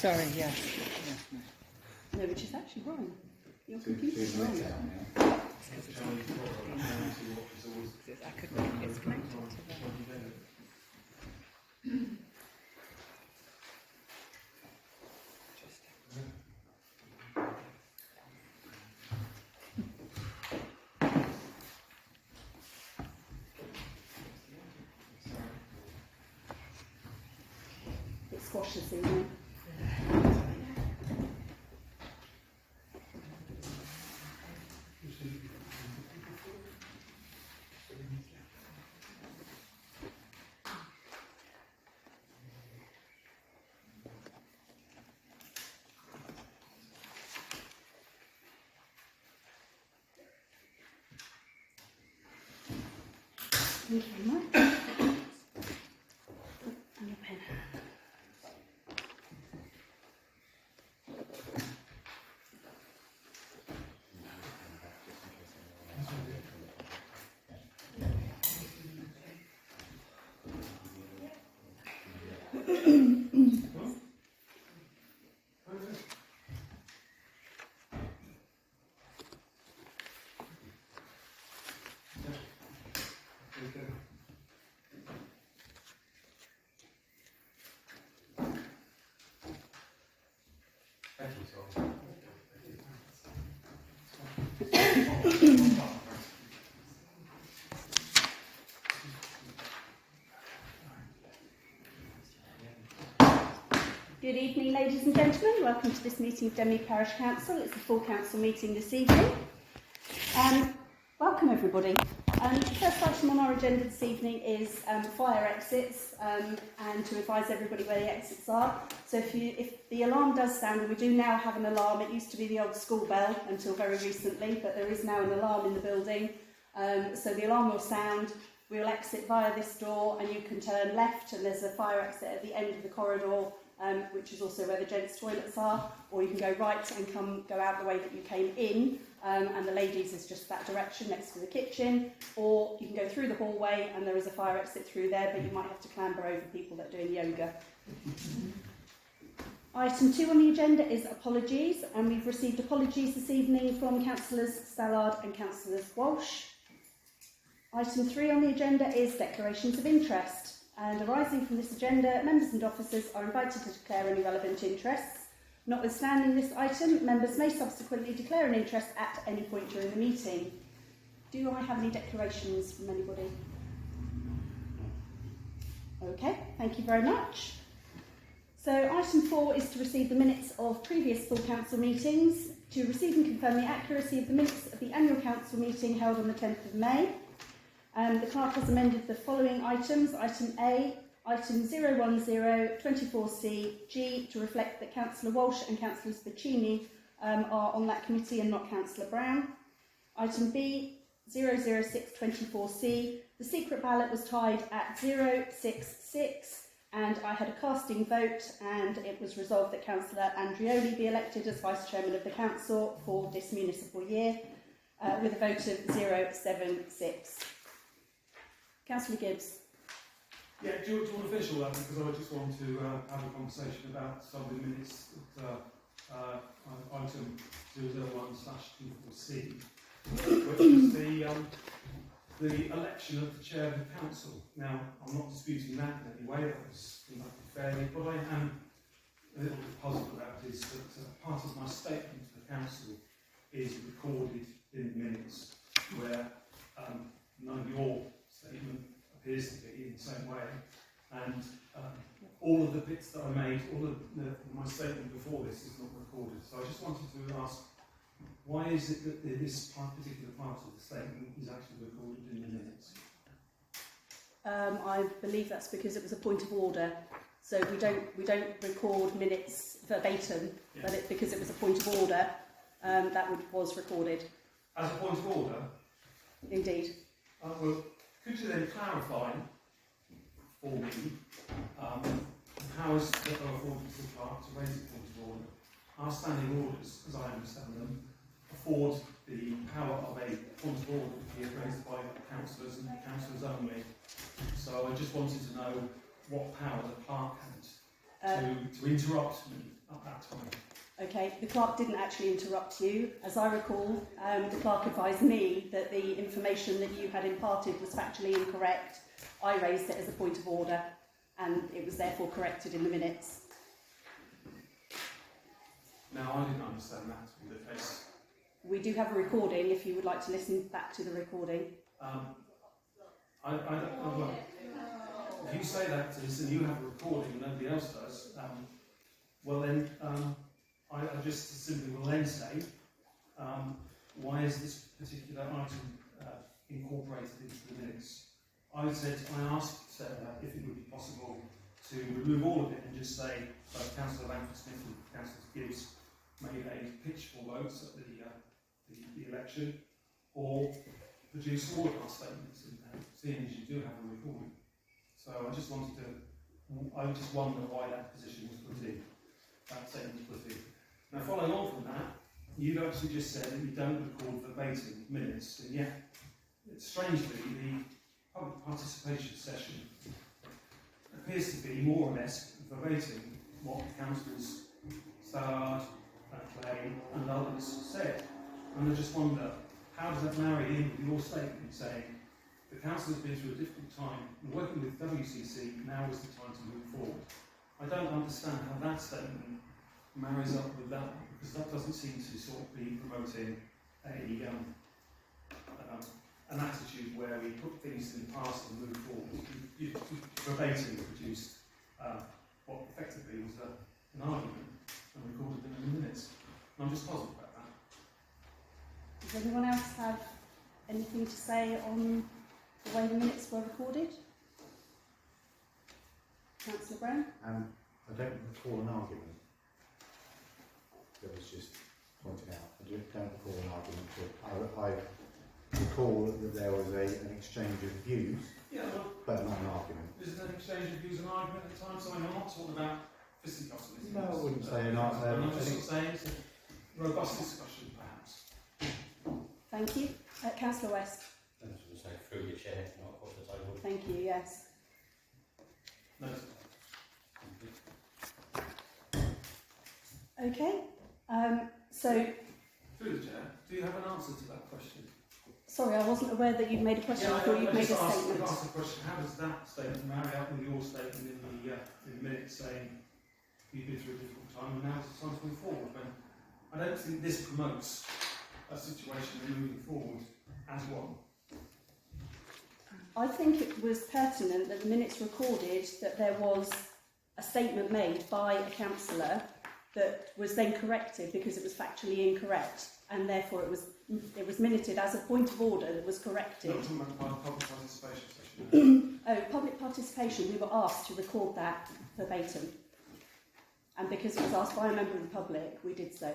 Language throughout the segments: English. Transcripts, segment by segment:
Sorry, yes. No, which is actually wrong. Your computer's wrong. I couldn't, it's connected to the... It's squash this evening. Thank you very much. And your pen. Good evening, ladies and gentlemen. Welcome to this meeting of Denmead Parish Council. It's a full council meeting this evening. Welcome, everybody. The first item on our agenda this evening is fire exits and to advise everybody where the exits are. So if the alarm does sound, and we do now have an alarm, it used to be the old school bell until very recently, but there is now an alarm in the building. So the alarm will sound, we will exit via this door and you can turn left and there's a fire exit at the end of the corridor, which is also where the gents' toilets are, or you can go right and go out the way that you came in, and the ladies is just that direction next to the kitchen, or you can go through the hallway and there is a fire exit through there, but you might have to clamber over people that are doing yoga. Item 2 on the agenda is apologies, and we've received apologies this evening from Councillors Stallard and Councillors Walsh. Item 3 on the agenda is declarations of interest. And arising from this agenda, members and officers are invited to declare any relevant interests. Notwithstanding this item, members may subsequently declare an interest at any point during the meeting. Do I have any declarations from anybody? Okay, thank you very much. So item 4 is to receive the minutes of previous full council meetings, to receive and confirm the accuracy of the minutes of the annual council meeting held on the 10th of May. The clerk has amended the following items. Item A, item 01024C G, to reflect that Councillor Walsh and Councillor Spicini are on that committee and not Councillor Brown. Item B, 00624C, the secret ballot was tied at 066, and I had a casting vote, and it was resolved that Councillor Andrioli be elected as Vice Chairman of the Council for this municipal year, with a vote of 076. Councillor Gibbs. Yeah, do you want to finish all that? Because I just want to have a conversation about some of the minutes that item 001/24C, which is the election of the chair of the council. Now, I'm not disputing that in any way, that was conducted fairly. What I am a little bit puzzled about is that part of my statement to the council is recorded in the minutes, where none of your statement appears to be in the same way, and all of the bits that I made, all of my statement before this is not recorded. So I just wanted to ask, why is it that this particular part of the statement is actually recorded in the minutes? I believe that's because it was a point of order. So we don't record minutes verbatim, yes. But because it was a point of order, that was recorded. As a point of order? Indeed. Well, could you then clarify for me how is the afforded to the clerk to raise a point of order? Our standing orders, as I understand them, afford the power of a point of order to be raised by councillors and councillors only. So I just wanted to know what power the clerk had to interrupt me at that time. Okay, the clerk didn't actually interrupt you. As I recall, the clerk advised me that the information that you had imparted was factually incorrect. I raised it as a point of order, and it was therefore corrected in the minutes. Now, I didn't understand that to be the case. We do have a recording if you would like to listen back to the recording. Well, if you say that to us and you have a recording and nobody else does, well then, I just simply will then say, why is this particular item incorporated into the minutes? I asked if it would be possible to remove all of it and just say that Councillor Langford-Smith and Councillor Gibbs made a pitch for votes at the election, or produce all of our statements in there, seeing as you do have a recording. So I just wonder why that position was put in, that statement was put in. Now, following on from that, you've actually just said that you don't record verbatim minutes, and yet, strangely, the public participation session appears to be more or less verbatim what councillors Stallard, Clay and others said. And I just wonder, how does that marry in with your statement saying the council has been through a difficult time and working with WCC, now is the time to move forward? I don't understand how that statement marries up with that one, because that doesn't seem to sort of be promoting an attitude where we put things in the past and move forward. You verbatim produced what effectively was an argument and recorded them in the minutes. And I'm just puzzled about that. Does anyone else have anything to say on the way the minutes were recorded? Councillor Brown? I don't recall an argument that was just pointed out. I don't recall an argument. I recall that there was an exchange of views, but not an argument. Isn't an exchange of views an argument at times? I mean, I'm not talking about fisticuffs. No, I wouldn't say an I'm argument. just saying it's a robust discussion, perhaps. Thank you. Councillor West? I was going to say through your chair, not across the table. Thank you, yes. No. Okay. So, Through the chair, do you have an answer to that question? sorry, I wasn't aware that you'd made a question. I thought you'd made a statement. I asked the question, how does that statement marry up with your statement in the minutes saying you've been through a difficult time and now it's time to move forward? When I don't think this promotes a situation of moving forward as one. I think it was pertinent that the minutes recorded that there was a statement made by a councillor that was then corrected because it was factually incorrect, and therefore it was minuted as a point of order that was corrected. No, I'm talking about public participation session. Oh, public participation, we were asked to record that verbatim. And because it was asked by a member of the public, we did so.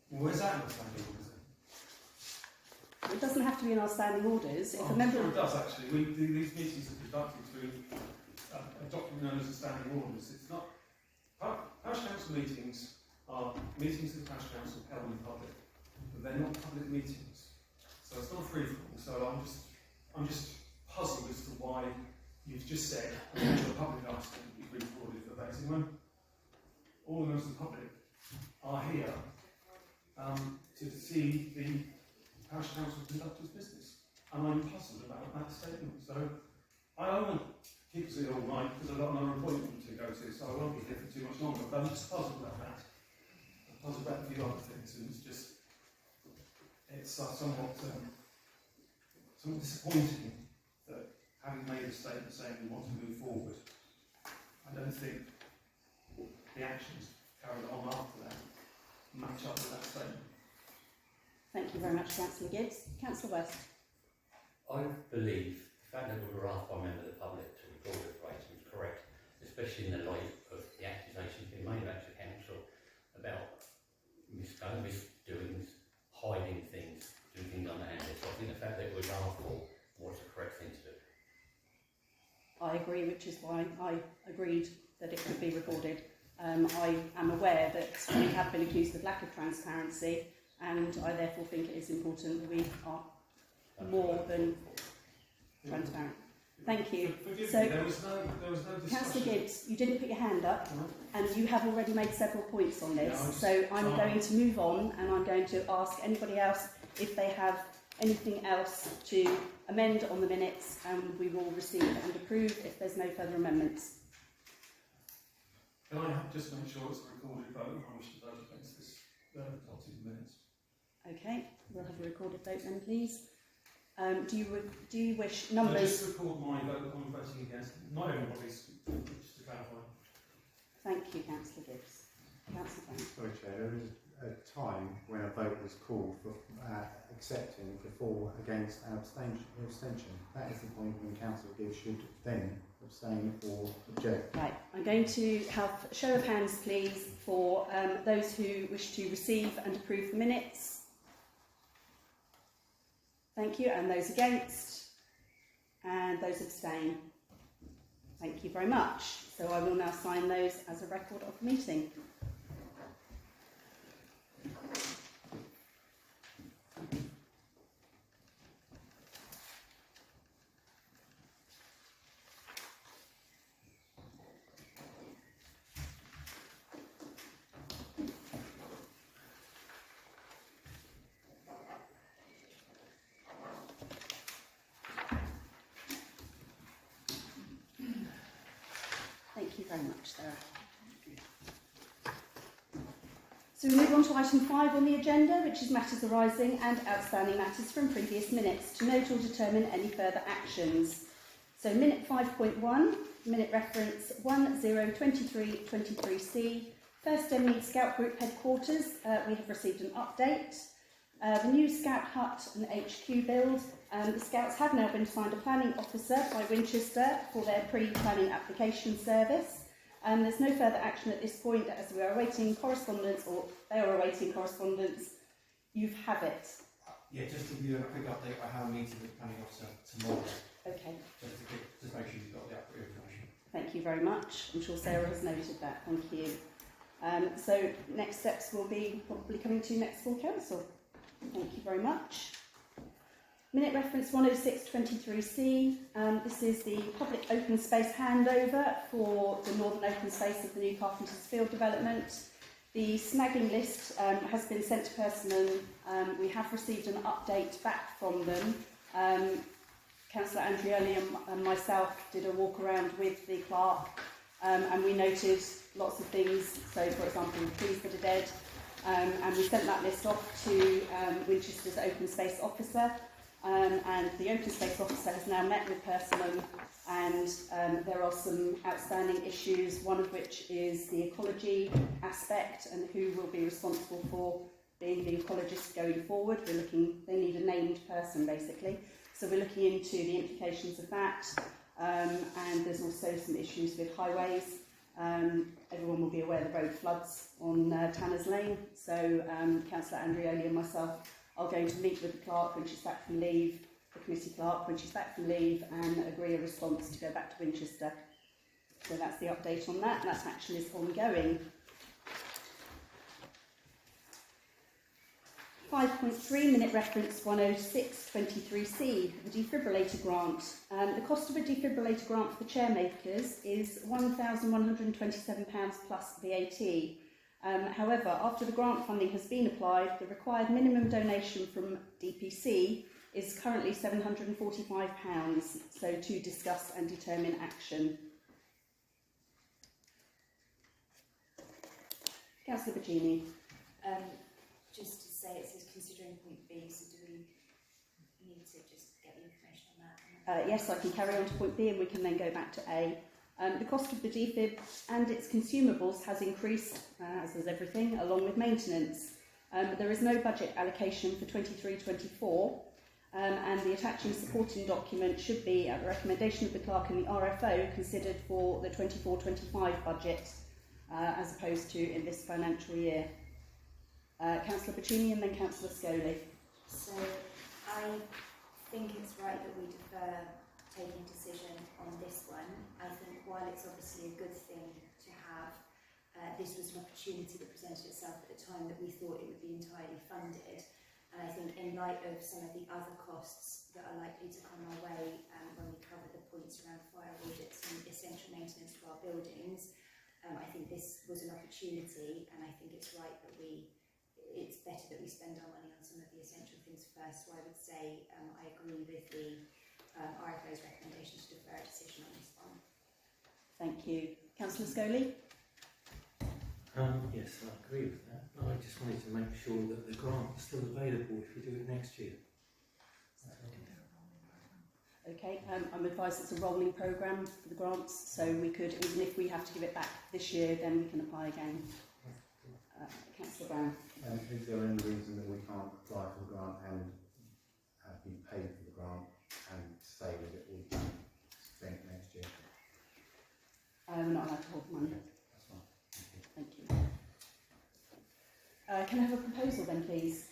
Well, where's that in the standing orders then? It doesn't have to be in our standing orders. If Oh, a member sure it does actually. These meetings are conducted through a document known as the standing orders. It's not. Parish council meetings are meetings of the parish council held in public, but they're not public meetings. So it's not free for all. So I'm just puzzled as to why you've just said a member of the public asked to be recorded verbatim when all the members of the public are here to see the parish council conduct its business. And I'm puzzled about that statement. So I won't keep us here all night because I've got another appointment to go to, so I won't be here for too much longer. But I'm just puzzled about that. I'm puzzled about a few other things, and it's somewhat disappointing that having made a statement saying we want to move forward, I don't think the actions carried on after that match up with that statement. Thank you very much, Councillor Gibbs. Councillor West. I believe the fact that we were asked by a member of the public to record it verbatim is correct, especially in the light of the accusations being made about the council about misdoings, hiding things, doing things underhanded. So I think the fact that it was asked for was the correct thing to do. I agree, which is why I agreed that it could be recorded. I am aware that we have been accused of lack of transparency, and I therefore think it is important that we are more than transparent. Thank you. Forgive So- me, there was no discussion. Councillor Gibbs, you didn't put your hand up, Right. and you have already made several points on this. Yeah, So I'm sorry. going to move on, and I'm going to ask anybody else if they have anything else to amend on the minutes, and we will receive and approve if there's no further amendments. Can I just make sure it's a recorded vote? I wish to vote against this adopted minutes. Okay, we'll have a recorded vote then, please. Do you wish No, numbers? just record my vote that I'm voting against. Not everybody's, just to clarify. Thank you, Councillor Gibbs. Councillor Brown. Sorry, Chair, there was a time when a vote was called for accepting, for, against, and abstention. That is the point when Councillor Gibbs should then abstain or object. Right, I'm going to have a show of hands, please, for those who wish to receive and approve the minutes. Thank you, and those against, and those abstain. Thank you very much. So I will now sign those as a record of the meeting. Thank you very much, Sarah. So we move on to item 5 on the agenda, which is matters arising and outstanding matters from previous minutes, to note or determine any further actions. So minute 5.1, minute reference 102323C, First Denmead Scout Group Headquarters. We have received an update. The new Scout Hut and HQ build. The Scouts have now been assigned a planning officer by Winchester for their pre-planning application service. There's no further action at this point as we are awaiting correspondence, or they are awaiting correspondence. You have it. Yeah, just to give you a quick update, I have a meeting with the planning officer tomorrow, Okay, just make sure you've got the appropriate information. thank you very much. I'm sure Sarah has noted that. Thank you. So next steps will be probably coming to next full council. Thank you very much. Minute reference 10623C. This is the public open space handover for the northern open space of the new Carpenter's Field development. The snagging list has been sent to Persimmon. We have received an update back from them. Councillor Andrioli and myself did a walk around with the clerk, and we noted lots of things. So, for example, trees that are dead. And we sent that list off to Winchester's open space officer. And the open space officer has now met with Persimmon, and there are some outstanding issues, one of which is the ecology aspect and who will be responsible for being the ecologist going forward. They need a named person basically, so we're looking into the implications of that, and there's also some issues with highways. Everyone will be aware the road floods on Tanner's Lane, so Councillor Andrioli and myself are going to meet with the clerk when she's back from leave, the committee clerk when she's back from leave, and agree a response to go back to Winchester. So that's the update on that, and that action is ongoing. 5.3, minute reference 10623C, the defibrillator grant. The cost of a defibrillator grant for the chairmakers is £1,127 plus VAT. However, after the grant funding has been applied, the required minimum donation from DPC is currently £745, so to discuss and determine action. Councillor Bacini. Just to say, it says considering point B, so do we need to just get the information on that? Yes, I can carry on to point B and we can then go back to A. The cost of the defib and its consumables has increased, as has everything, along with maintenance. There is no budget allocation for 23-24, and the attaching supporting document should be, at the recommendation of the clerk and the RFO, considered for the 24-25 budget, as opposed to in this financial year. Councillor Bacini and then Councillor Scoli. So I think it's right that we defer taking a decision on this one. I think while it's obviously a good thing to have, this was an opportunity that presented itself at a time that we thought it would be entirely funded. And I think in light of some of the other costs that are likely to come our way when we cover the points around fire audits and essential maintenance to our buildings, I think this was an opportunity, and I think it's right that it's better that we spend our money on some of the essential things first. So I would say I agree with the RFO's recommendation to defer a decision on this one. Thank you. Councillor Scoley? Yes, I agree with that. I just wanted to make sure that the grant is still available if we do it next year. Okay, I'm advised it's a rolling programme for the grants, so we could, even if we have to give it back this year, then we can apply again. Councillor Brown. Is there any reason that we can't apply for the grant and be paid for the grant and say that it will be spent next year? We're not allowed to hold the money. That's fine. Thank you. Can I have a proposal then, please?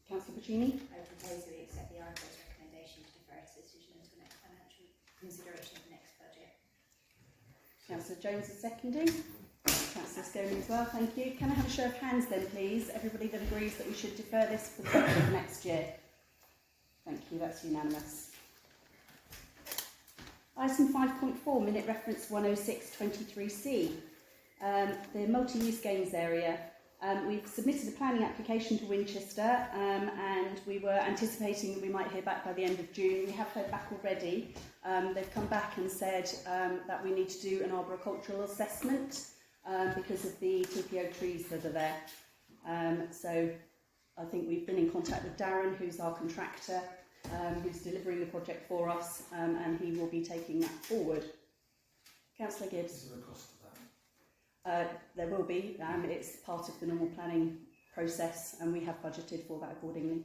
Councillor Puccini? I propose that we accept the RFO's recommendation to defer its decision until next financial consideration of the next budget. Councillor Jones is seconding. Councillor Scoley as well, thank you. Can I have a show of hands then, please? Everybody that agrees that we should defer this for the budget of next year. Thank you, that's unanimous. Item 5.4, minute reference 10623C. The multi-use games area. We've submitted a planning application to Winchester and we were anticipating that we might hear back by the end of June. We have heard back already. They've come back and said that we need to do an arboricultural assessment because of the TPO trees that are there. So I think we've been in contact with Darren, who's our contractor, who's delivering the project for us, and he will be taking that forward. Councillor Gibbs. Is there a cost to that? There will be. It's part of the normal planning process, and we have budgeted for that accordingly.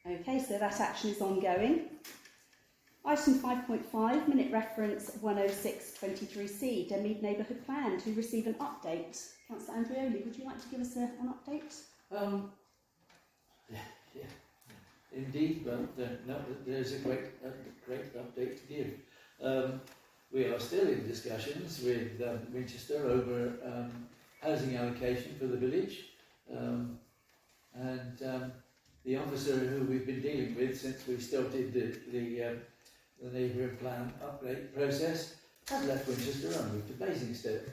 Okay, so that action is ongoing. Item 5.5, minute reference 10623C, Denmead Neighbourhood Plan, to receive an update. Councillor Andrioli, would you like to give us an update? Yeah, indeed, but no, there's a great update to give. We are still in discussions with Winchester over housing allocation for the village, and the officer who we've been dealing with since we started the neighbourhood plan update process has left Winchester and moved to Basingstoke.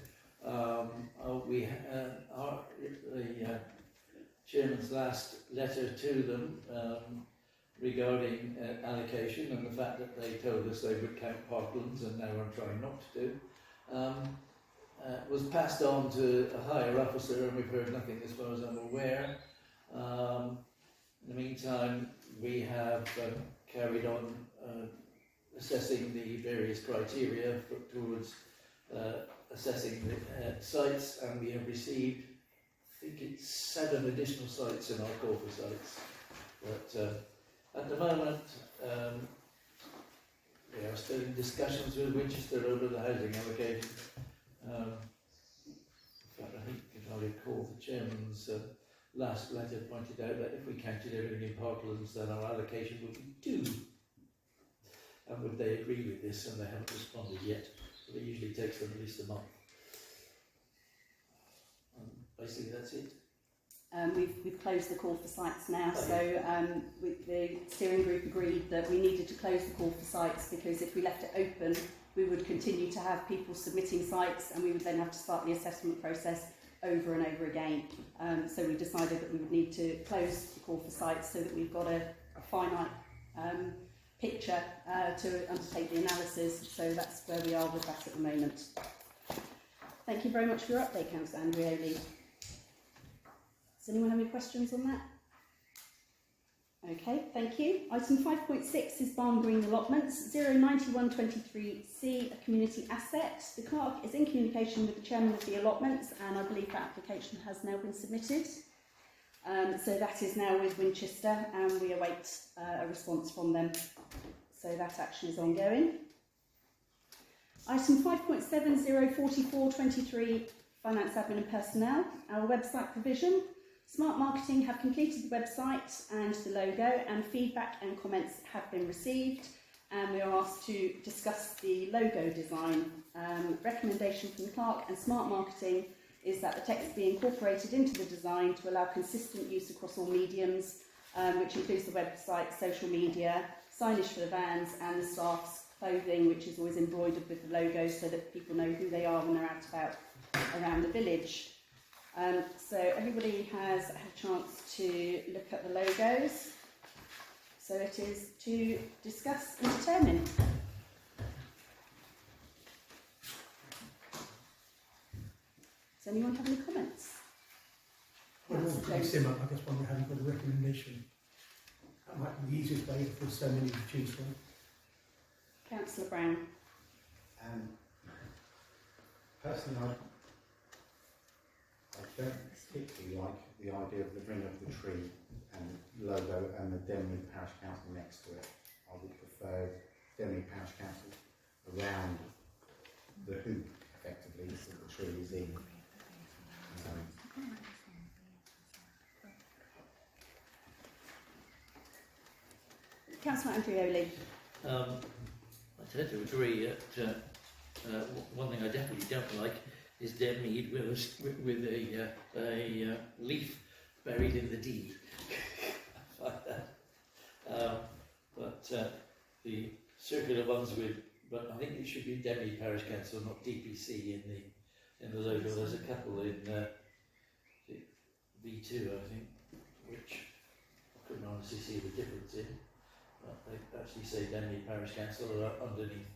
The chairman's last letter to them regarding allocation and the fact that they told us they would count parklands and now are trying not to do, was passed on to a higher officer, and we've heard nothing as far as I'm aware. In the meantime, we have carried on assessing the various criteria towards assessing the sites, and we have received, I think it's 7 additional sites in our call for sites. But at the moment, we are still in discussions with Winchester over the housing allocation. In fact, I think, if I recall, the chairman's last letter pointed out that if we counted everything in parklands, then our allocation would be 2. And would they agree with this? And they haven't responded yet. But it usually takes them at least a month. Basically, that's it. We've closed the call for sites now, so the steering group agreed that we needed to close the call for sites because if we left it open, we would continue to have people submitting sites and we would then have to start the assessment process over and over again. So we decided that we would need to close the call for sites so that we've got a finite picture to undertake the analysis. So that's where we are with that at the moment. Thank you very much for your update, Councillor Andrioli. Does anyone have any questions on that? Okay, thank you. Item 5.6 is Barn Green allotments, 09123C, a community asset. The clerk is in communication with the chairman of the allotments, and I believe that application has now been submitted. So that is now with Winchester, and we await a response from them. So that action is ongoing. Item 5.7, 04423, Finance, Admin and Personnel, our website provision. Smart Marketing have completed the website and the logo, and feedback and comments have been received, and we are asked to discuss the logo design. Recommendation from the clerk and Smart Marketing is that the text be incorporated into the design to allow consistent use across all mediums, which includes the website, social media, signage for the vans and the staff's clothing, which is always embroidered with the logos so that people know who they are when they're out about around the village. So everybody has had a chance to look at the logos. So it is to discuss and determine. Does anyone have any comments? Well, it's Councillor pretty Jones. similar. I guess one we haven't got a recommendation. That might be the easiest way if there's so many to choose from. Councillor Brown. Personally, I don't particularly like the idea of the ring of the tree and logo and the Denmead Parish Council next to it. I would prefer Denmead Parish Council around the hoop, effectively, that the tree is in. Councillor Andrioli. I tend to agree that one thing I definitely don't like is Denmead with a leaf buried in the deed. I find that. But the circular ones but I think it should be Denmead Parish Council, not DPC in the logo. There's a couple in V2, I think, which I couldn't honestly see the difference in. But they actually say Denmead Parish Council underneath.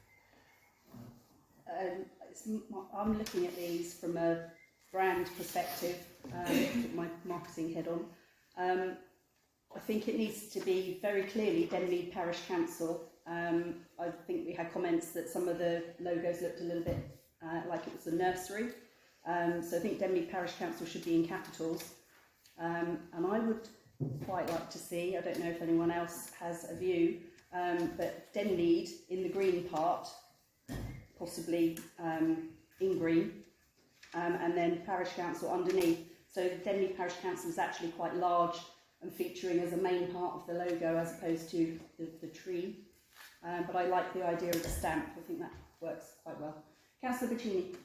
I'm looking at these from a brand perspective, put my marketing head on. I think it needs to be very clearly Denmead Parish Council. I think we had comments that some of the logos looked a little bit like it was a nursery. So I think Denmead Parish Council should be in capitals. And I would quite like to see, I don't know if anyone else has a view, but Denmead in the green part, possibly in green, and then Parish Council underneath. So the Denmead Parish Council is actually quite large and featuring as a main part of the logo as opposed to the tree. But I like the idea of the stamp. I think that works quite well. Councillor Bacchini.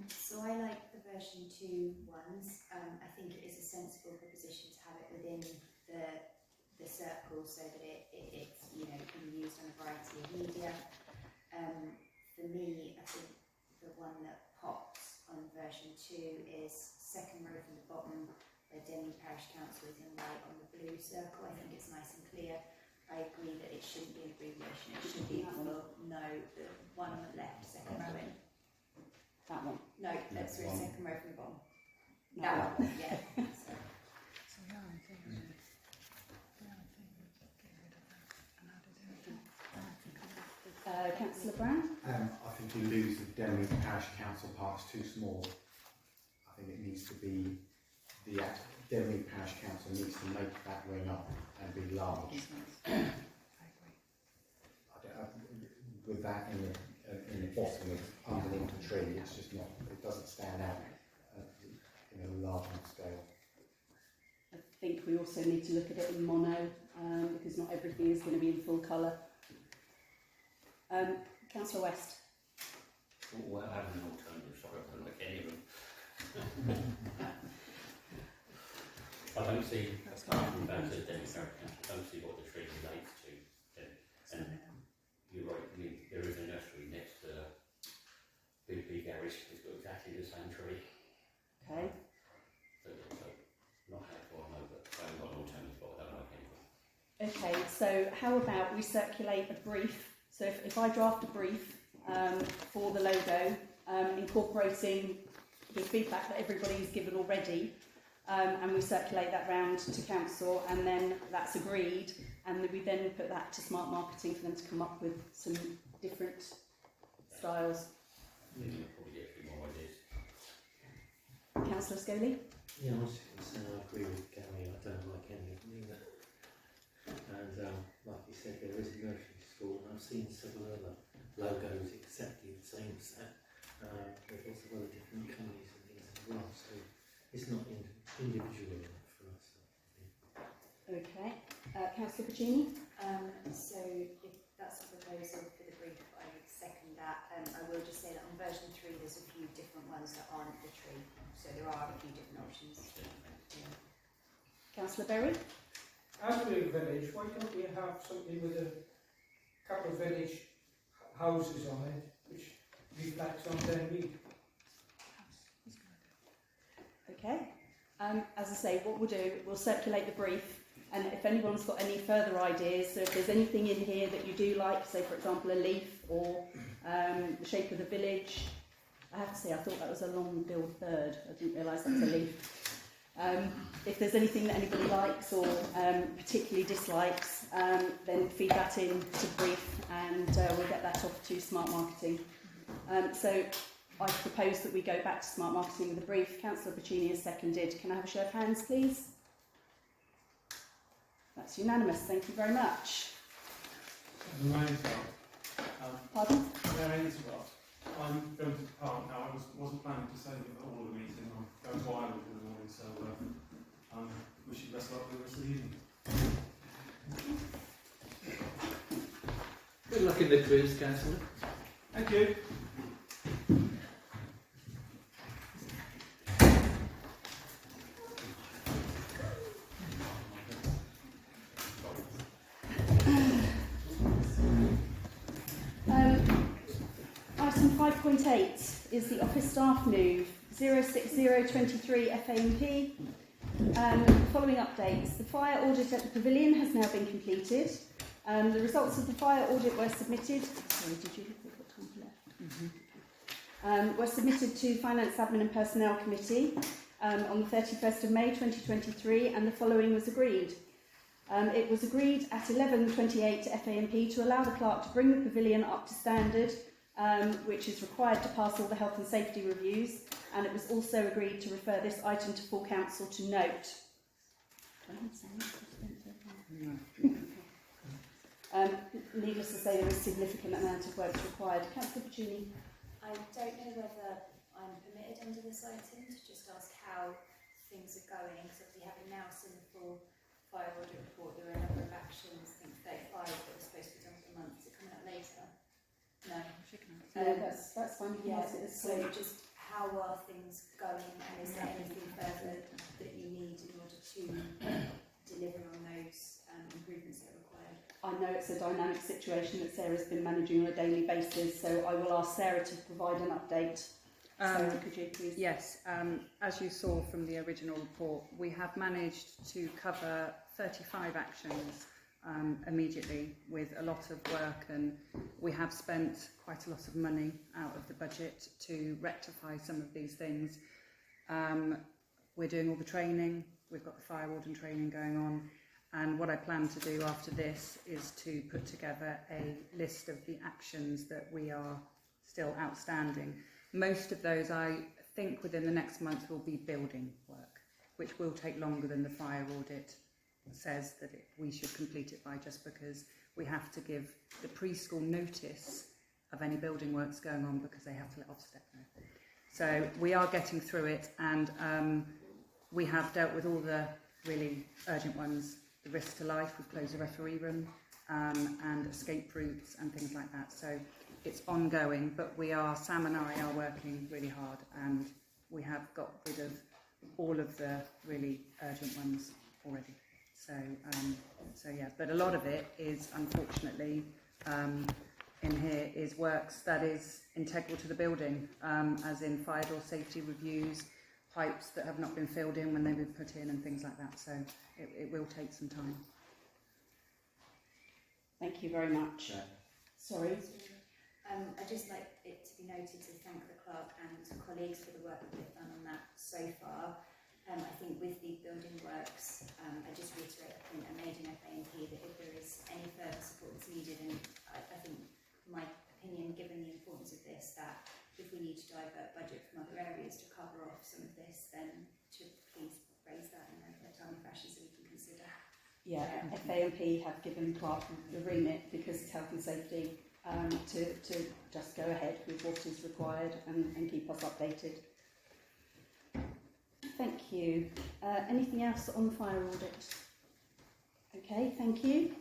So I like the version 2 ones. I think it is a sensible proposition to have it within the circle so that it's can be used on a variety of media. For me, I think the one that pops on version 2 is second row from the bottom, where Denmead Parish Council is in white on the blue circle. I think it's nice and clear. I agree that it shouldn't be an abbreviation. It should be full. No, the one on the left, second row in. That one. No, that's the second row from the bottom. That one, yeah. So. Councillor Brown. I think you lose the Denmead Parish Council part, it's too small. I think it needs to be the Denmead Parish Council needs to make that ring up and be large. With that in the bottom of underneath the tree, it's just not. It doesn't stand out in a large enough scale. I think we also need to look at it in mono because not everything is going to be in full colour. Councillor West. Well, I have an alternative, sorry, I don't like any of them. I don't see, apart from that, the Denmead Parish Council, I don't see what the tree relates to. And you're right, there is a nursery next to the BP garage, it's got exactly the same tree. Okay. So not how I know, but I haven't got an alternative, but I don't like any of them. Okay, so how about we circulate a brief? So if I draft a brief for the logo, incorporating the feedback that everybody's given already, and we circulate that round to council, and then that's agreed, and we then put that to smart marketing for them to come up with some different styles. Maybe we'll probably get a few more ideas. Councillor Scoley? Yeah, I was just going to say I agree with Gary, I don't like any of them either. And like you said, there is a nursery school, and I've seen several other logos exactly the same as that. There's lots of other different companies and things as well, so it's not individual enough for us. Okay. Councillor Puccini? So if that's a proposal for the brief, I would second that. I will just say that on version 3 there's a few different ones. ones that aren't the tree. So there are a few different options. Councillor Berry? As we're a village, why don't we have something with a couple of village houses on it, which reflects on Denmead? Okay. As I say, what we'll do, we'll circulate the brief, and if anyone's got any further ideas, so if there's anything in here that you do like, say for example a leaf or the shape of the village, I have to say I thought that was a long-billed bird. I didn't realise that was a leaf. If there's anything that anybody likes or particularly dislikes, then feed that in to the brief, and we'll get that off to Smart Marketing. So I propose that we go back to Smart Marketing with the brief. Councillor Puccini has seconded. Can I have a show of hands, please? That's unanimous. Thank you very much. Pardon? I'm going to depart now. I wasn't planning to stay for all of the meeting. I'm going to Ireland in the morning, so wish you best luck with the rest of the evening. Good luck in the cruise, Councillor. Thank you. Item 5.8 is the office staff move 06023 FAMP. Following updates, the fire audit at the pavilion has now been completed. The results of the fire audit were submitted. Sorry, did you look what time left? Were submitted to Finance, Admin and Personnel Committee on the 31st of May 2023, and the following was agreed. It was agreed at 11:28 FAMP to allow the clerk to bring the pavilion up to standard, which is required to pass all the health and safety reviews, and it was also agreed to refer this item to full council to note. Needless to say, there is a significant amount of work required. Councillor Puccini. I don't know whether I'm permitted under this item to just ask how things are going, because we haven't now seen the full fire audit report. There are a number of actions, I think 35 that were supposed to be done for a month. Is it coming up later? No. That's fine. Yeah, so just how are things going, and is there anything further that you need in order to deliver on those improvements that are required? I know it's a dynamic situation that Sarah's been managing on a daily basis, so I will ask Sarah to provide an update. Sarah, could you please? Yes, as you saw from the original report, we have managed to cover 35 actions immediately with a lot of work, and we have spent quite a lot of money out of the budget to rectify some of these things. We're doing all the training, we've got the fire warden training going on, and what I plan to do after this is to put together a list of the actions that we are still outstanding. Most of those, I think, within the next month will be building work, which will take longer than the fire audit says that we should complete it by, just because we have to give the preschool notice of any building works going on, because they have to let Ofsted know. So we are getting through it, and we have dealt with all the really urgent ones. The risk to life, we've closed the referee room, and escape routes and things like that. So it's ongoing, but Sam and I are working really hard, and we have got rid of all of the really urgent ones already. So yeah, but a lot of it is, unfortunately, in here is works that is integral to the building, as in fire door safety reviews, pipes that have not been filled in when they've been put in, and things like that. So it will take some time. Thank you very much. Yeah. Sorry. I'd just like it to be noted to thank the clerk and colleagues for the work that they've done on that so far. I think with the building works, I just reiterate a point I made in FAMP that if there is any further support that's needed, and I think my opinion, given the importance of this, that if we need to divert budget from other areas to cover off some of this, then to please raise that in a timely fashion so we can consider. Yeah, FAMP have given Clark the remit, because it's health and safety, to just go ahead with what is required and keep us updated. Thank you. Anything else on the fire audit? Okay, thank you.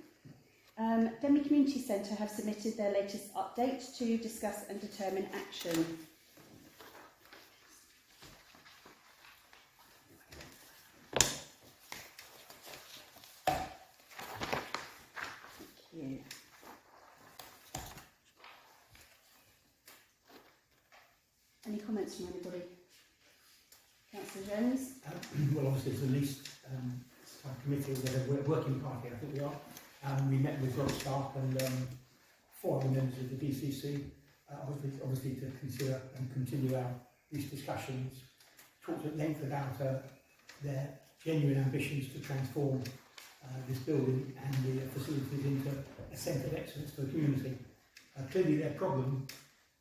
Denmead Community Centre have submitted their latest update to discuss and determine action. you. Any comments from anybody? Councillor Jones? Well, obviously it's the least subcommittee, we're working party, I think we are. We met with Rob Stark and 4 other members of the DCC, obviously to consider and continue these discussions. Talked at length about their genuine ambitions to transform this building and the facilities into a centre of excellence for the community. Clearly their problem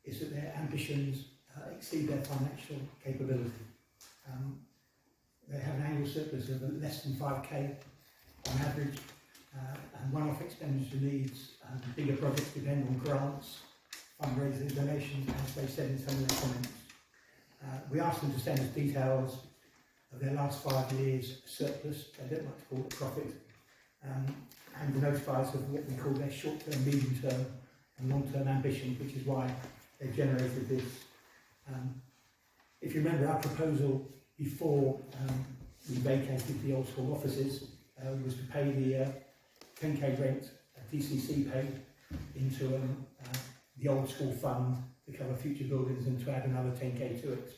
is that their ambitions exceed their financial capability. They have an annual surplus of less than 5k on average, and one-off expenditure needs. Bigger projects depend on grants, fundraising, donations, as they said in some of their comments. We asked them to send us details of their last 5 years surplus, they don't like to call it profit, and to notify us of what we call their short-term, medium-term and long-term ambitions, which is why they've generated this. If you remember our proposal before we vacated the old school offices, was to pay the 10k rent DCC paid into the old school fund to cover future buildings and to add another 10k to it.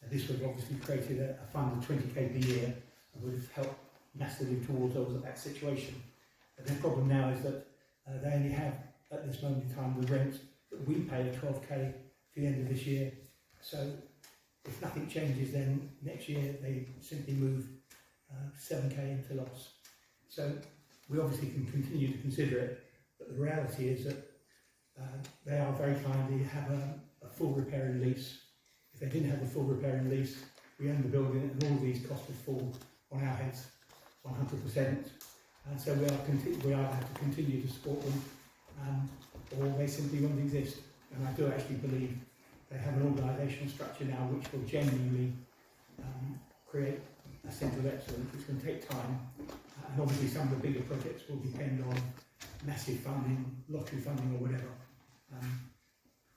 This would have obviously created a fund of 20k per year and would have helped massively towards that situation. But the problem now is that they only have, at this moment in time, the rent that we pay of 12k for the end of this year. So if nothing changes, then next year they simply move 7k into loss. So we obviously can continue to consider it, but the reality is that they are very kindly have a full repairing lease. If they didn't have a full repairing lease, we own the building and all of these costs would fall on our heads 100%. And so we are going to continue to support them, or they simply won't exist. And I do actually believe they have an organisational structure now which will genuinely create a centre of excellence. It's going to take time, and obviously some of the bigger projects will depend on massive funding, lottery funding or whatever.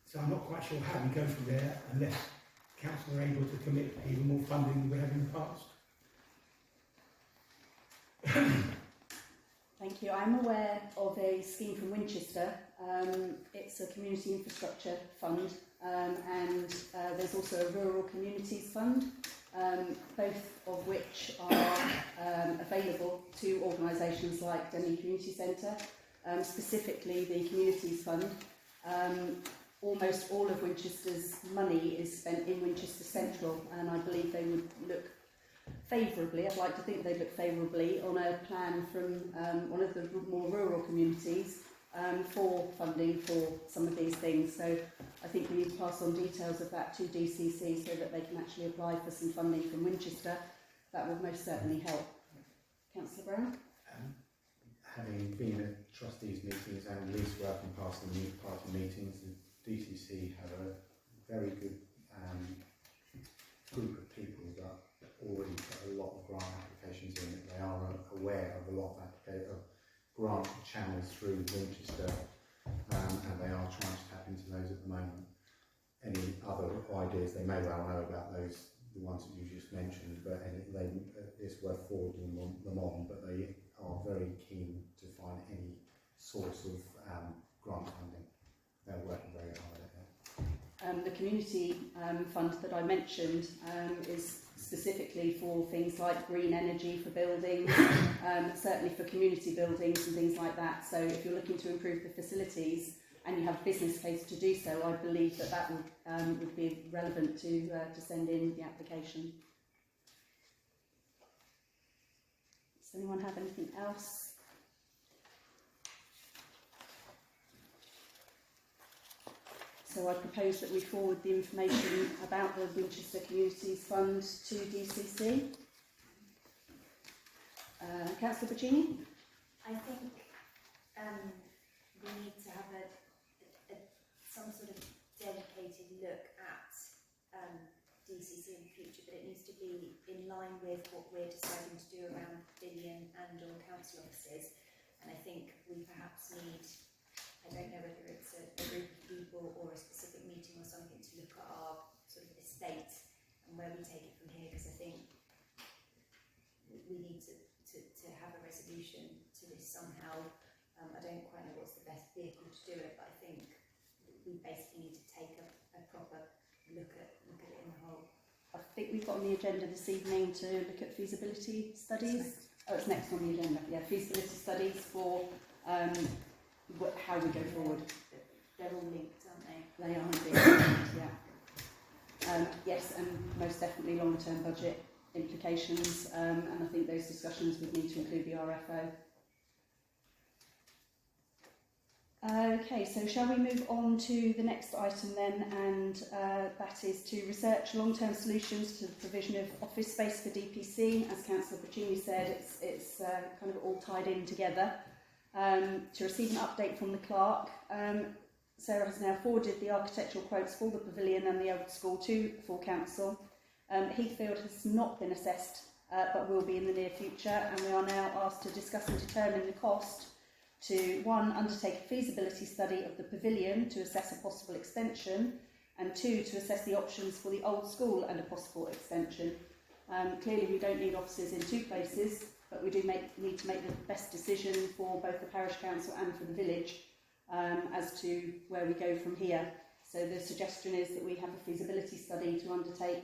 So I'm not quite sure how we go from there unless council are able to commit even more funding than we have in the past. Thank you. I'm aware of a scheme from Winchester. It's a community infrastructure fund, and there's also a rural communities fund, both of which are available to organisations like Denmead Community Centre. Specifically the communities fund. Almost all of Winchester's money is spent in Winchester Central, and I believe they would look favourably, I'd like to think they'd look favourably on a plan from one of the more rural communities for funding for some of these things. So I think we need to pass on details of that to DCC so that they can actually apply for some funding from Winchester. That would most certainly help. Councillor Brown? Having been at trustees meetings and lease working past the party meetings, the DCC have a very good group of people that already put a lot of grant applications in. They are aware of a lot of grant channels through Winchester, and they are trying to tap into those at the moment. Any other ideas, they may well know about those, the ones that you just mentioned, but it's worth forwarding them on, but they are very keen to find any source of grant funding. They're working very hard at it. The community fund that I mentioned is specifically for things like green energy for buildings, certainly for community buildings and things like that. So if you're looking to improve the facilities and you have a business case to do so, I believe that would be relevant to send in the application. Does anyone have anything else? So I propose that we forward the information about the Winchester Communities Fund to DCC. Councillor Bacini? I think we need to have some sort of dedicated look at DCC in the future, but it needs to be in line with what we're deciding to do around billion and or council offices. And I think we perhaps need, I don't know whether it's a group of people or a specific meeting or something, to look at our sort of estate and where we take it from here, because I think we need to have a resolution to this somehow, vehicle to do it, but I think we basically need to take a proper look at it in the whole. I think we've got on the agenda this evening to look at feasibility studies. Oh, it's next on the agenda. Yeah, feasibility studies for how we go forward. They're all linked, aren't they? They are indeed, yeah. Yes, and most definitely longer term budget implications, and I think those discussions would need to include the RFO. Okay, so shall we move on to the next item then, and that is to research long-term solutions to the provision of office space for DPC. As Councillor Puccini said, it's kind of all tied in together. To receive an update from the clerk, Sarah has now forwarded the architectural quotes for the pavilion and the old school to full council. Heathfield has not been assessed, but will be in the near future, and we are now asked to discuss and determine the cost to, one, undertake a feasibility study of the pavilion to assess a possible extension, and two, to assess the options for the old school and a possible extension. Clearly we don't need offices in two places, but we do need to make the best decision for both the parish council and for the village as to where we go from here. So the suggestion is that we have a feasibility study to undertake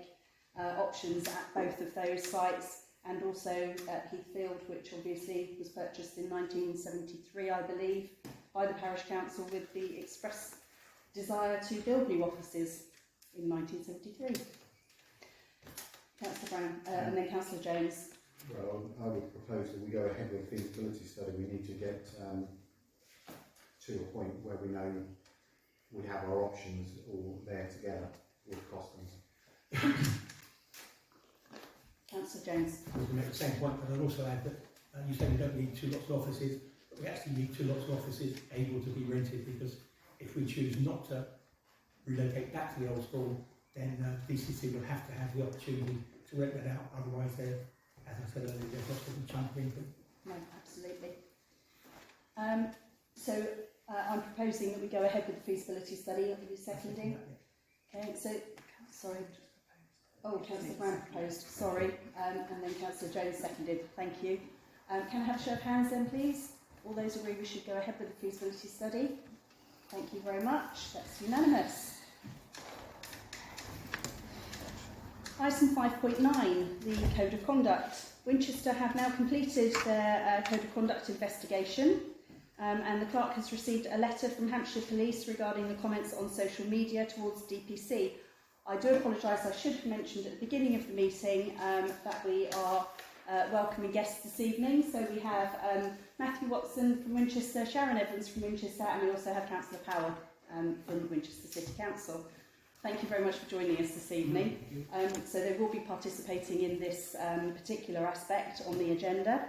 options at both of those sites, and also at Heathfield, which obviously was purchased in 1973, I believe, by the parish council with the express desire to build new offices in 1973. Councillor Brown, and then Councillor Jones. Well, I would propose that we go ahead with a feasibility study. We need to get to a point where we know we have our options all there together with costings. Councillor Jones. I was going to make the same point, but I'd also add that you say we don't need two lots of offices, but we actually need two lots of offices able to be rented, because if we choose not to relocate back to the old school, then DCC will have to have the opportunity to rent that out. Otherwise, as I said earlier, there's lots of chunk of income. No, absolutely. So I'm proposing that we go ahead with the feasibility study. Are you seconding? Okay, so, sorry. Oh, Councillor Brown proposed, sorry, and then Councillor Jones seconded. Thank you. Can I have a show of hands then, please? All those agree we should go ahead with the feasibility study? Thank you very much. That's unanimous. Item 5.9, the Code of Conduct. Winchester have now completed their Code of Conduct investigation, and the clerk has received a letter from Hampshire Police regarding the comments on social media towards DPC. I do apologise, I should have mentioned at the beginning of the meeting that we are welcoming guests this evening. So we have Matthew Watson from Winchester, Sharon Evans from Winchester, and we also have Councillor Power from Winchester City Council. Thank you very much for joining us this evening. So they will be participating in this particular aspect on the agenda.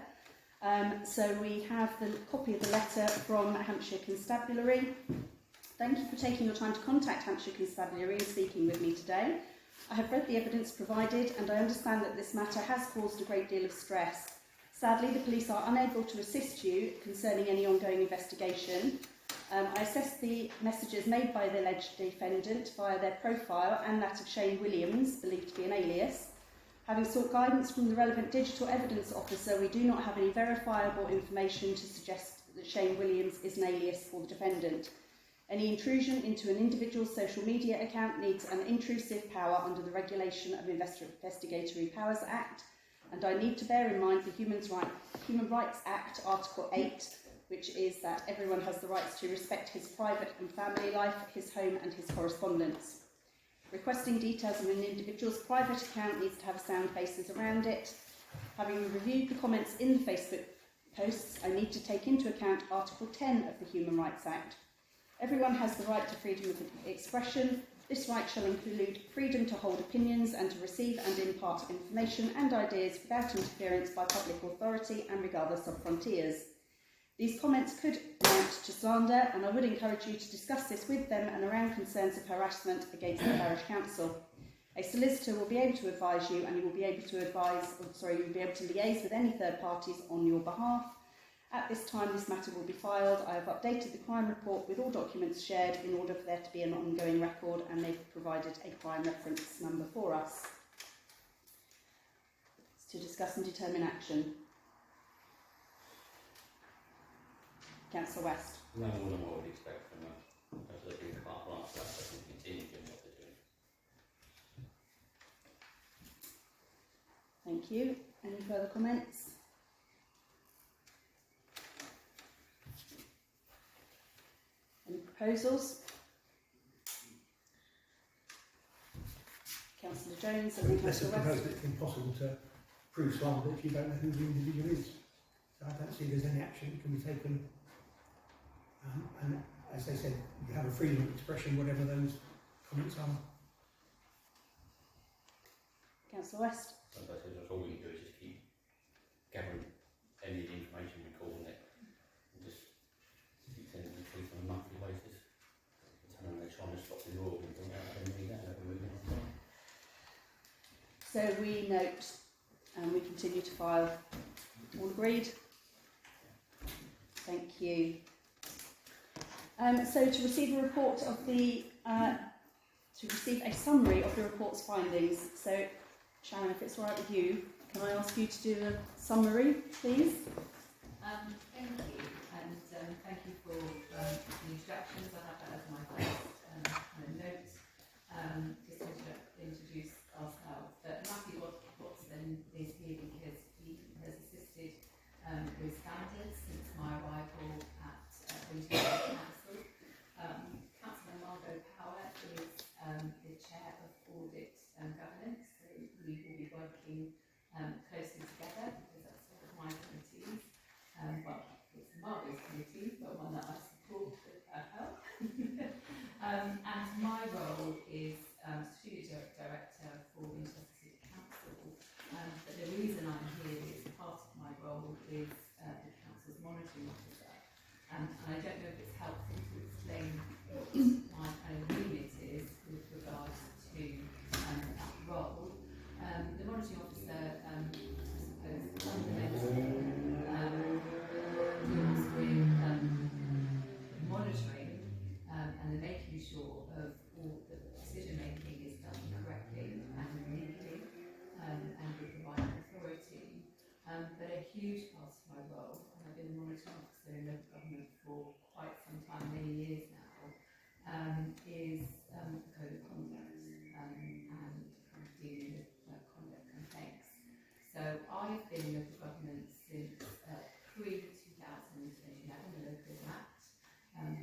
So we have the copy of the letter from Hampshire Constabulary. Thank you for taking your time to contact Hampshire Constabulary and speaking with me today. I have read the evidence provided, and I understand that this matter has caused a great deal of stress. Sadly, the police are unable to assist you concerning any ongoing investigation. I assessed the messages made by the alleged defendant via their profile and that of Shane Williams, believed to be an alias. Having sought guidance from the relevant digital evidence officer, we do not have any verifiable information to suggest that Shane Williams is an alias for the defendant. Any intrusion into an individual's social media account needs an intrusive power under the Regulation of Investigatory Powers Act, and I need to bear in mind the Human Rights Act, Article 8, which is that everyone has the rights to respect his private and family life, his home and his correspondence. Requesting details of an individual's private account needs to have a sound basis around it. Having reviewed the comments in the Facebook posts, I need to take into account Article 10 of the Human Rights Act. Everyone has the right to freedom of expression. This right shall include freedom to hold opinions and to receive and impart information and ideas without interference by public authority and regardless of frontiers. These comments could amount to slander, and I would encourage you to discuss this with them and around concerns of harassment against the parish council. A solicitor will be able to advise you, and you will be able to liaise with any third parties on your behalf. At this time, this matter will be filed. I have updated the crime report with all documents shared in order for there to be an ongoing record, and they've provided a crime reference number for us. It's to discuss and determine action. Councillor West. No more than what we'd expect from them. As they've been part of last that, they can continue doing what they're doing. Thank you. Any further comments? Any proposals? Councillor Jones I and think that's a Councillor West. proposal. It's impossible to prove slander if you don't know who the individual is. So I don't see there's any action that can be taken. And as they said, you have a freedom of expression, whatever those comments are. Councillor West. So basically, that's all we can do is just keep gathering any of the information, recalling it, and just keep sending the truth on a monthly basis. Tell them they're trying to stop the law and think out they need that, we're moving on. So we note and we continue to file. All agreed? Thank you. So to receive a report of the, to receive a summary of the report's findings. So Sharon, if it's all right with you, can I ask you to do a summary, please? Thank you, and thank you for the introductions. I have that as my first note, just to introduce ourselves. But Matthew Watson is here because he has assisted with standards since my arrival at Winchester Council. Councillor Margot Power is the chair of audit and governance, so we will be working closely together because that's one of my committees. Well, it's Margot's committee, but one that I support with her help. And my role is Strategic Director for Winchester City Council. But the reason I'm here is part of my role is the Council's monitoring officer. And I don't know if it's helpful to explain what my remit is with regards to that role. The monitoring officer, I suppose, fundamentally deals with monitoring and the making sure of all the decision making is done correctly and legally and with the right authority. But a huge part of my role, and I've been a monitoring officer in local government for quite some time, many years now, is the code of conduct and dealing with conduct complaints. So I've been in local government since pre-2011, the Local Act,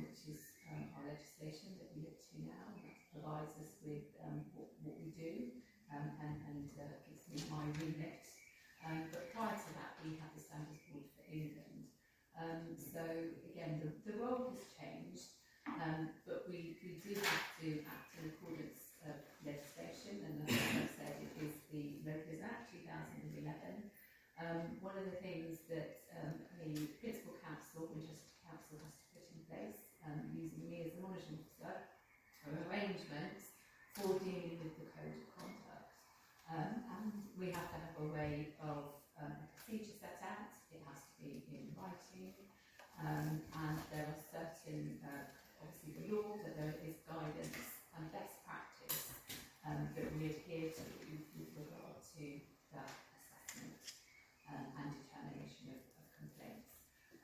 which is our legislation that we look to now, and that provides us with what we do and gives me my remit. But prior to that, we had the Standards Board for England. So again, the role has changed, but we do have to act in accordance of legislation, and as I said, it is the Local Act 2011. One of the things that the Principal Council, Winchester Council, has to put in place, using me as a monitoring officer, are arrangements for dealing with the code of conduct. And we have to have a way of a procedure set out. It has to be in writing, and there are certain, obviously the law, but there is guidance and best practice that we adhere to with regard to that assessment and determination of complaints.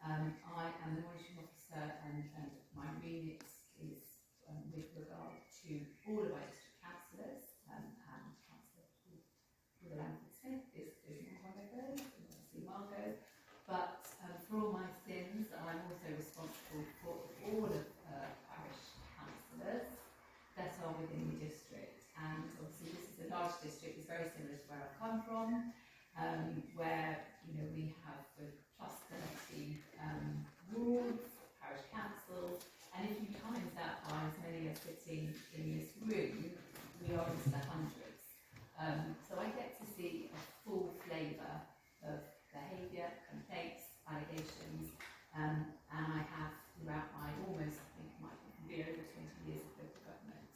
I am the monitoring officer, and my remit is with regard to all of our district councillors, and Councillor Smith is not one of those, and obviously Margot. But for all my sins, I'm also responsible for all of parish councillors that are within the district. And obviously this is a large district, it's very similar to where I've come from, where we have plus 30 wards, parish councils, and if you times that by as many as sitting in this room, we are into the hundreds. So I get to see a full flavour of behaviour, complaints, allegations, and I have throughout my almost, I think it might be over 20 years of local government,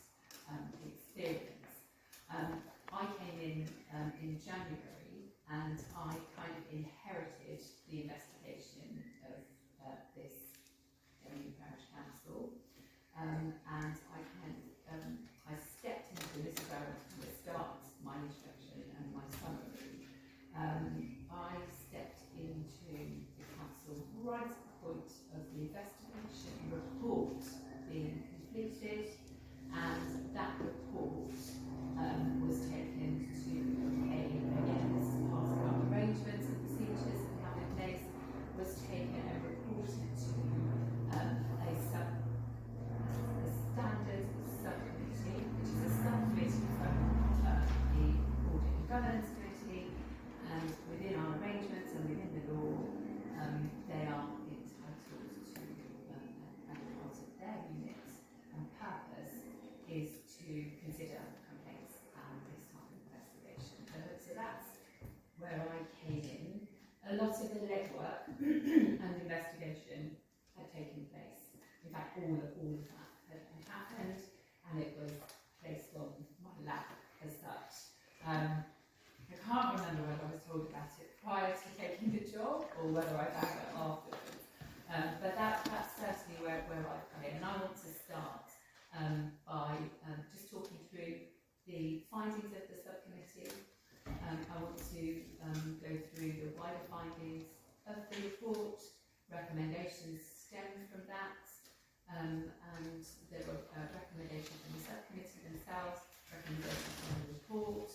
is to consider complaints and this type of investigation. So that's where I came in. A lot of the legwork and investigation had taken place. In fact, all of that had happened, and it was placed on my lap as such. I can't remember whether I was told about it prior to taking the job or whether I found out afterwards. But that's certainly where I've come in. And I want to start by just talking through the findings of the subcommittee. I want to go through the wider findings of the report. Recommendations stem from that, and there were recommendations from the subcommittee themselves, recommendations from the report,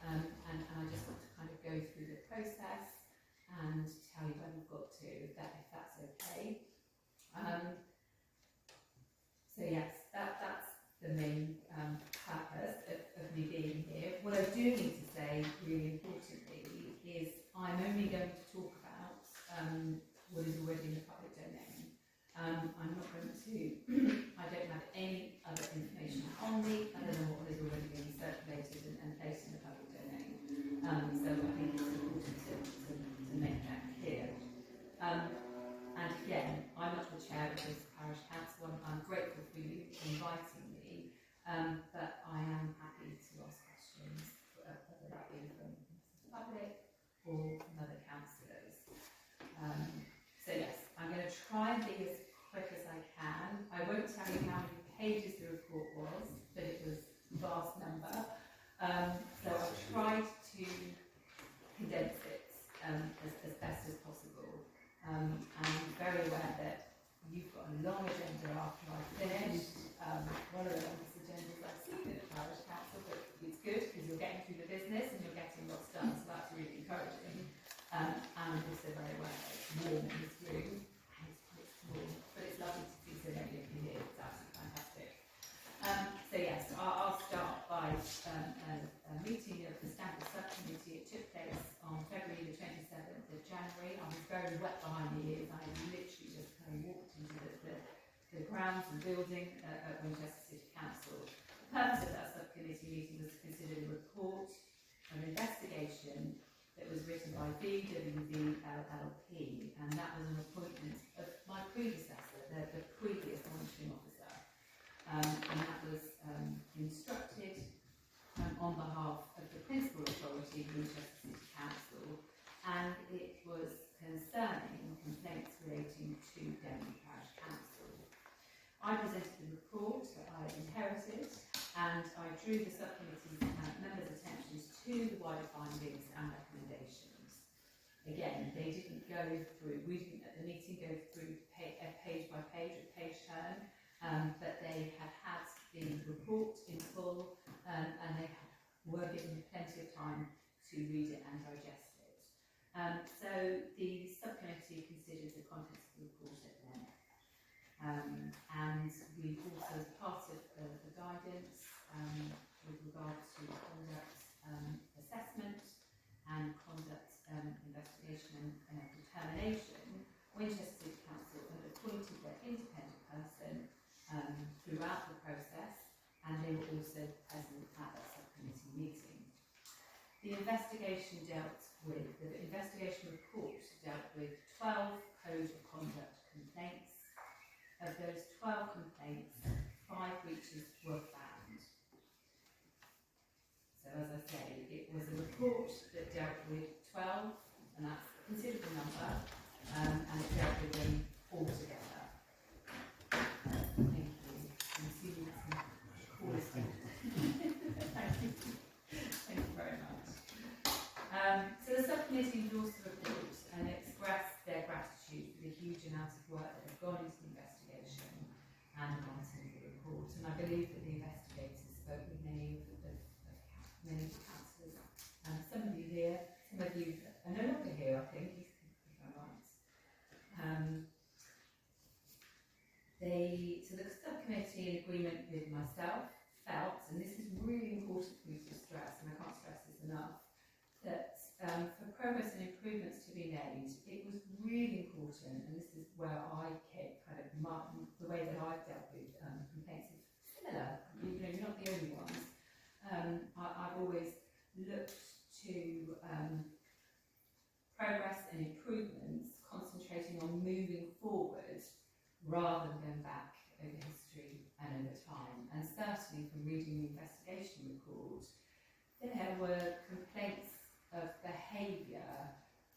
and I just want to kind of go through the process and tell you where we've got to, if that's okay. So yes, that's the main purpose of me being here. What I do need to say, really importantly, is I'm only going to talk about what is already in the public domain. I'm not going to, I don't have any other information on me other than what has already been circulated and placed in the public domain. So I think it's important to make that clear. And again, I'm not the chair of this parish council. I'm grateful for you inviting me, but I am happy to ask questions, whether that be from the public or from other councillors. So yes, I'm going to try and be as quick as I can. I won't tell you how many pages the report was, but it was a vast number. So I tried to condense it as best as possible. I'm very aware that you've got a long agenda after I've finished. One of the longest agendas I've seen in the parish council, but it's good because you're getting through the business and you're getting lots done, so that's really encouraging. And I'm also very aware that it's warm in this room, and it's warm, but it's lovely to see so many of you here. It's absolutely fantastic. So yes, I'll start by a meeting of the Standard Subcommittee. It took place on February the 27th of January. I was very wet behind the ears. I literally just kind of walked into the grounds and building at Winchester City Council. The purpose of that subcommittee meeting was to consider the report of an investigation that was written by VWV LLP, and that was an appointment of my predecessor, the previous monitoring officer, and that was instructed on behalf of the principal authority, Winchester City Council, and it was concerning complaints relating to Denmead Parish Council. I presented the report that I inherited, and I drew the subcommittee's members' attentions to the wider findings and recommendations. Again, they didn't go through, we didn't at the meeting go through page by page or page turn, but they had the report in full, and they were given plenty of time to read it and digest it. So the subcommittee considered the contents of the report at length. And we also, as part of the guidance with regard to conduct assessment and conduct investigation and determination, Winchester City Council had appointed their independent person throughout the process, and they were also present at that subcommittee meeting. The investigation report dealt with 12 code of conduct complaints. Of those 12 complaints, 5 breaches were found. So as I say, it was a report that dealt with 12, and that's a considerable number, and it dealt with them all together. Thank you. I'm assuming some callers. Thank you. Thank you very much. So the subcommittee endorsed the report and expressed their gratitude for the huge amount of work that had gone into the investigation and the content of the report. And I believe that the investigators spoke with many of the councillors. Some of you here, some of you are no longer here, I think, if I'm right. So the subcommittee, in agreement with myself, felt, and this is really important for me to stress, and I can't stress this enough, that for progress and improvements to be made, it was really important, and this is where I came, kind of the way that I've dealt with complaints is similar. You know, you're certainly from reading the investigation report, there were complaints of behaviour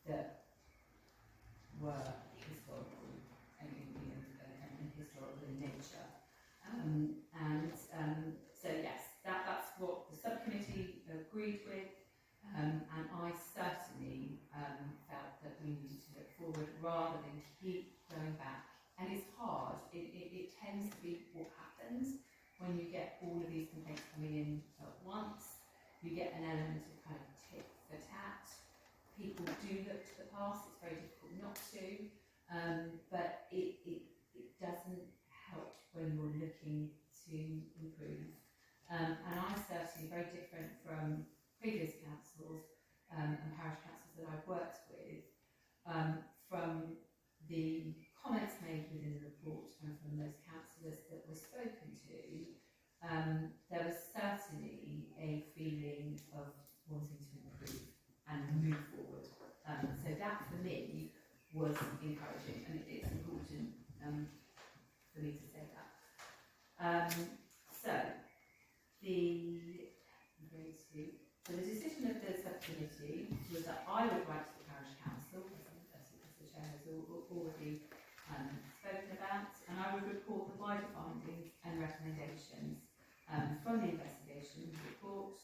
that were historical and historical in nature. So yes, that's what the subcommittee agreed with, and I certainly felt that we needed to look forward rather than keep going back. And it's hard. It tends to be what happens when you get all of these complaints coming in at once. You get an element of kind of tit for tat. People do look to the past. It's very difficult not to, but it doesn't help when you're looking to improve. And I certainly, very different from previous councils and parish councils that I've worked with, from the comments made within the report and from those councillors that were spoken to, there was certainly a feeling of wanting to improve and move forward. So that for me was encouraging, and it's important for me to say that. So the decision of the subcommittee was that I would write to the parish council, as the chair has already spoken about, and I would report the wider findings and recommendations from the investigation report,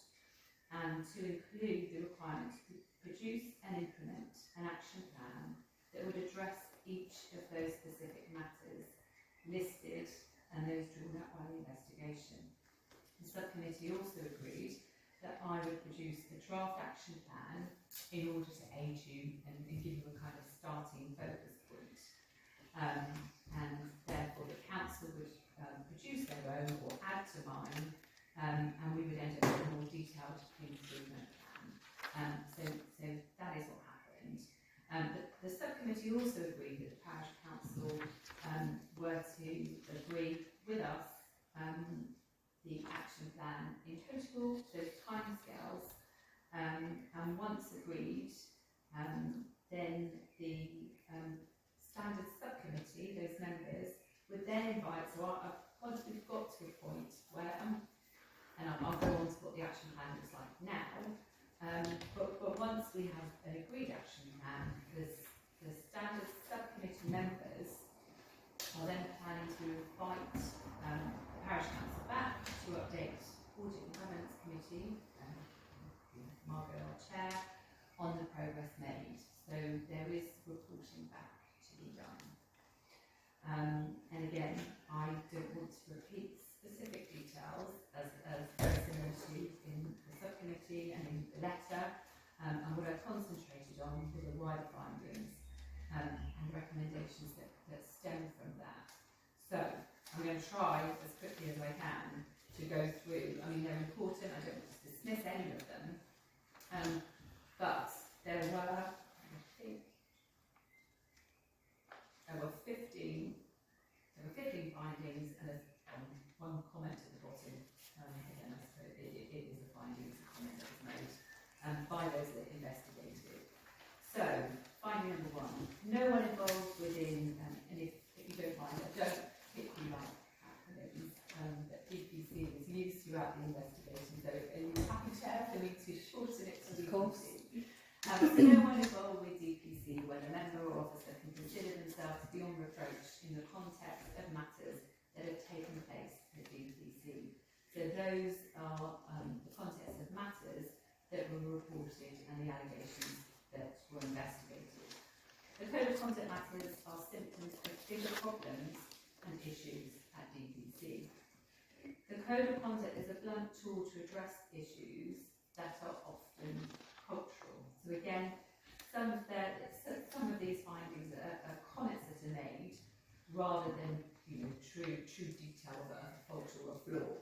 and to include the requirement to produce and implement an action plan that would address each of those specific matters listed and those drawn up by the investigation. The subcommittee also agreed that I would produce a draft action plan in order to aid you and give you a kind of starting focus point. And therefore the council would produce their own or add to mine, and we would end up with a more detailed improvement plan. So that is what happened. The subcommittee also agreed that the parish council were to agree with us the action plan in total, those timescales, and once agreed, then the standard subcommittee, those members, would then invite, once we've got to a point where, and I'll go on to what the action plan looks like now, but once we have an agreed action plan, the standard subcommittee members are then planning to invite the parish council back to update Audit and Governance Committee, Margot, our chair, on the progress made. So there is reporting back to be done. And again, I don't want to repeat specific details as very similar to in the subcommittee and in the letter, and what I concentrated on were the wider findings and recommendations that stem from that. So I'm going to try as quickly as I can to go through. I mean, they're important. I don't want to dismiss any of them, but there were, I think, there were 15 findings and one comment at the bottom. Again, I suppose it is a finding, it's a comment that was made by those that investigated. So, finding number one, no one involved within, and if you don't mind, I don't particularly like acronyms, but DPC was used throughout the investigation, so are you happy, Chair, for me to shorten it to DPC? Of course. So no one involved with DPC when a member or officer can consider themselves beyond reproach in the context of matters that have taken place at DPC. So those are the context of matters that were reported and the allegations that were investigated. The Code of Conduct matters are symptoms of bigger problems and issues at DPC. The Code of Conduct is a blunt tool to address issues that are often cultural. So again, some of these findings are comments that are made rather than true detail of a fault or a flaw.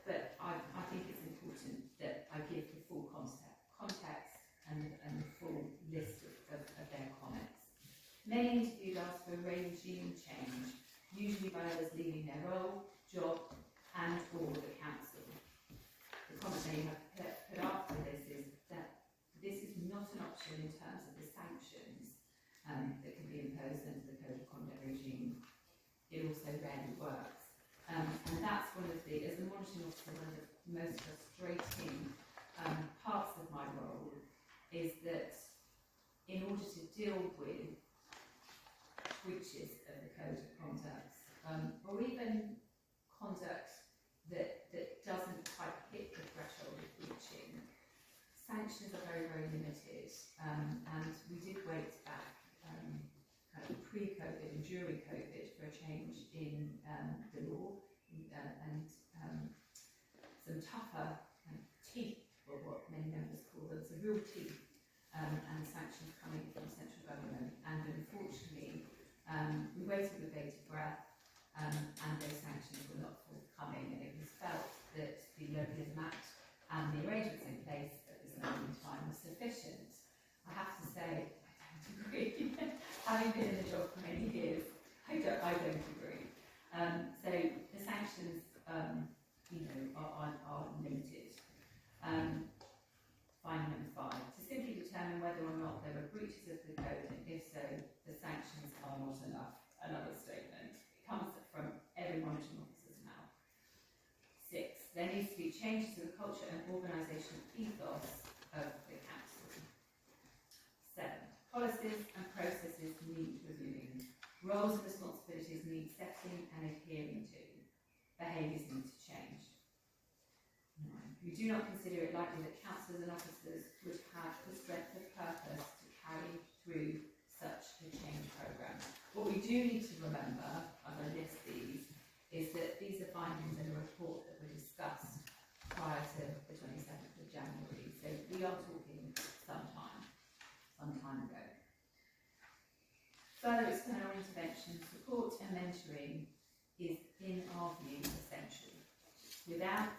But I think it's important that I give the full context and the full list of their comments. Many interviewed asked for regime change, usually by others leaving their role, job, and or the council. The comment they have put after this is that this is not an option in terms of the sanctions that can be imposed under the Code of Conduct regime. It also rarely works. And that's one of auditing officer, one of the most frustrating parts of my role is that in order to deal with breaches of the code of conduct, or even conduct that doesn't quite hit the threshold of breaching, sanctions are very, very limited. And we did wait back kind of pre-COVID and during COVID for a change in the law and some tougher teeth, or what many members call them, some real teeth and sanctions coming from central government. And unfortunately, we waited with bated breath, and those sanctions were not forthcoming, and it was felt that the Localism Act and the arrangements in place at this moment in time were sufficient. I have to say, I don't agree. Having been in the job for many years, I don't agree. So the sanctions, are limited. Fine number 5, to simply determine whether or not there were breaches of the code, and if so, the sanctions are not enough. Another statement. It comes from every monitoring officer's mouth. 6, there needs to be changes to the culture and organisational ethos of the council. 7, policies and processes need reviewing. Roles and responsibilities need setting and adhering to. Behaviours need to change. 9, we do not consider it likely that councillors and officers would have the strength of purpose to carry through such a change programme. What we do need to remember, as I list these, is that these are findings in a report that were discussed prior to the 27th of January. So we are talking some time ago. Further external intervention, support and mentoring is, in our view, essential. Without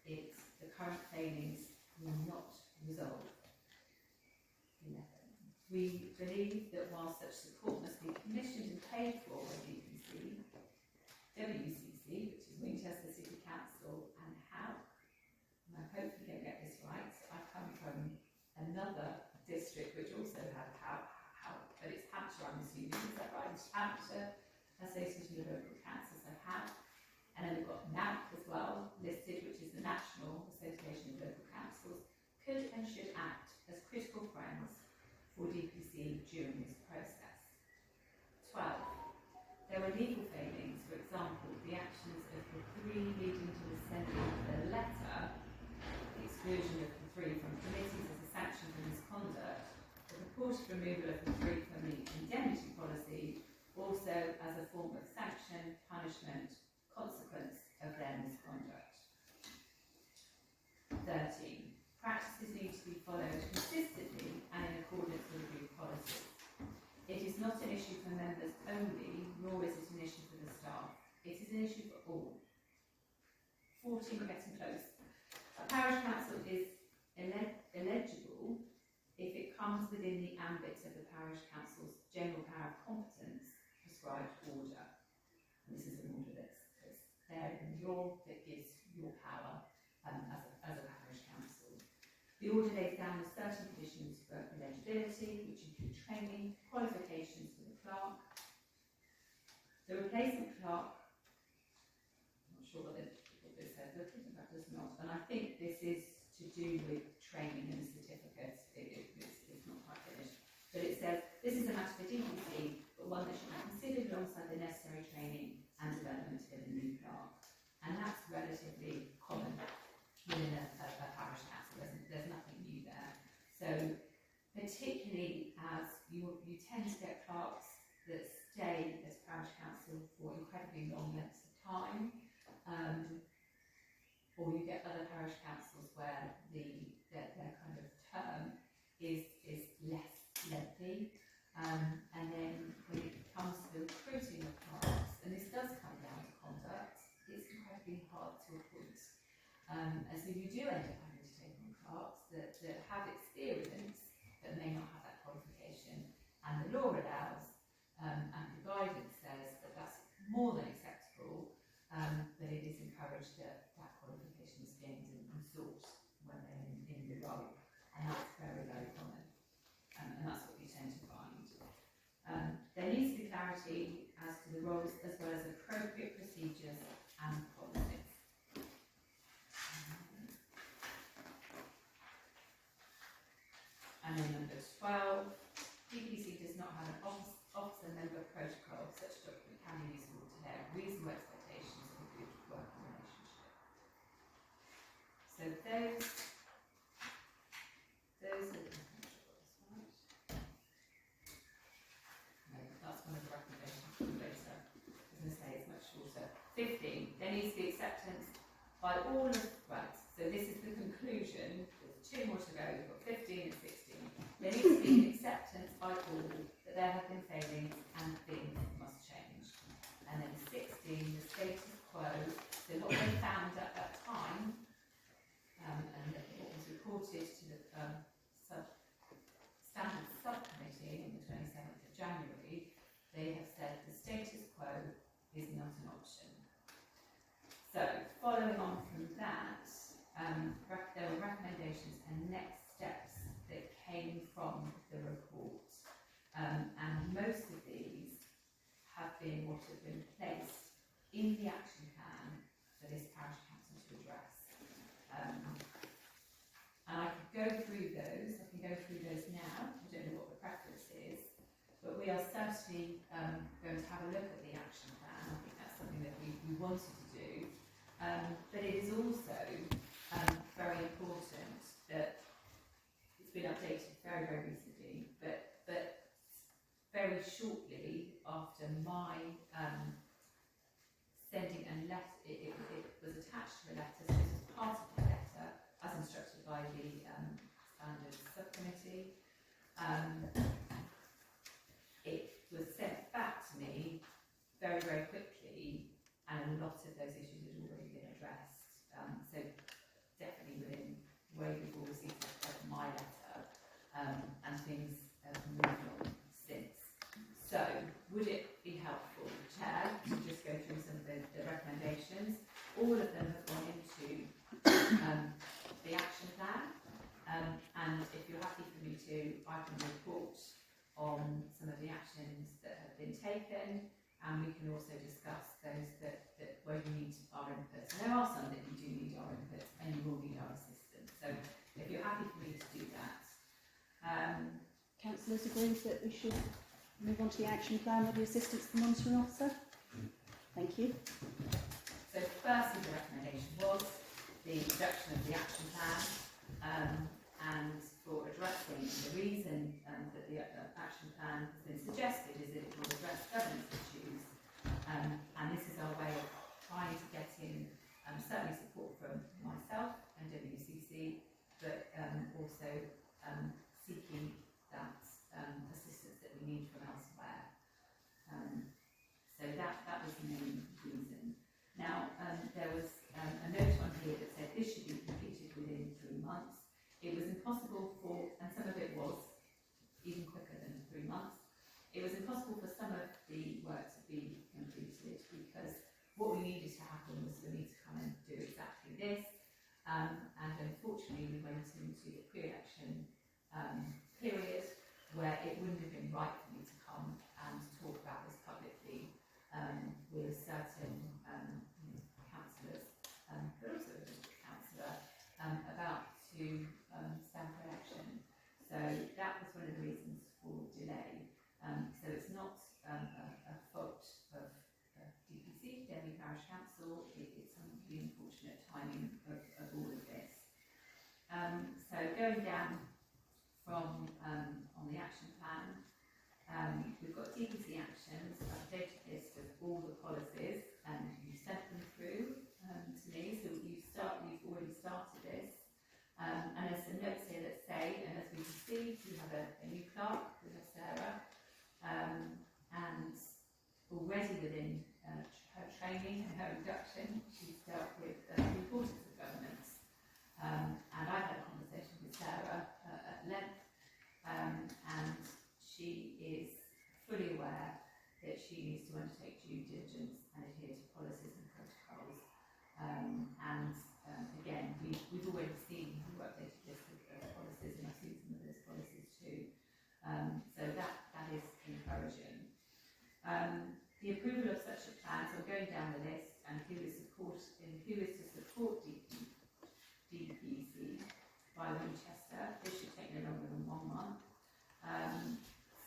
it, the current failings will not resolve. 11. We believe that while such support must be commissioned and paid for by DPC, WCC, which is Winchester City Council, and HALP, and I hope you don't get this right, I come from another district which also had HALP, but it's Hampshire, I'm assuming, is that right? It's Hampshire Association of Local Councils, so HALP. And then we've got NAP as well, listed, which is the National Association of Local Councils, could and should act as critical friends for DPC during this process. 12. There were legal failings, for example, the actions of the 3 leading to the sending of the letter, the exclusion of the 3 from committees as a sanction for misconduct, the purported removal of the 3 from the indemnity policy, also as a form of sanction, punishment, consequence of their misconduct. 13. Practices need to be followed consistently and in accordance with agreed policies. It is not an issue for members only, nor is it an issue for the staff. It is an issue for all. 14. Getting close. A parish council is eligible if it comes within the ambit of the parish council's general power of competence prescribed order. And this is an order that's there in law that gives your power as a parish council. The order lays down certain conditions for eligibility, which include training, qualifications for the clerk. The replacement clerk, I'm not sure what this says, but that does not. And I think this is to do with training and certificates. It's not quite finished. But it says, this is a matter for DPC, but one that should be considered alongside the necessary training and development of a new clerk. And that's relatively common within a parish council. There's nothing new there. So particularly as you tend to get clerks that stay as parish council for incredibly long lengths of time, or you get other parish councils where their kind of term is less lengthy, and then when it comes to recruiting of clerks, and this does come down to conduct, it's incredibly hard to appoint. And so you do end up having to take on clerks that have experience but may not have that qualification, and the law allows and the guidance says that that's more than acceptable, but it is encouraged that that qualification is gained and sought when they're in the role, and that's very, very common, and that's what you tend to find. There needs to be clarity as to the roles as well as appropriate procedures and policies. by all of, right, so this is the conclusion, there's 2 more to go, we've got 15 and 16. There needs to be an acceptance by all that there have been failings and things must change. And then 16, the status quo, so what they found at that time, and what was reported to the Standards Subcommittee on the 27th of January, they have said the status quo is not an option. So, following on from that, there were recommendations and next steps that came from the report. And most of these have been what have been placed in the action plan for this parish council to address. And I could go through those, I can go through those now, I don't know what the preference is, but we are certainly going to have a look at the action plan. I think that's something that we wanted to do. But it is also very important that it's been updated very, very recently, but very shortly after my sending a letter, it was attached to a letter, so this was part of the letter, as instructed by the Standards Subcommittee. It was sent back to me very, very quickly, and a lot of those issues had already been addressed. So definitely within way before receipt of my letter, and things have moved on since. So, would it be helpful, Chair, to just go through some of the recommendations? All of them have gone into the action plan, and if you're happy for me to, I can report on some of the actions that have been taken, and we can also discuss those that where you need our input. And there are some that you do need our input, and you will need our assistance. So, if you're happy for me to do that. Councillors agree that we should move on to the action plan with the assistance of the monitoring officer? Thank you. So firstly, the recommendation was the introduction of the action plan, and for addressing the reason that the action plan has been suggested is that it will address governance issues, and this is our way of trying to get in certainly support from myself and WCC, but also seeking that assistance that we need from elsewhere. So that was the main reason. Now, there was a note on here that said this should be completed within 3 months. It was impossible for, and some of it was even quicker than 3 months, it was impossible for some of the work to be completed because what we needed to happen was we need to come and do exactly this, and unfortunately we went into the pre-election period where it wouldn't have been right for me to come and talk about this publicly with certain councillors, but also the district councillor, about to stand for election. So that was one of the reasons for delay. So it's not a fault of DPC, Denmead Parish Council, it's the unfortunate timing of all of this. So going down from on the action plan, we've got DPC actions, updated list of all the policies, and you sent them through to me, so you've already started this. And there's some notes here that say, and as we can see, we have a new clerk, we have Sarah, and already within her training and her induction, she's dealt with the importance of governance. And I had a conversation with Sarah at length, and she is fully aware that she needs to undertake due diligence and adhere to policies and protocols. Again, we've already seen the updated list of policies, and I've seen some of those policies too. So that is encouraging. The approval of such a plan, so I'm going down the list, and who is to support DPC by Winchester. This should take no longer than 1 month.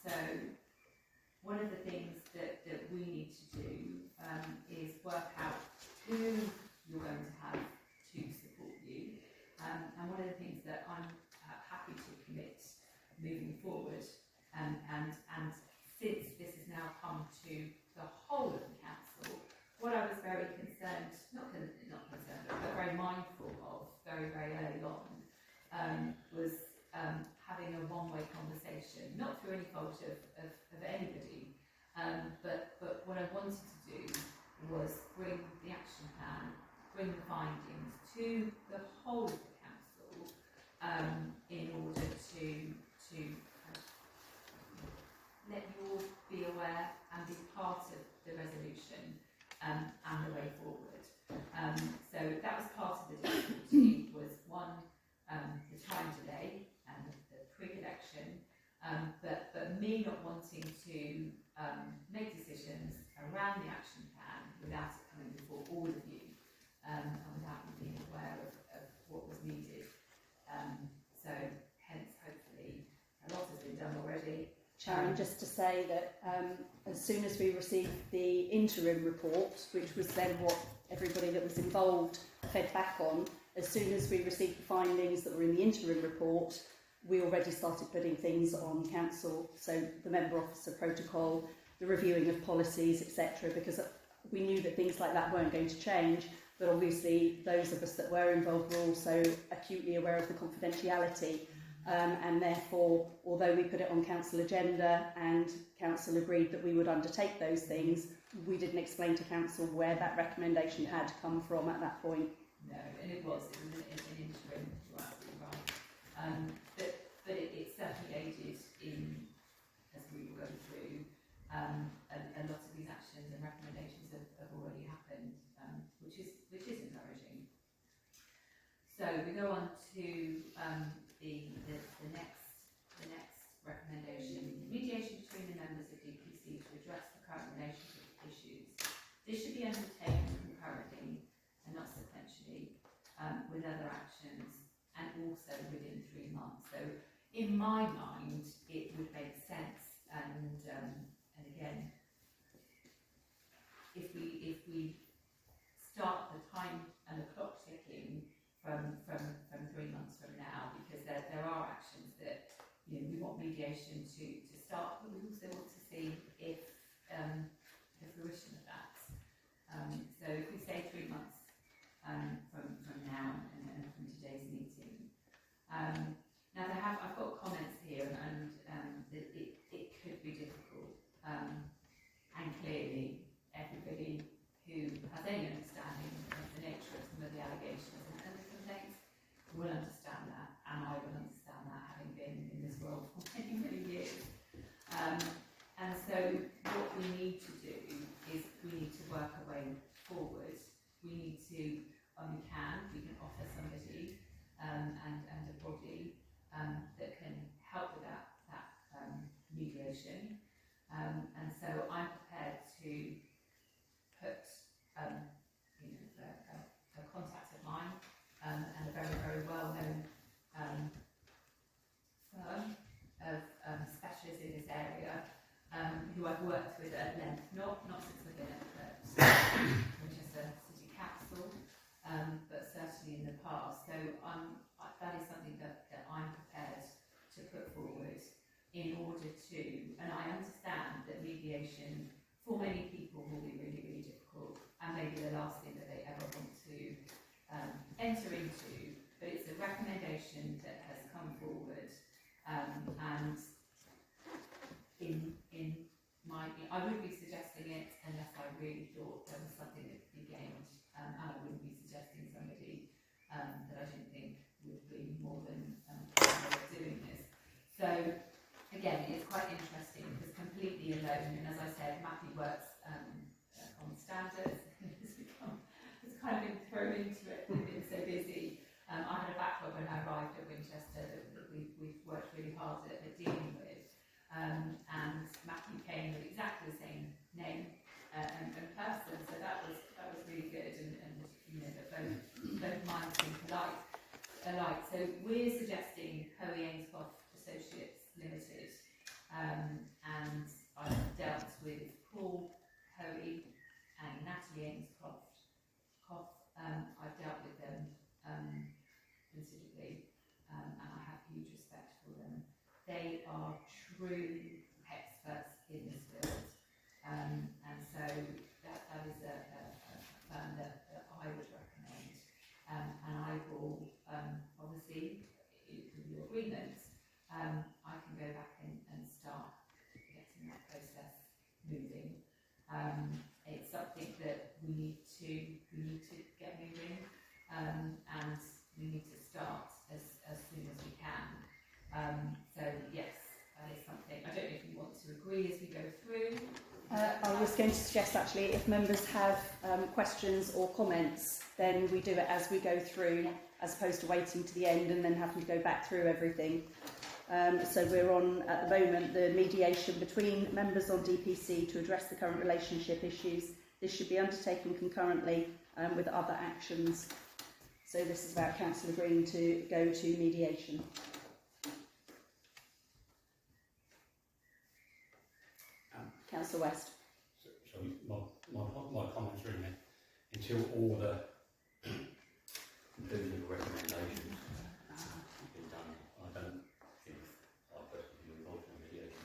So one of the things that we need to do is work out who you're going to have to support you. And one of the things that I'm happy to commit moving forward, and since this has now come to the whole of the council, what I was very concerned, not concerned, but very findings to the whole of the council in order to let you all be aware and be part of the resolution and the way forward. So that was part of the difficulty, was one, the time delay and the pre-election, but me not wanting to make decisions around the action plan without it coming before all of you, and without you being aware of what was needed. So hence, hopefully, a lot has been done already. Sharon, just to say that as soon as we received the interim report, which was then what everybody that was involved fed back on, as soon as we received the findings that were in the interim report, we already started putting things on council, so the member officer protocol, the reviewing of policies, etc., because we knew that things like that weren't going to change, but obviously those of us that were involved were also acutely aware of the confidentiality. And therefore, although we put it on council agenda and council agreed that we would undertake those things, we didn't explain to council where that recommendation had come from at that point. No, and it was an interim, you're absolutely right. But it certainly aided in, as we were going through, a lot of these actions and recommendations have already happened, which is encouraging. So we go on to the next recommendation: mediation between the members of DPC to address the current relationship issues. This should be undertaken concurrently and not sequentially with other actions, and also within 3 months. So, in my mind, it would make sense. And again, if we start the time and the clock ticking from 3 months from now, because there are actions that we want mediation to start, but we also want to see if the fruition of that. So if we say 3 months from now and from today's meeting. Now I've got comments here, and it could be difficult, and clearly everybody who has any understanding of the nature of some of the allegations and the complaints will understand that, and I will understand that, having been in this world for many, many years. And so what we need to do is we need to work our way forward. We need to, we can offer somebody and a body that can help with that mediation. And so I'm prepared to put a contact of mine and a very, very well-known firm of specialists in this area who I've worked with at length, not since I've been at Winchester City Council, but certainly in the past. So that is something that I'm prepared to put forward in order to, and I understand that mediation for many people will be really, really difficult, and maybe the last thing that they ever want to enter into, but it's a recommendation that has come forward, and I wouldn't be suggesting it unless I really thought there was something that could be gained, and I wouldn't be suggesting somebody that I didn't think would be more than capable of doing this. So again, it's quite interesting because completely alone, and as I said, Matthew works on standards. Has kind of been thrown into it. We've been so busy. I had a backlog when I arrived at Winchester that we've worked really hard at dealing with. And Matthew came with exactly the same name and person, so that was really good. And that both minds seemed alike. So we're suggesting Hoey Ainscough Associates Limited, and I've dealt with Paul Hoey and Natalie Ainscough. I've dealt with them considerably, and I have huge respect for them. They are true experts in this field, and so that is a firm that I would recommend, and I will obviously, with your agreement, I can go back and start getting that process moving. It's something that we need to get moving. and we need to start as soon as we can. So yes, that is something. I don't know if you want to agree as we go through. I was going to suggest actually if members have questions or comments, then we do it as we go through, as opposed to waiting to the end and then having to go back through everything. So we're on, at the moment, the mediation between members on DPC to address the current relationship issues. This should be undertaken concurrently with other actions. So this is about council agreeing to go to mediation. Councillor West. So my comments really meant until all the including the recommendations have been done, I don't think I personally be involved in mediation.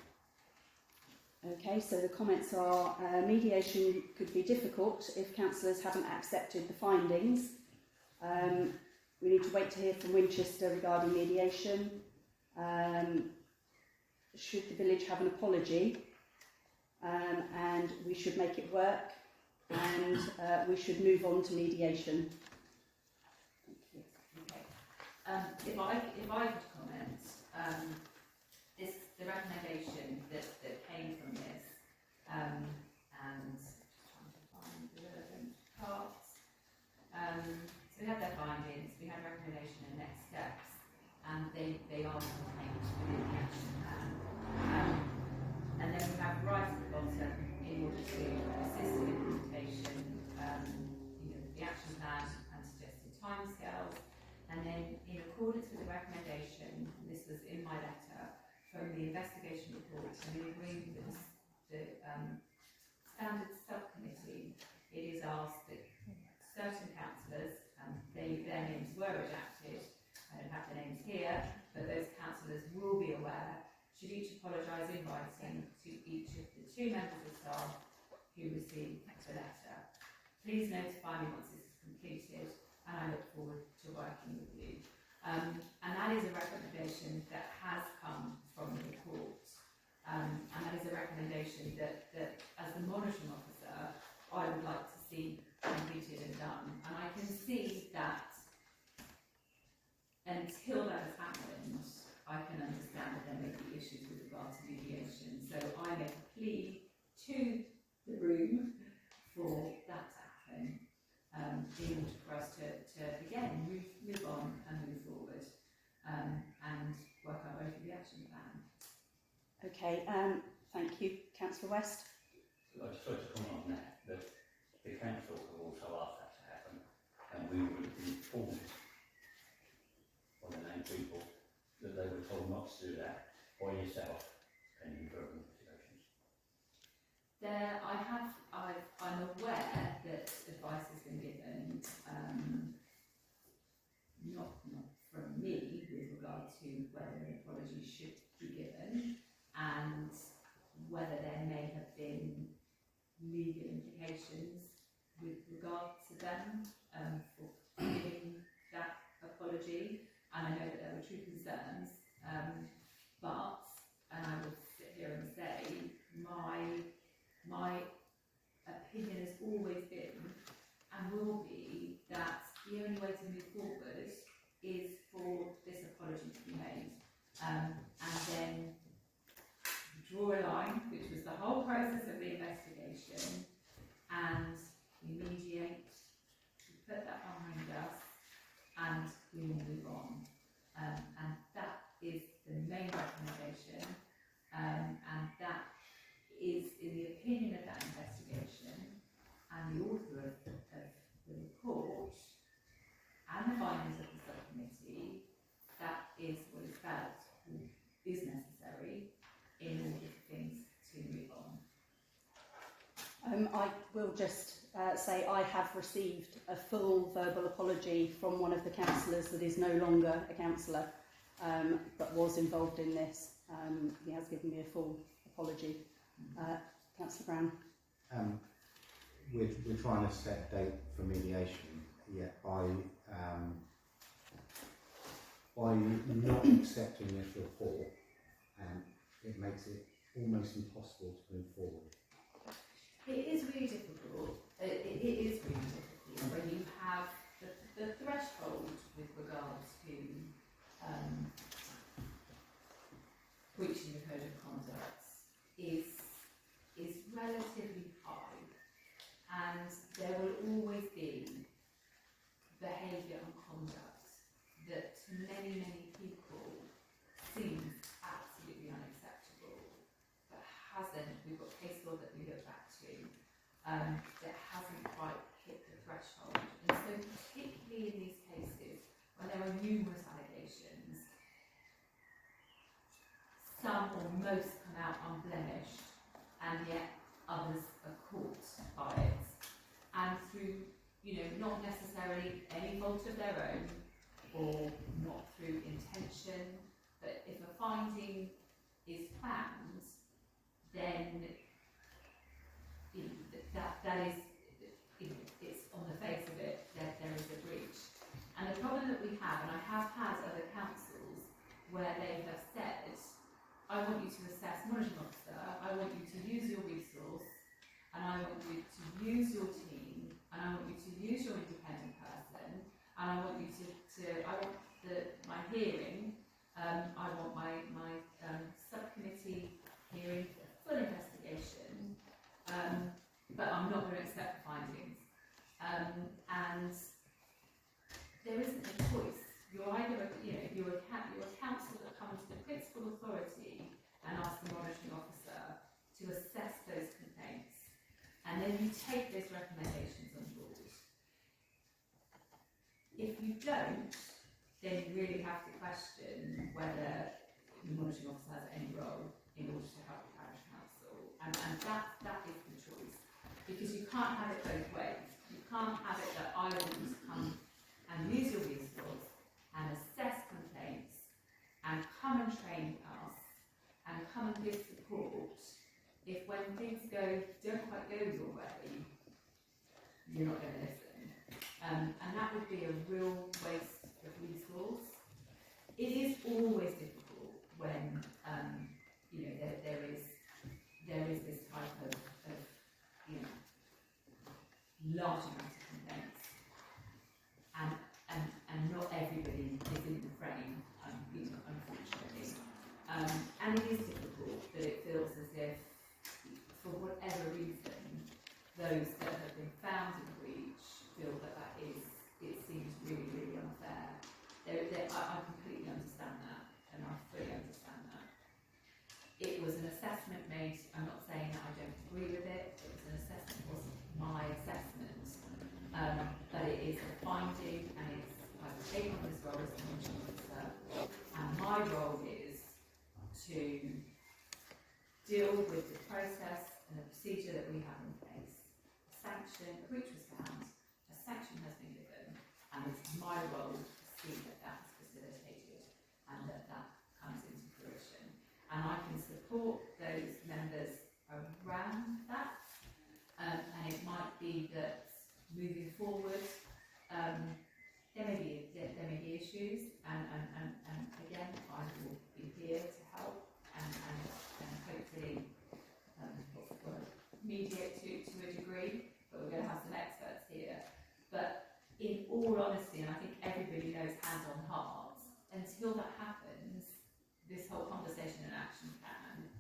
Okay, so the comments are mediation could be difficult if councillors haven't accepted the findings. We need to wait to hear from Winchester regarding mediation. Should the village have an apology? And we should make it work, and we should move on to mediation. Okay. If I could comment, the recommendation that came from this, and just trying to find the relevant parts. So we had their findings, we had recommendation and next steps, and they are contained within the action plan. And then we have right at the bottom, in order to assist with implementation, the action plan and suggested timescales. And then, in accordance with the recommendation, and this was in my letter, from the investigation report and the agreement with the standards subcommittee, it is asked that certain councillors, their names were redacted, I don't have the names here, but those councillors will be aware, should each apologise in writing to each of the 2 members of staff who received the letter. Please notify me once this is completed, and I look forward to working with you. And that is a recommendation that has come from the report, and that is a recommendation that as the monitoring officer, I would like to see completed and done. And I can see that until that has happened, I can understand that there may be issues with regard to mediation. So I make a plea to the room for that to happen, in order for us to again move on and move forward, and work our way through the action plan. Okay, thank you, Councillor West. So I just like to comment on that the council have also asked that to happen, and we were informed by the named people that they were told not to do that by yourself pending further investigations. I'm aware that advice has been given, not from me, with regard to whether an apology should be given and whether there may have been legal implications with regard to them for giving that apology. And I know that there were true concerns, but, and I will sit here and say, my opinion has always been and will be that the only way to move forward is for this apology to be made, and then draw a line, which was the whole process of the investigation, and we mediate, we put that behind us, and we will move on. And that is the main recommendation, and that is in the opinion of that investigation and the author of the report and the findings of the subcommittee. That is what is felt is necessary in order for things to move on. I will just say I have received a full verbal apology from one of the councillors that is no longer a councillor, but was involved in this. He has given me a full apology. Councillor Brown. We're trying to set a date for mediation, yet by not accepting this report, it makes it almost impossible to move forward. It is really difficult. It is really difficult when you have the the threshold with regards to breaching the code of conduct is relatively high, and there will always be behaviour and conduct that to many people seems absolutely unacceptable, but hasn't. We've got case law that we look back to that hasn't quite hit the threshold, and so particularly in these cases when there are numerous allegations, some or most come out unblemished, and yet others are caught by it, and through, not necessarily any fault of their own, or not through intention, but if a finding is found, then that is, it's on the face of it that there is a breach. And the problem that we have, and I have had other councils where they have said, I want you to assess monitoring officer, I want you to use your resource, and I want you to use your team, and I want you to use your independent person, and I want you I want my hearing, I want my subcommittee hearing for full investigation, but I'm not going to accept the findings. And there isn't a choice. You're either you're a council that comes to the principal authority and asks the monitoring officer to assess those complaints, and then you take those recommendations on board. If you don't, then you really have to question whether the monitoring officer has any role in order to help the parish council, and that is the choice, because you can't have it both ways. You can't have it that I want you to come and use your resource and assess complaints and come and train us and come and give support, if when things don't quite go your way, you're not going to listen. And that would be a real waste of resource. It is always difficult when there is this type of large amount of complaints, and not everybody is in the frame, unfortunately. And it is difficult, but it feels as if, for whatever reason, those that have been found in breach feel that it seems really, really unfair. I completely understand that, and I fully understand that. It was an assessment made, I'm not saying that I don't agree with it, it was an assessment, it wasn't my assessment, but it is a finding, and I've taken on this role as a monitoring officer, and my role is to deal with the process and the procedure that we have in place. A breach was found, a sanction has been given, and it's my role to see that that's facilitated and that comes into fruition. And I can support those members around that, and it might be that moving forward, there may be issues, and again, I will be here to help and hopefully mediate to a degree, but we're going to have some experts here. But in all honesty, and I think everybody knows hand on heart, until that happens, this whole conversation and action plan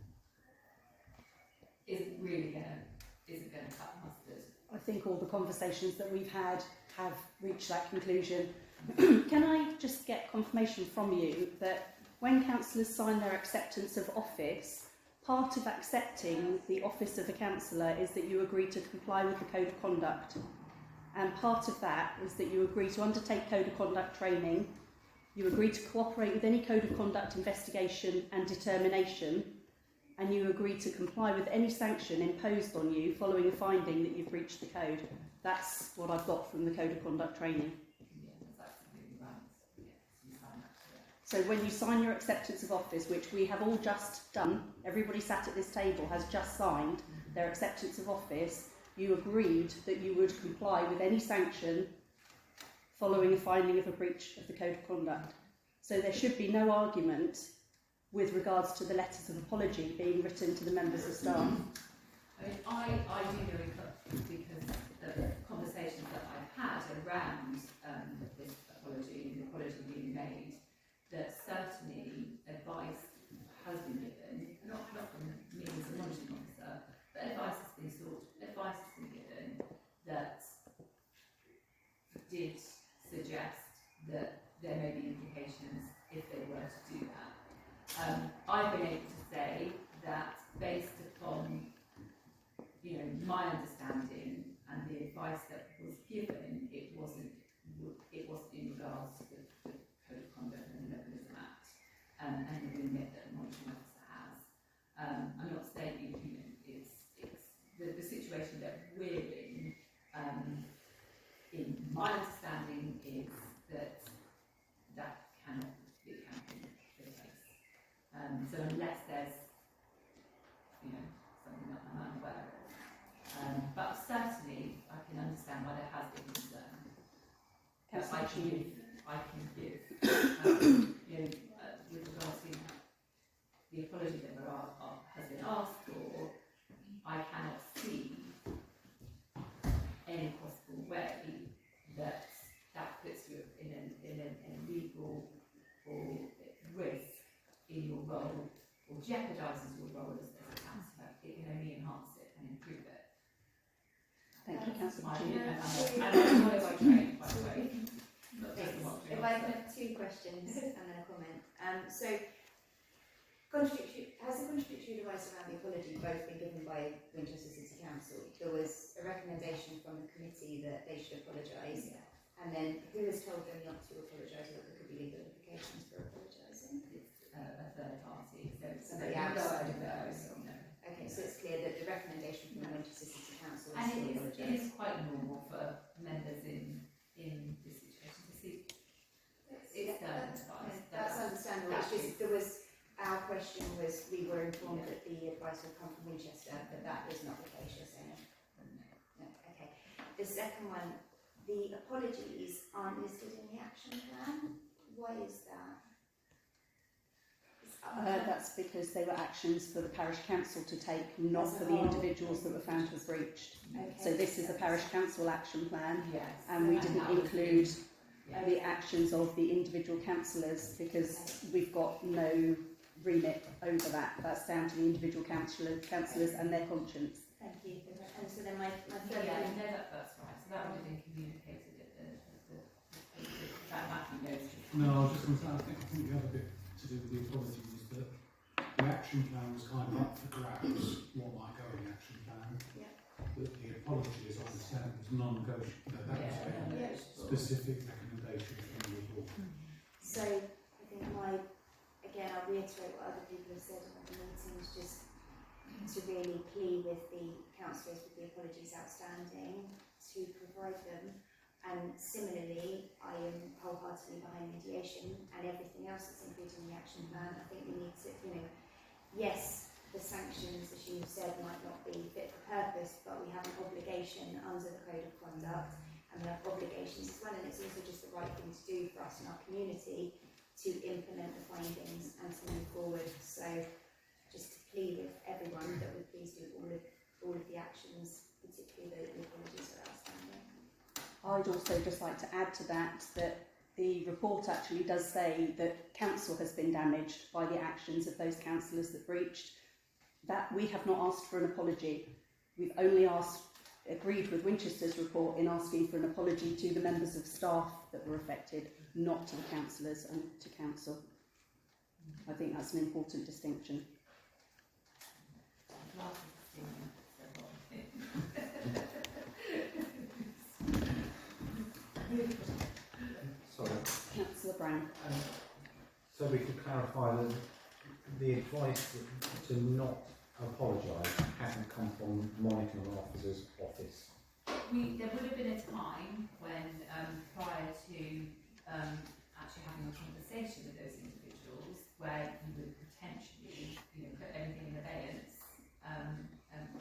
isn't going to cut mustard. I think all the conversations that we've had have reached that conclusion. Can I just get confirmation from you that when councillors sign their acceptance of office, part of accepting the office of a councillor is that you agree to comply with the code of conduct, and part of that is that you agree to undertake code of conduct training, you agree to cooperate with any code of conduct investigation and determination, and you agree to comply with any sanction imposed on you following a finding that you've breached the code. That's what I've got from the code of conduct training. Yeah, that's absolutely right. Yes, you sign up to it. So when you sign your acceptance of office, which we have all just done, everybody sat at this table has just signed their acceptance of office, you agreed that you would comply with any sanction following a finding of a breach of the code of conduct. So there should be no argument with regards to the letters of apology being written to the members of staff. I mean, I do know because the conversations that I've had around that there may be implications if they were to do that. I've been able to say that based upon, you know, my understanding and the advice that was given, it wasn't in regards to the Code of Conduct and the Mechanism Act and the remit that the monitoring officer has. I'm not saying, you know, it's the situation that we're in my understanding is that cannot be the case. So unless there's, you know, something that I'm unaware of. But certainly I can understand why there has been concern. That I can give. You know, with regard to the apology that has been asked for, I cannot see any possible way that puts you in a legal or risk in your role or jeopardises your role as a councillor. It can only enhance it and improve it. Thank you, Councillor And I'm not by trade, by the way. Not just the monitoring If I can officer. have 2 questions and then a comment. So, has the contradictory advice around the apology both been given by Winchester City Council? There was a recommendation from the committee that they should apologise, and then who has told them not to apologise, or there could be legal implications for apologising? It's a third party, so Somebody no, outside of no, those. no. Okay, so it's clear that the recommendation from Winchester City Council is And to it apologise. is quite normal for members in this situation to seek external advice. That's understandable. It's just there was our question was we were informed that the advice would come from Winchester, but that is not the case. You're saying no. Okay. The second one, the apologies aren't listed in the action plan. Why is that? That's because they were actions for the parish council to take, not As a for the whole. individuals that were found to have breached. Okay. So this is the parish council action plan, Yes. and we didn't include Yeah. the actions of the individual councillors because we've got no remit over that. That's down to the individual councillors and their conscience. Thank you. And so then my third Yeah, one. no, that's right. So that would have been communicated at that Matthew knows. No, I was just going to say, I think the other bit to do with the apology was that the action plan was kind of up for grabs, what might go in the action plan. Yeah. But the apology, as I understand, was non-negotiable. No, that was Yeah. a specific recommendation from the report. So I think I'll reiterate what other people have said in other meetings, just to really plea with the councillors with the apologies outstanding to provide them. And similarly, I am wholeheartedly behind mediation and everything else that's included in the action plan. I think we need to, yes, the sanctions, as you said, might not be fit for purpose, but we have an obligation under the Code of Conduct, and we have obligations as well, and it's also just the right thing to do for us in our community to implement the findings and to move forward. So just to plead with everyone that we please do all of the actions, particularly the apologies that are outstanding. I'd also just like to add to that the report actually does say that council has been damaged by the actions of those councillors that breached. That we have not asked for an apology. We've only agreed with Winchester's report in asking for an apology to the members of staff that were affected, not to the councillors and to council. I think that's an important distinction. Sorry. Councillor Brown. So we could clarify that the advice to not apologise hasn't come from monitoring officer's office. There would have been a time when, prior to actually having a conversation with those individuals, where you would potentially, put everything in abeyance,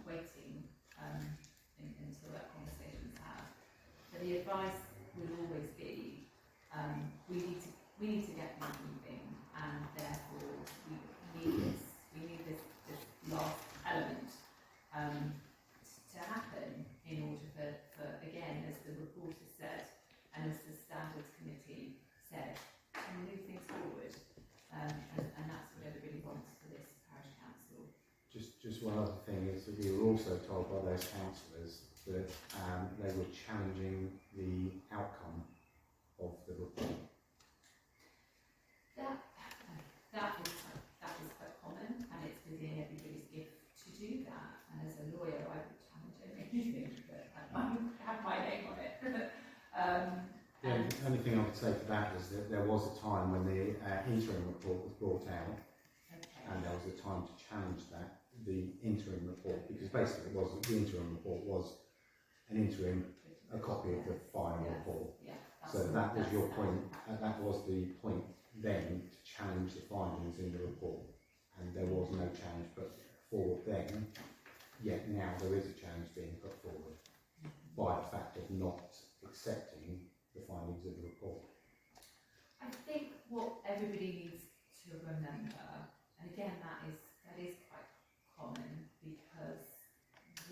waiting until that conversation is had. But the advice would always be, we need to get things moving, and therefore we need this last element to happen in order for again, as the report has said, and as the standards committee said, to move things forward. And that's what everybody wants for this parish council. Just one other thing is that we were also told by those councillors that they were challenging the outcome of the report. could say to that is that there was a time when the interim report was brought out, Okay. and there was a time to challenge that, the interim report, because basically the interim report was an interim, a copy of the final report. Yeah. So that was your point, that was the point then, to challenge the findings in the report. And there was no challenge put forward then, yet now there is a challenge being put forward by the fact of not accepting the findings of the report. I think what everybody needs to remember, and again that is quite common, because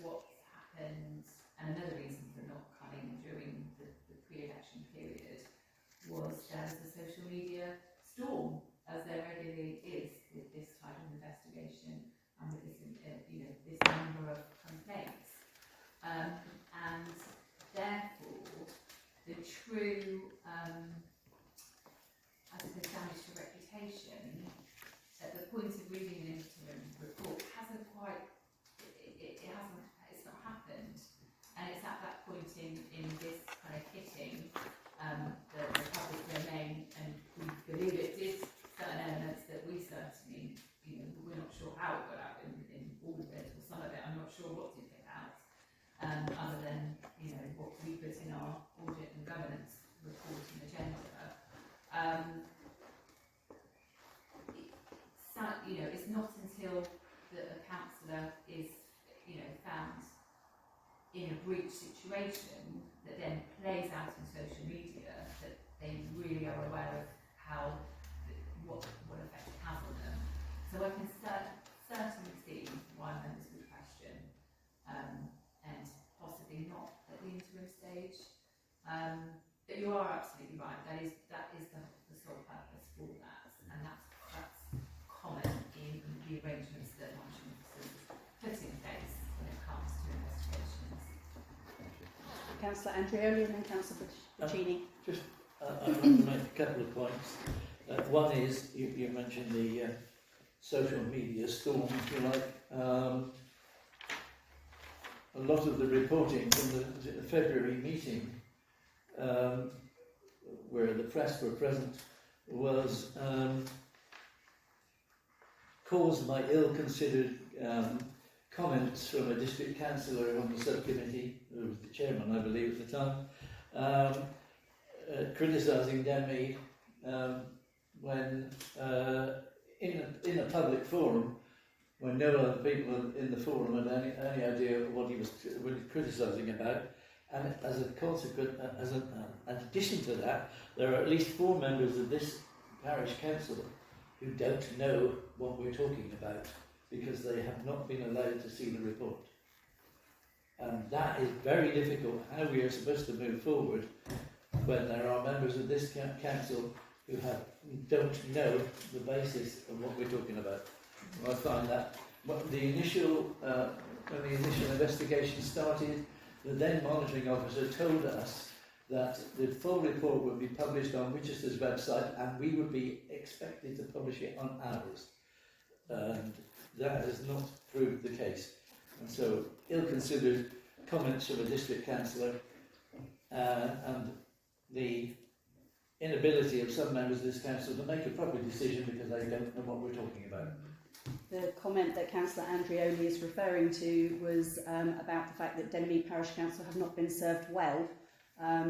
what's happened, and another reason for not coming during the pre-election period, was there was a social media storm, as there regularly is with this type of investigation and with this, this number of complaints, and therefore the true, I suppose, damage to reputation at the point of reading an interim report hasn't quite, it's not happened, and it's at that point in this kind of hitting the public domain, and we believe it did certain elements that we certainly, we're not sure how it got out in all of it, or some of it, I'm not sure what did get out, other than, what we put in our audit and governance report and agenda. It's not until a councillor is, found in a breach situation that then plays out in social media that they really are aware of what effect it has on them. So I can certainly see why members would question, and possibly not at the interim stage. But you are absolutely right. That is the sole purpose for that, and that's common in the arrangements that monitoring officers put in place when it comes to investigations. Councillor Andreoli and then Councillor Puccini. I'd like to make a couple of points. One is, you mentioned the social media storm, if you like. A lot of the reporting from the February meeting, where the press were present, was caused by ill-considered comments from a district councillor on the subcommittee, who was the chairman, I believe, at the time, criticising Denmead when in a public forum, when no other people in the forum had any idea what he was criticising about. And as a consequence, in addition to that, there are at least 4 members of this parish council who don't know what we're talking about because they have not been allowed to see the report. And that is very difficult, how we are supposed to move forward when there are members of this council who don't know the basis of what we're talking about. I find that when the initial investigation started, the then monitoring officer told us that the full report would be published on Winchester's website and we would be expected to publish it on ours. And that has not proved the case. And so ill-considered comments from a district councillor and the inability of some members of this council to make a proper decision because they don't know what we're talking about. The comment that Councillor Andreoli is referring to was about the fact that Denmead Parish Council have not been served well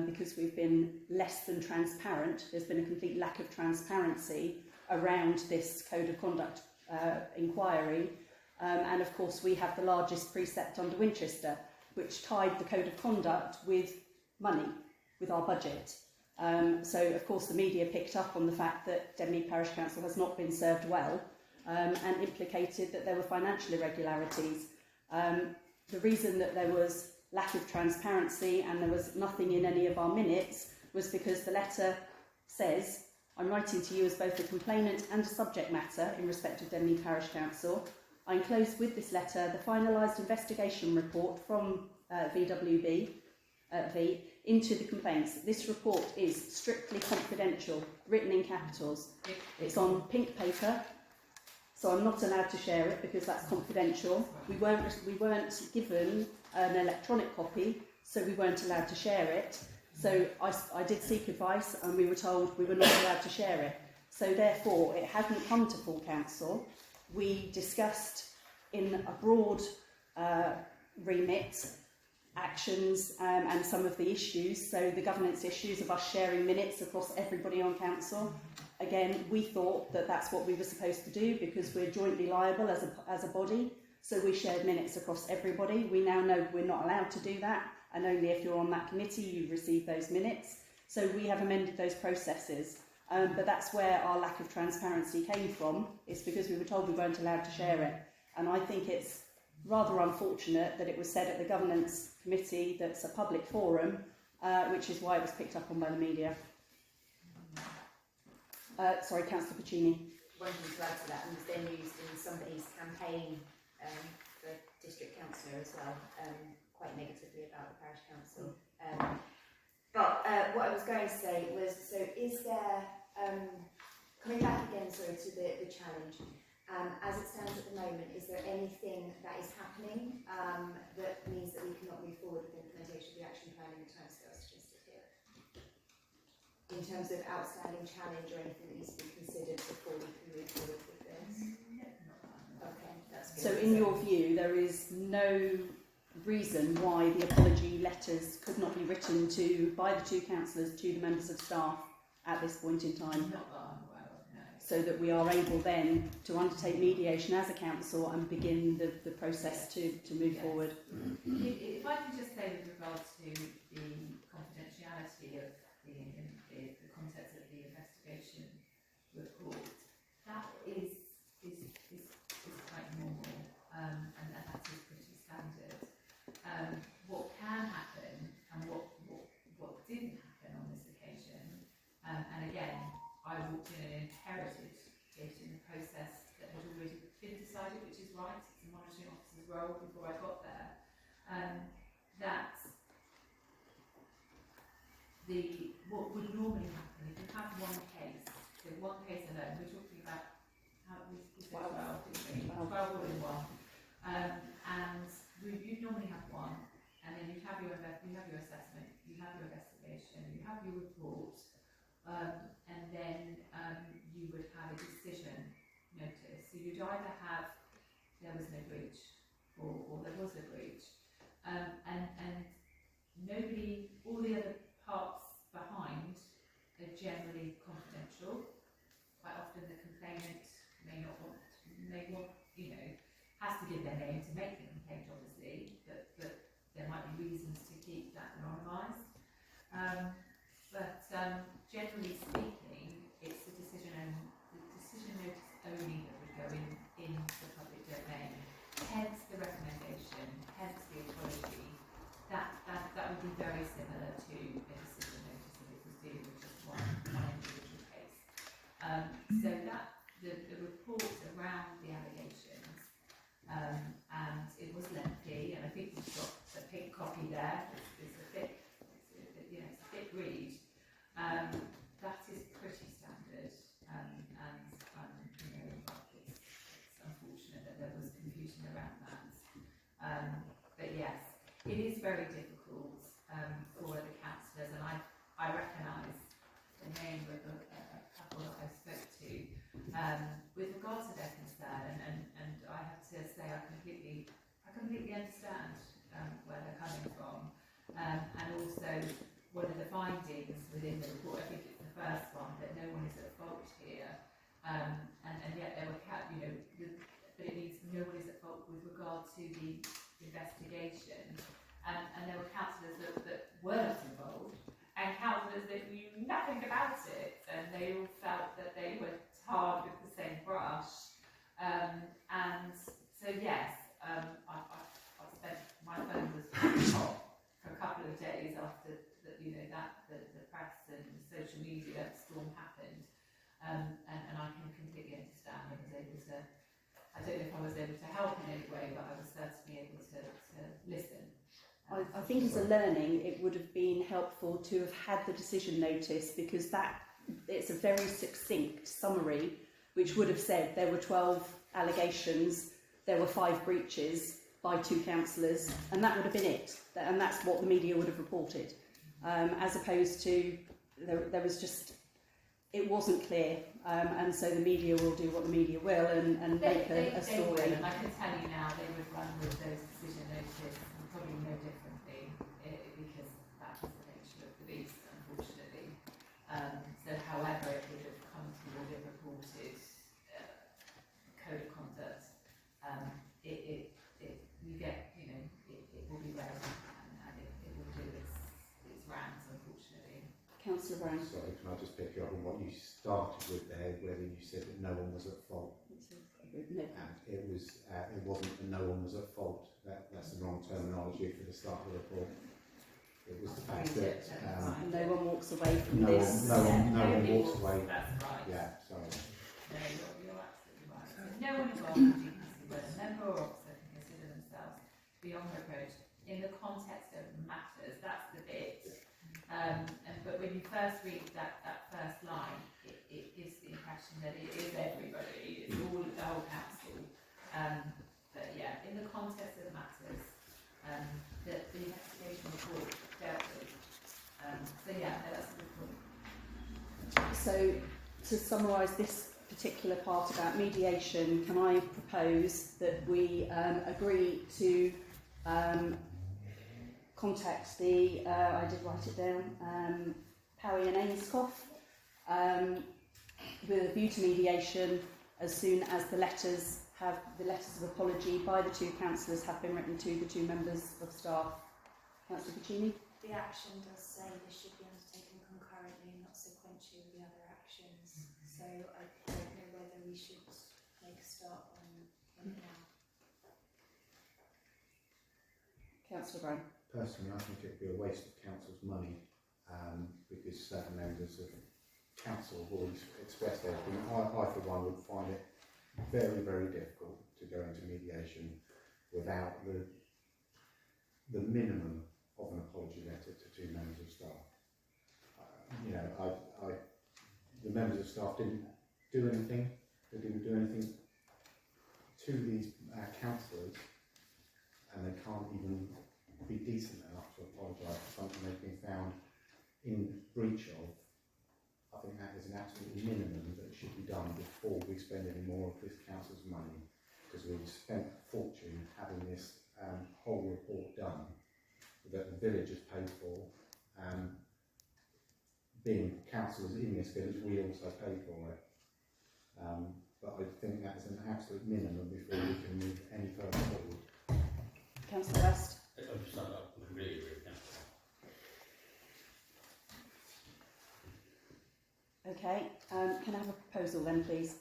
because we've been less than transparent. There's been a complete lack of transparency around this Code of Conduct inquiry. And of course we have the largest precept under Winchester, which tied the Code of Conduct with money, with our budget. So of course the media picked up on the fact that Denmead Parish Council has not been served well and implicated that there were financial irregularities. The reason that there was lack of transparency and there was nothing in any of our minutes was because the letter says, I'm writing to you as both a complainant and a subject matter in respect of Denmead Parish Council. I enclose with this letter the finalised investigation report from VWB into the complaints. This report is strictly confidential, written in capitals. It's on pink paper, so I'm not allowed to share it because that's confidential. We weren't given an electronic copy, so we weren't allowed to share it. So I did seek advice, and we were told we were not allowed to share it. So therefore, it hadn't come to full council. We discussed in a broad remit actions and some of the issues, so the governance issues of us sharing minutes across everybody on council. Again, we thought that that's what we were supposed to do because we're jointly liable as a body, so we shared minutes across everybody. We now know we're not allowed to do that, and only if you're on that committee you receive those minutes. So we have amended those processes, but that's where our lack of transparency came from. It's because we were told we weren't allowed to share it, and I think it's rather unfortunate that it was said at the governance committee that's a public forum, which is why it was picked up on by the media. Sorry, Councillor Puccini. One thing to add to that, and was then used in somebody's campaign for district councillor as well, quite negatively about the parish council. But what I was going to say was, so is there, coming back again, sorry, to the challenge, as it stands at the moment, is there anything that is happening that means that we cannot move forward with the implementation of the action plan in the timescale suggested here? In terms of outstanding challenge or anything that needs to be considered before we can move forward with this? Okay, that's good. So in your view, there is no reason why the apology letters could not be written by the two councillors to the members of staff at this point in time? Not that I'm aware of, no. So that we are able then to undertake mediation as a council and begin the process to move forward. If I can just say with regard to the confidentiality of the contents of the investigation report, that is quite normal, and that is pretty standard. What can happen, and what didn't happen on this occasion, and again, I walked in and inherited it in the process that had already been decided, which is right, it's a monitoring officer's role before I got there, that what would normally happen if you have one case, so one case alone, we're talking about how we said 12, didn't we? 12 all in one. And you'd normally have one, and then you'd have your assessment, you have your investigation, you have your report, and then you would have a decision notice. So you'd either have there was no breach or there was a breach, and nobody, all the other parts behind are generally confidential. Quite often the complainant may want, has to give their name to make the complaint, obviously, but there might be reasons to keep that anonymised. But generally speaking, it's the decision notice only that would go in the public domain. Hence the recommendation, hence the apology. That would be very similar to a decision notice if it was dealing with just one individual case. So that the report around the allegations, and it was lengthy, and I think we've got a pink copy there. It's a thick read. That is pretty standard, and it's unfortunate that there was confusion around that. But yes, it is very difficult for the councillors, and I recognise the name of a couple that I spoke to with regard to their concern, and I have to say I completely understand where they're coming from, and also one of the findings within the report, I think it's the first one, that no one is at fault here, and yet there were but it means no one is at fault with regard to the investigation, and there were councillors that weren't involved, and councillors that knew nothing about it, and they all felt that they were tarred with the same brush, and so yes, I spent, my phone was hot for a couple of days after the press and social media storm happened, and I can completely understand. I was able to, I don't know if I was able to help in any way, but I was certainly able to listen. I think as a learning, it would have been helpful to have had the decision notice, because it's a very succinct summary which would have said there were 12 allegations, there were 5 breaches by 2 councillors, and that would have been it. And that's what the media would have reported. as opposed to there was just, it wasn't clear, and so the media will do what the media will and make a They would, story. and I can tell you now, they would run with those decision notices and probably no differently, because that is the nature of the beast, unfortunately. So however it would have come to or been reported, code of conduct, you get, you know, it will be read and it will do its rounds, unfortunately. Councillor Brown. Sorry, can I just pick you up on what you started with there, whether you said that no one was at fault? No. And it wasn't that no one was at fault. That's the wrong terminology for the start of the report. It was the fact that No one walks away from no this. one walks away. That's right. Yeah, sorry. No, you're absolutely right. So no one involved in GPC, whether a member or officer, can consider themselves beyond reproach in the context of matters. That's the bit. But when you first read that first line, it gives the impression that it is everybody, it's all the whole council. But yeah, in the context of the matters, that the investigation report dealt with. So yeah, no, that's a good point. So to summarise this particular part about mediation, can I propose that we agree to contact the, I did write it down, Powie and Ainscough, with a view to mediation as soon as the letters of apology by the two councillors have been written to the two members of staff. Councillor Puccini? The action does say this should be undertaken concurrently and not sequentially with the other actions. So I don't know whether we should make a start on it now. Councillor Brown? Personally, I think it would be a waste of council's money because certain members of council have always expressed their opinion. I, for one, would find it very, very difficult to go into mediation without the minimum of an apology letter to two members of staff. The members of staff didn't do anything. They didn't do anything to these councillors, and they can't even be decent enough to apologise for something they've been found in breach of. I think that is an absolute minimum that should be done before we spend any more of this council's money, because we've spent a fortune having this whole report done that the village has paid for. Being councillors in this village, we also pay for it. But I think that is an absolute minimum before we can move any further forward. Councillor West? I'm just not completely agree with Councillor. Okay, can I have a proposal then, please?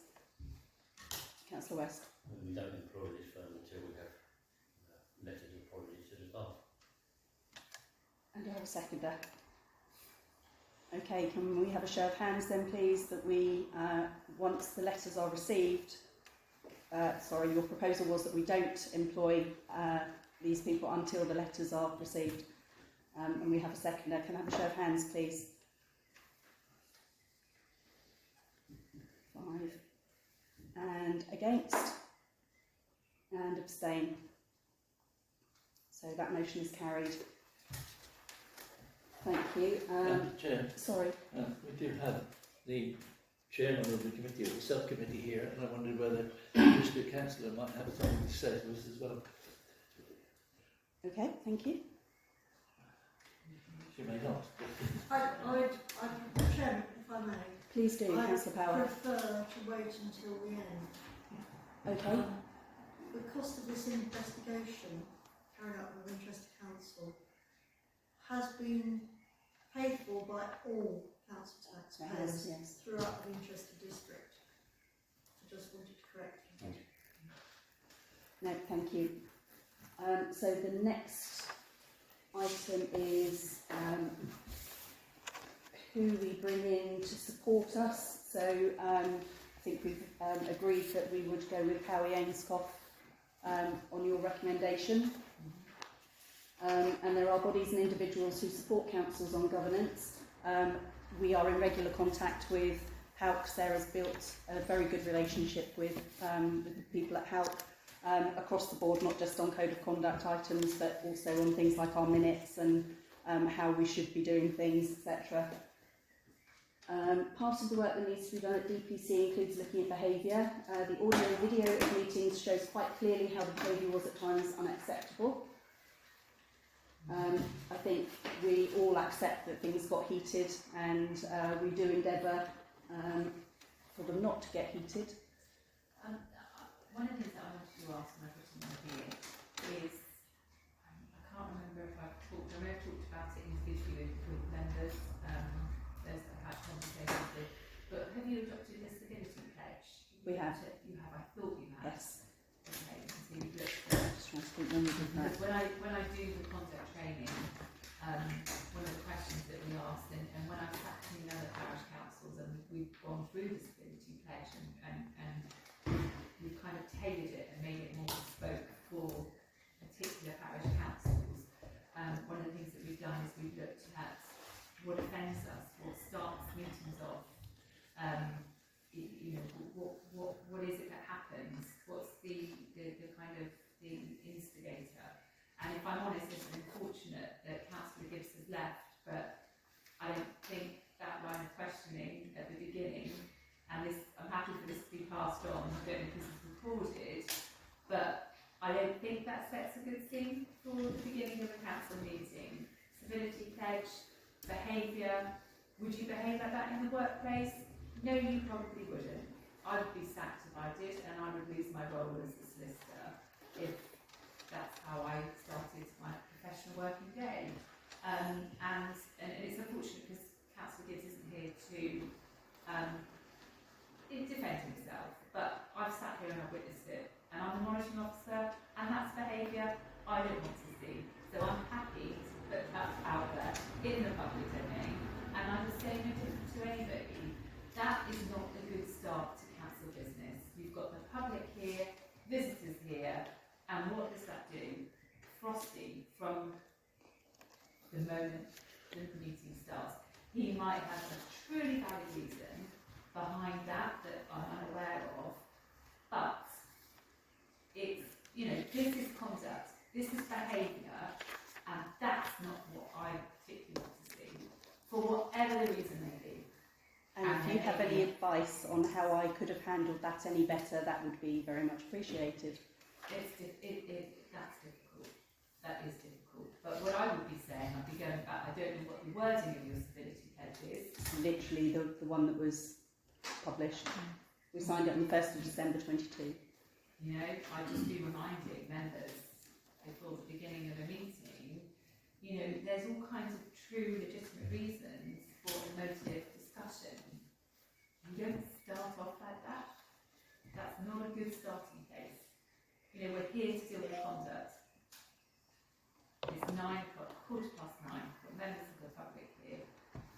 Councillor West? We don't employ this firm until we have letters of apology to the staff. And do I have a seconder? Okay, can we have a show of hands then, please, that we, once the letters are received, your proposal was that we don't employ these people until the letters are received. And we have a seconder. Can I have a show of hands, please? 5. And against? And abstain. So that motion is carried. Thank you. Chair, Sorry. we do have the chairman of the committee, or the subcommittee here, and I wondered whether the district councillor might have something to say to us as well. Okay, thank you. She may not. Chairman, if I may. Please do, Councillor I Power. prefer to wait until the end. Okay. The cost of this investigation, carried out by Winchester Council, has been paid for by all council taxpayers Yes. throughout the Winchester district. I just wanted to correct you. No, thank you. So the next item is who we bring in to support us. So I think we've agreed that we would go with Powie Ainscough on your recommendation. And there are bodies and individuals who support councils on governance. We are in regular contact with HALC. Sarah's built a very good relationship with the people at HALC across the board, not just on code of conduct items, but also on things like our minutes and how we should be doing things, etc. Part of the work that needs to be done at DPC includes looking at behaviour. The audio and video of meetings shows quite clearly how the behaviour was at times unacceptable. I think we all accept that things got heated, and we do endeavour for them not to get heated. One of the things that I wanted to ask when I put in my here is, I can't remember if I've talked, I may have talked about it individually with members, those that I've had conversations with, but have you adopted a civility pledge? We have. You have, I thought you had. Yes. Okay, so you've looked at Just trying to think when we did that. because when I do the contact training, one of the questions that we asked, and when I've sat in other parish councils and we've gone through the civility pledge and we've kind of tailored it and made it more bespoke for particular parish councils, one of the things that we've done is we've looked at what offends us, what starts meetings off, you know, what is it that happens, what's the kind of the instigator. And if I'm honest, it's unfortunate that Councillor Gibbs has left, but I don't think that line of questioning at the beginning, and this, I'm happy for this to be passed on, I don't know if this is recorded, but I don't think that sets a good scene for the beginning of a council meeting. Civility pledge, behaviour, would you behave like that in the workplace? No, you probably wouldn't. I would be sacked if I did, and I would lose my role as a solicitor if that's how I started my professional working day. And it's unfortunate because Councillor Gibbs isn't here to defend himself, but I've sat here and I've witnessed it, and I'm the monitoring officer, and that's behaviour I don't want to see. So I'm happy to put that out there in the public domain, and I would say no different to anybody. That is not a good start to council business. You've got the public here, visitors here, and what does that do? Frosty, from the moment the meeting starts, he might have a truly valid reason behind that I'm unaware of, but it's, you know, this is conduct, this is behaviour, and that's not what I particularly want to see, for whatever the reason may be. And if you have any advice on how I could have handled that any better, that would be very much appreciated. That's difficult. That is difficult. But what I would be saying, I'd be going back, I don't know what the wording of your civility pledge is. Literally the one that was published. We signed it on the 1st of December 22. You know, I'd just be reminding members before the beginning of a meeting, you know, there's all kinds of true legitimate reasons for emotive discussion. You don't start off like that. That's not a good starting place. You know, we're here to deal with conduct. It's 9 o'clock, 9:15. Got members of the public here.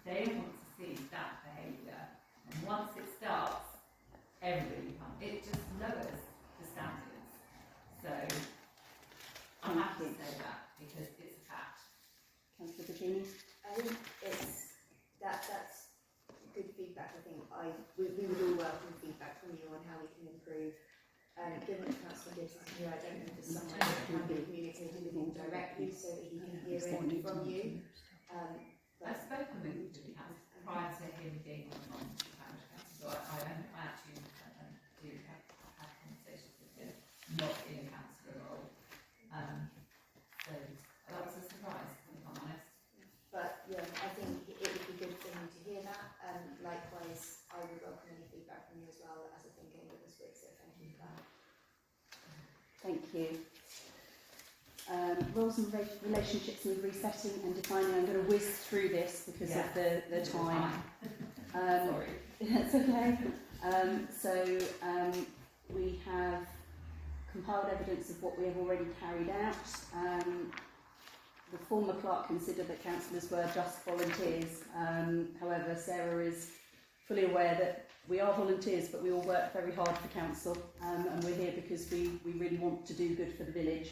They want to see that behaviour. And once it starts, everybody comes. It just lowers the standards. So I'm happy to say that because it's a fact. Councillor Virginie? I think that's good feedback. I think we would all welcome feedback from you on how we can improve. Given that Councillor Gibbs isn't here, I don't know if there's someone that can be communicated with him directly so that he can hear it from you. I've spoken with the council prior to him being on the parish council, so I actually do have conversations with him, not in a councillor role. So that was a surprise, if I'm honest. But yeah, I think it would be good for him to hear that. Likewise, I would welcome any feedback from you as well, as I think anyone was with, so thank you for that. Thank you. Roles and relationships and resetting and defining. I'm going to whiz through this because of the time. Sorry. That's okay. We have compiled evidence of what we have already carried out. The former clerk considered that councillors were just volunteers. However, Sarah is fully aware that we are volunteers, but we all work very hard for council, and we're here because we really want to do good for the village.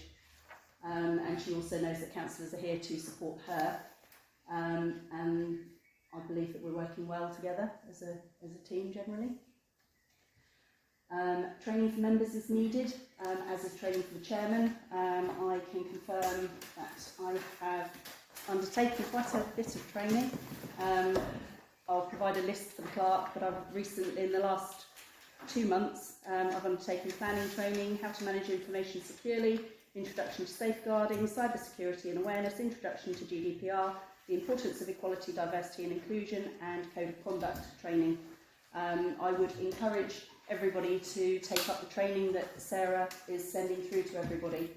And she also knows that councillors are here to support her, and I believe that we're working well together as a team generally. Training for members is needed, as is training for the chairman. I can confirm that I have undertaken quite a bit of training. I'll provide a list for the clerk, but I've recently, in the last 2 months, I've undertaken planning training, how to manage information securely, introduction to safeguarding, cyber security and awareness, introduction to GDPR, the importance of equality, diversity and inclusion, and code of conduct training. I would encourage everybody to take up the training that Sarah is sending through to everybody.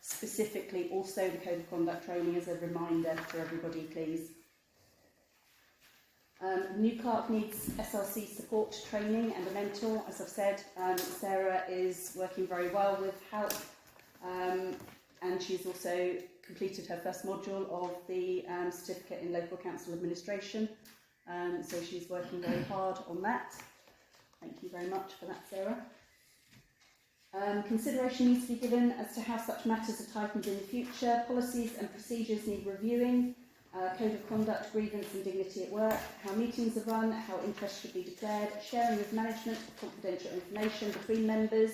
Specifically also the code of conduct training as a reminder for everybody, please. New clerk needs SRC support training and a mentor. As I've said, Sarah is working very well with help, and she's also completed her first module of the certificate in local council administration, so she's working very hard on that. Thank you very much for that, Sarah. Consideration needs to be given as to how such matters are tightened in the future. Policies and procedures need reviewing. Code of conduct, grievance and dignity at work, how meetings are run, how interest should be declared, sharing of management of confidential information between members.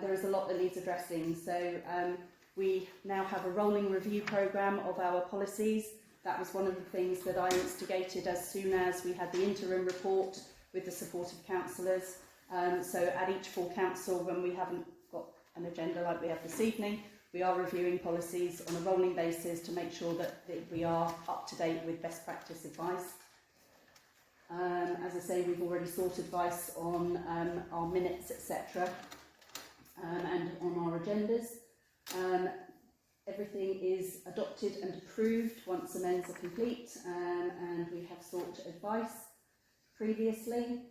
There is a lot that needs addressing. So we now have a rolling review programme of our policies. That was one of the things that I instigated as soon as we had the interim report with the support of councillors. So at each full council, when we haven't got an agenda like we have this evening, we are reviewing policies on a rolling basis to make sure that we are up to date with best practice advice. As I say, we've already sought advice on our minutes, etc., and on our agendas. Everything is adopted and approved once amends are complete, and we have sought advice previously.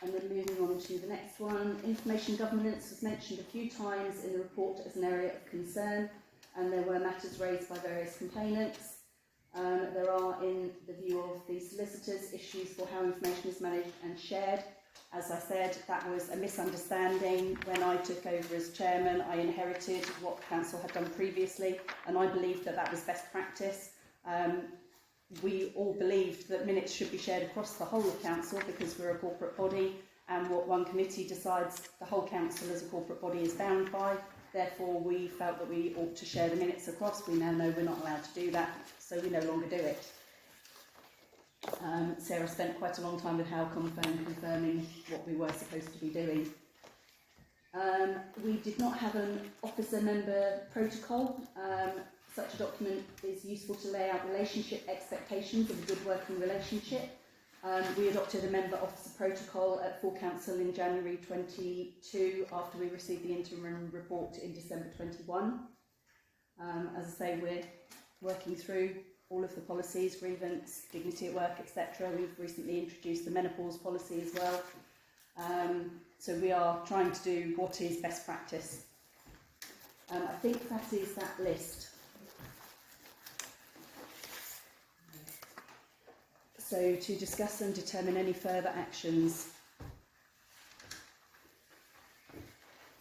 And then moving on to the next one, information governance was mentioned a few times in the report as an area of concern, and there were matters raised by various complainants. There are, in the view of the solicitors, issues for how information is managed and shared. As I said, that was a misunderstanding. When I took over as chairman, I inherited what council had done previously, and I believed that that was best practice. We all believed that minutes should be shared across the whole of council because we're a corporate body, and what one committee decides the whole council as a corporate body is bound by. Therefore, we felt that we ought to share the minutes across. We now know we're not allowed to do that, so we no longer do it. Sarah spent quite a long time with Howcom confirming what we were supposed to be doing. We did not have an officer member protocol. Such a document is useful to lay out relationship expectations of a good working relationship. We adopted a member officer protocol at full council in January 22 after we received the interim report in December 21. As I say, we're working through all of the policies, grievance, dignity at work, etc. We've recently introduced the menopause policy as well. So we are trying to do what is best practice. I think that is that list. So to discuss and determine any further actions.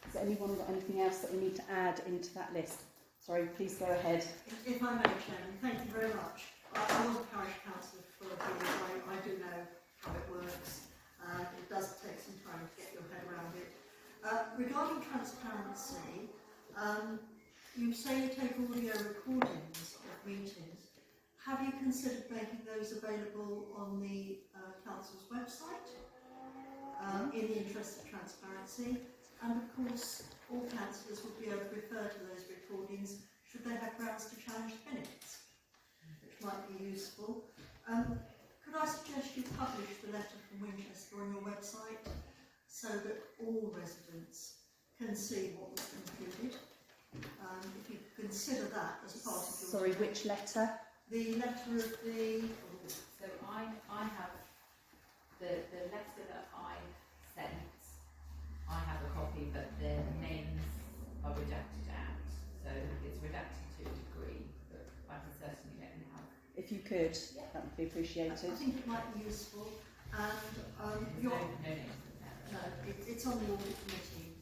Has anyone got anything else that we need to add into that list? Sorry, please go ahead. If I may, Chairman, thank you very much. I was a parish councillor for a few years. I do know how it works. It does take some time to get your head around it. Regarding transparency, you say you take audio recordings of meetings. Have you considered making those available on the council's website in the interest of transparency? And of course, all councillors would be able to refer to those recordings should they have grounds to challenge the minutes, which might be useful. Could I suggest you publish the letter from Winchester on your website so that all residents can see what was concluded? If you consider that as part of your... Sorry, which letter? The letter of the... So I have the letter that I sent. I have a copy, but the names are redacted out. So it's redacted to a degree, but I can certainly let you have. If you could, that would be appreciated. I think it might be useful. And No names in there. No, it's on the audit committee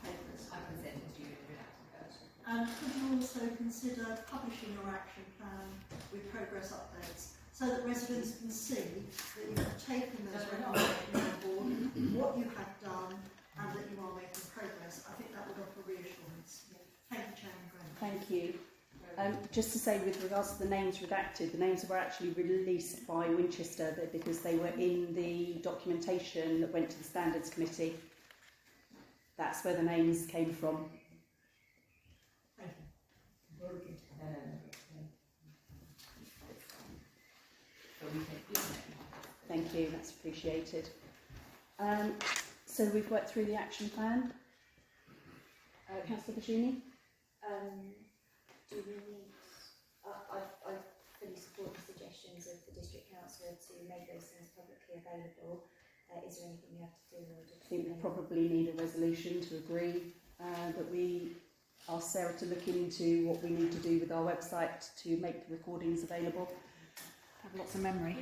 papers. I can send it to you in a redacted version. And could you also consider publishing your action plan with progress updates so that residents can see that you have taken those recommendations on board, what you have done, and that you are making progress? I think that would offer reassurance. Thank you, Chairman Graham. Thank you. Just to say, with regards to the names redacted, the names were actually released by Winchester because they were in the documentation that went to the Standards Committee. That's where the names came from. Thank you. Thank you, that's appreciated. So we've worked through the action plan. Councillor Bajuni? Do we need, I fully support the suggestions of the District Councillor to make those things publicly available. Is there anything we have to do in order to... I think we probably need a resolution to agree that we ask Sarah to look into what we need to do with our website to make the recordings available. I have lots of memory.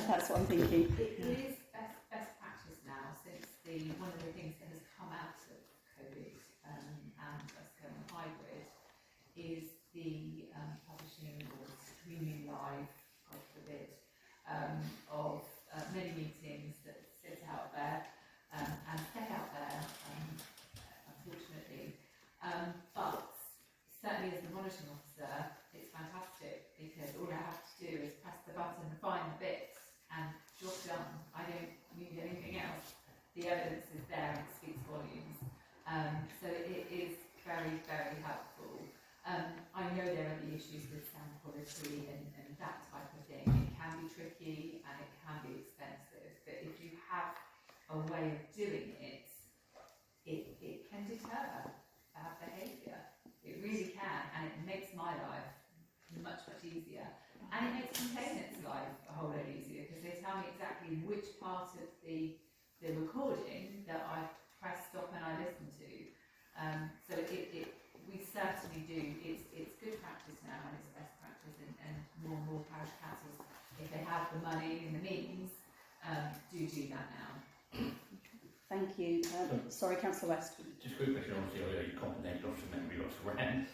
That's what I'm thinking. It is best practice now, since one of the things that has come out of COVID and us going hybrid is the publishing or streaming live, God forbid, of many meetings that sit out there and stay out there, unfortunately. But certainly as the monitoring officer, it's fantastic because all I have to do is press the button and find the bits and job done. I don't need anything else. The evidence is there and it speaks volumes. So it is very, very helpful. I know there are the issues with sound quality and that type of thing. It can be tricky and it can be expensive, but if you have a way of doing it, it can deter bad behaviour. It really can, and it makes my life much, much easier. And it makes complainants' life a whole lot easier because they tell me exactly which part of the recording that I press stop and I listen to. So we certainly do. It's good practice now and it's best practice, and more parish councils, if they have the money and the means, do that now. Thank you. Sorry, Councillor West. Just a quick question, obviously, I know you compliment lots of memory, lots of RAM.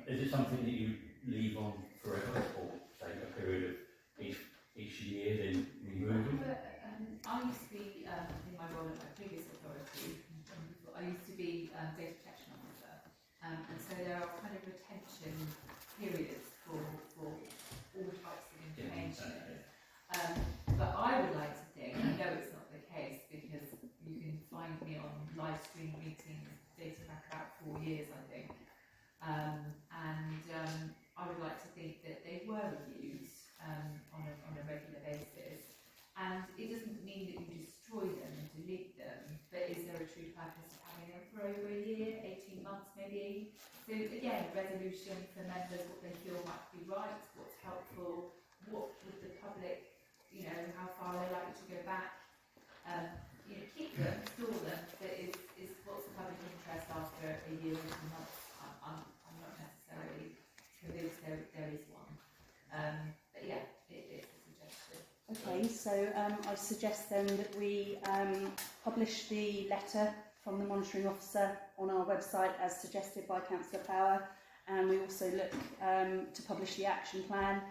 Is it something that you leave on forever, or say a period of each year, then remove it? I used to be, in my role at my previous authority, I used to be data protection officer, and so there are kind of retention periods for all types of information. But I would like to think, I know it's not the case because you can find me on live stream meetings dating back about 4 years, I think. I would like to think that they were reviewed on a regular basis. And it doesn't mean that you destroy them and delete them, but is there a true purpose of having them for over a year, 18 months maybe? So again, resolution for members, what they feel might be right, what's helpful, what would the public, how far they like to go back. Keep them, store them, but is what's the public interest after a year, 18 months? I'm not necessarily convinced there is one. But yeah, it's a suggestion. Okay, so I suggest then that we publish the letter from the monitoring officer on our website as suggested by Councillor Power, and we also look to publish the action plan,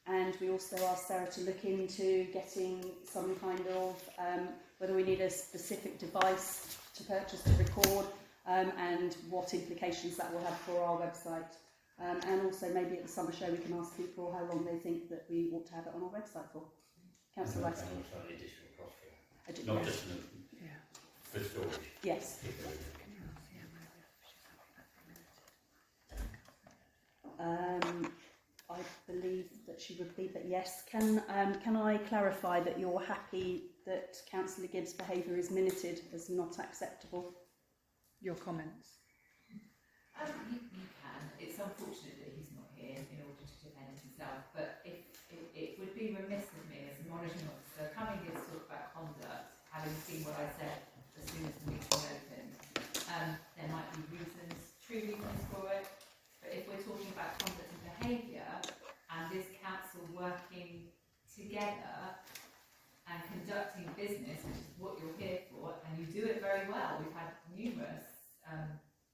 and we also ask Sarah to look into getting some kind of whether we need a specific device to purchase to record, and what implications that will have for our website. And also maybe at the summer show we can ask people how long they think that we want to have it on our website for. Councillor Rice. And also an additional cost for it. Not just for storage. Yes. I believe that she would be, but yes. Can I clarify that you're happy that Councillor Gibbs' behaviour is minuted as not acceptable? Your comments. You can. It's unfortunate that he's not here in order to defend himself, but it would be remiss of me as a monitoring officer coming here to talk about conduct, having seen what I said as soon as the meeting opened. There might be true reasons for it, but if we're talking about conduct and behaviour, and this council working together and conducting business, which is what you're here for, and you do it very well. We've had numerous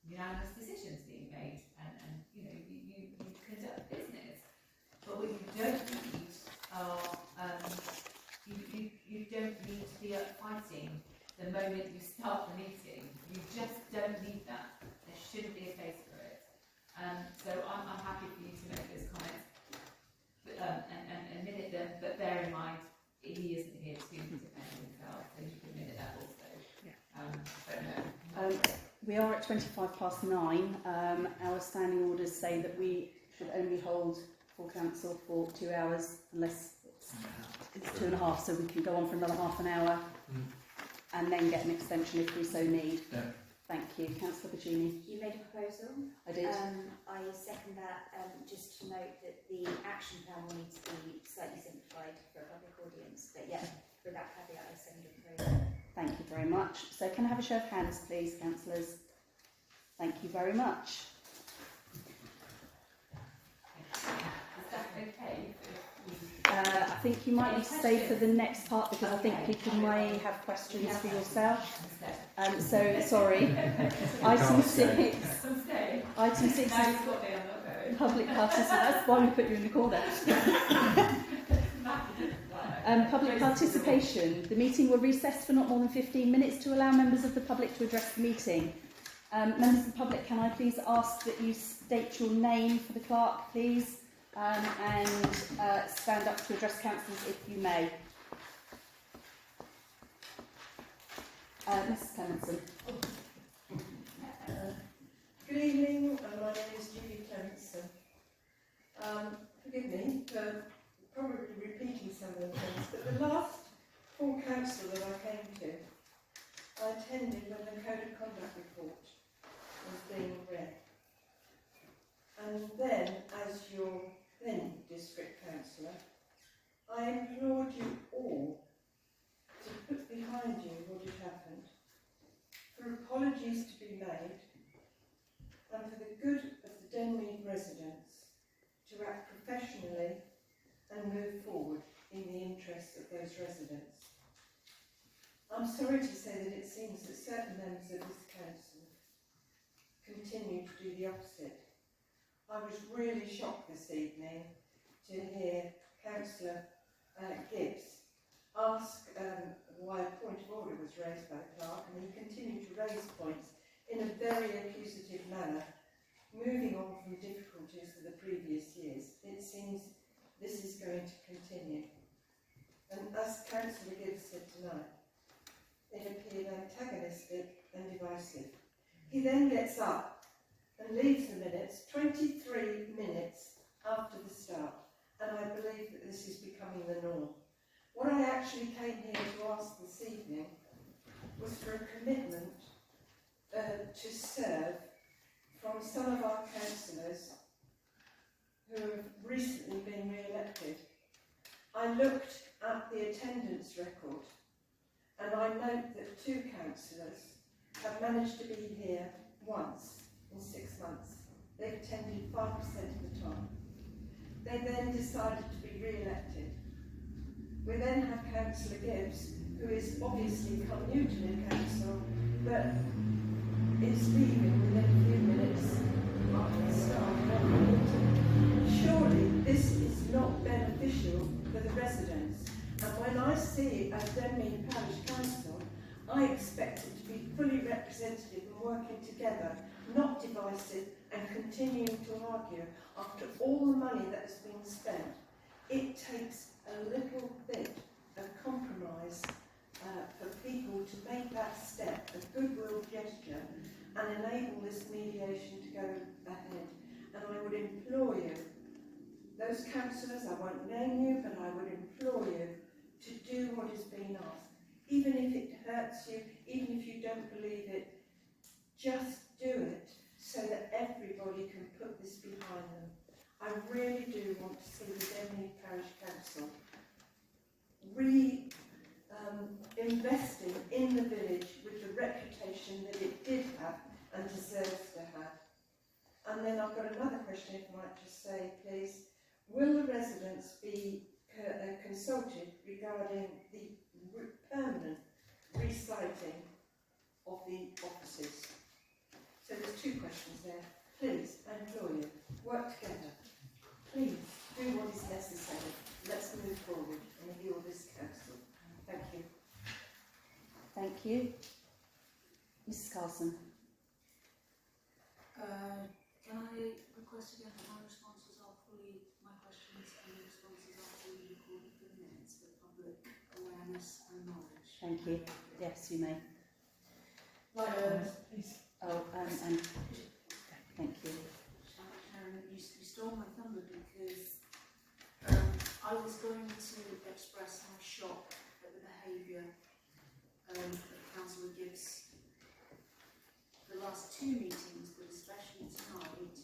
unanimous decisions being made, and you conduct business. But what you don't need are you don't need to be up fighting the moment you start the meeting. You just don't need that. There shouldn't be a place for it. So I'm happy for you to make he isn't here to defend himself, so you can admit that also. Yeah. But no. We are at 9:25. Our standing orders say that we should only hold full council for 2 hours unless it's 2.5, so we can go on for another half an hour and then get an extension if we so need. Yeah. Thank you. Councillor Bajuni. You made a proposal. I did. I second that, just to note that the action plan will need to be slightly simplified for a public audience. But yeah, with that caveat, I second the proposal. Thank you very much. So can I have a show of hands, please, councillors? Thank you very much. Is that okay? I think you might need to stay for the next part because I think people may have questions for yourself. So, sorry. Item 6. Item 6 is public participation. That's why we put you in the corner. Public participation. The meeting will recess for not more than 15 minutes to allow members of the public to address the meeting. Members of the public, can I please ask that you state your name for the clerk, please, and stand up to address councillors if you may. Mrs Clementson. Good evening, my name is Judy Clementson. Forgive me for probably repeating some of the things, but the last full council that I came to, I attended when the Code of Conduct report was being read. And then, as your then district councillor, I implored you all to put behind you what had happened, for apologies to be made, and for the good of the Denmead residents to act professionally and move forward in the interests of those residents. I'm sorry to say that it seems that certain members of this council continue to do the opposite. I was really shocked this evening to hear Councillor Gibbs ask why a point of order was raised by the clerk, and he continued to raise points in a very accusative manner, moving on from difficulties of the previous years. It seems this is going to continue. And as Councillor Gibbs said tonight, it appeared antagonistic and divisive. He then gets up and leaves the minutes 23 minutes after the start, and I believe that this is becoming the norm. What I actually came here to ask this evening was for a commitment to serve from some of our councillors who have recently been re-elected. I looked at the attendance record and I note that 2 councillors have managed to be here once in 6 months. They've attended 5% of the time. They then decided to be re-elected. We then have Councillor Gibbs, who is obviously come new to the council, but is leaving within a few minutes after the start of the meeting. Surely this is not beneficial for the residents. And when I see as Denmead Parish Council, I expect it to be fully representative and working together, not divisive and continuing to argue after all the money that has been spent. It takes a little bit of compromise for people to make that step, a goodwill gesture, and enable this mediation to go ahead. And I would implore you, those councillors, I won't name you, but I would implore you to do what is being asked. Even if it hurts you, even if you don't believe it, just do it so that everybody can put this behind them. I really do want to see the Denmead Parish Council investing in the village with the reputation that it did have and deserves to have. And then I've got another question, if I might just say, please. Will the residents be consulted regarding the permanent reciting of the offices? So there's 2 questions there. Please, I implore you, work together. Please, do what is necessary. Let's move forward and heal this council. Thank you. Thank you. Mrs Carson. Can I request again that my responses are fully, my questions and the responses are fully recorded for the minutes for the public Ennis and Norwich. Thank you. Yes, you may. Please. Oh, and thank you. Sharon, you stole my thunder because I was going to express my shock at the behaviour that Councillor Gibbs, the last two meetings, but especially tonight.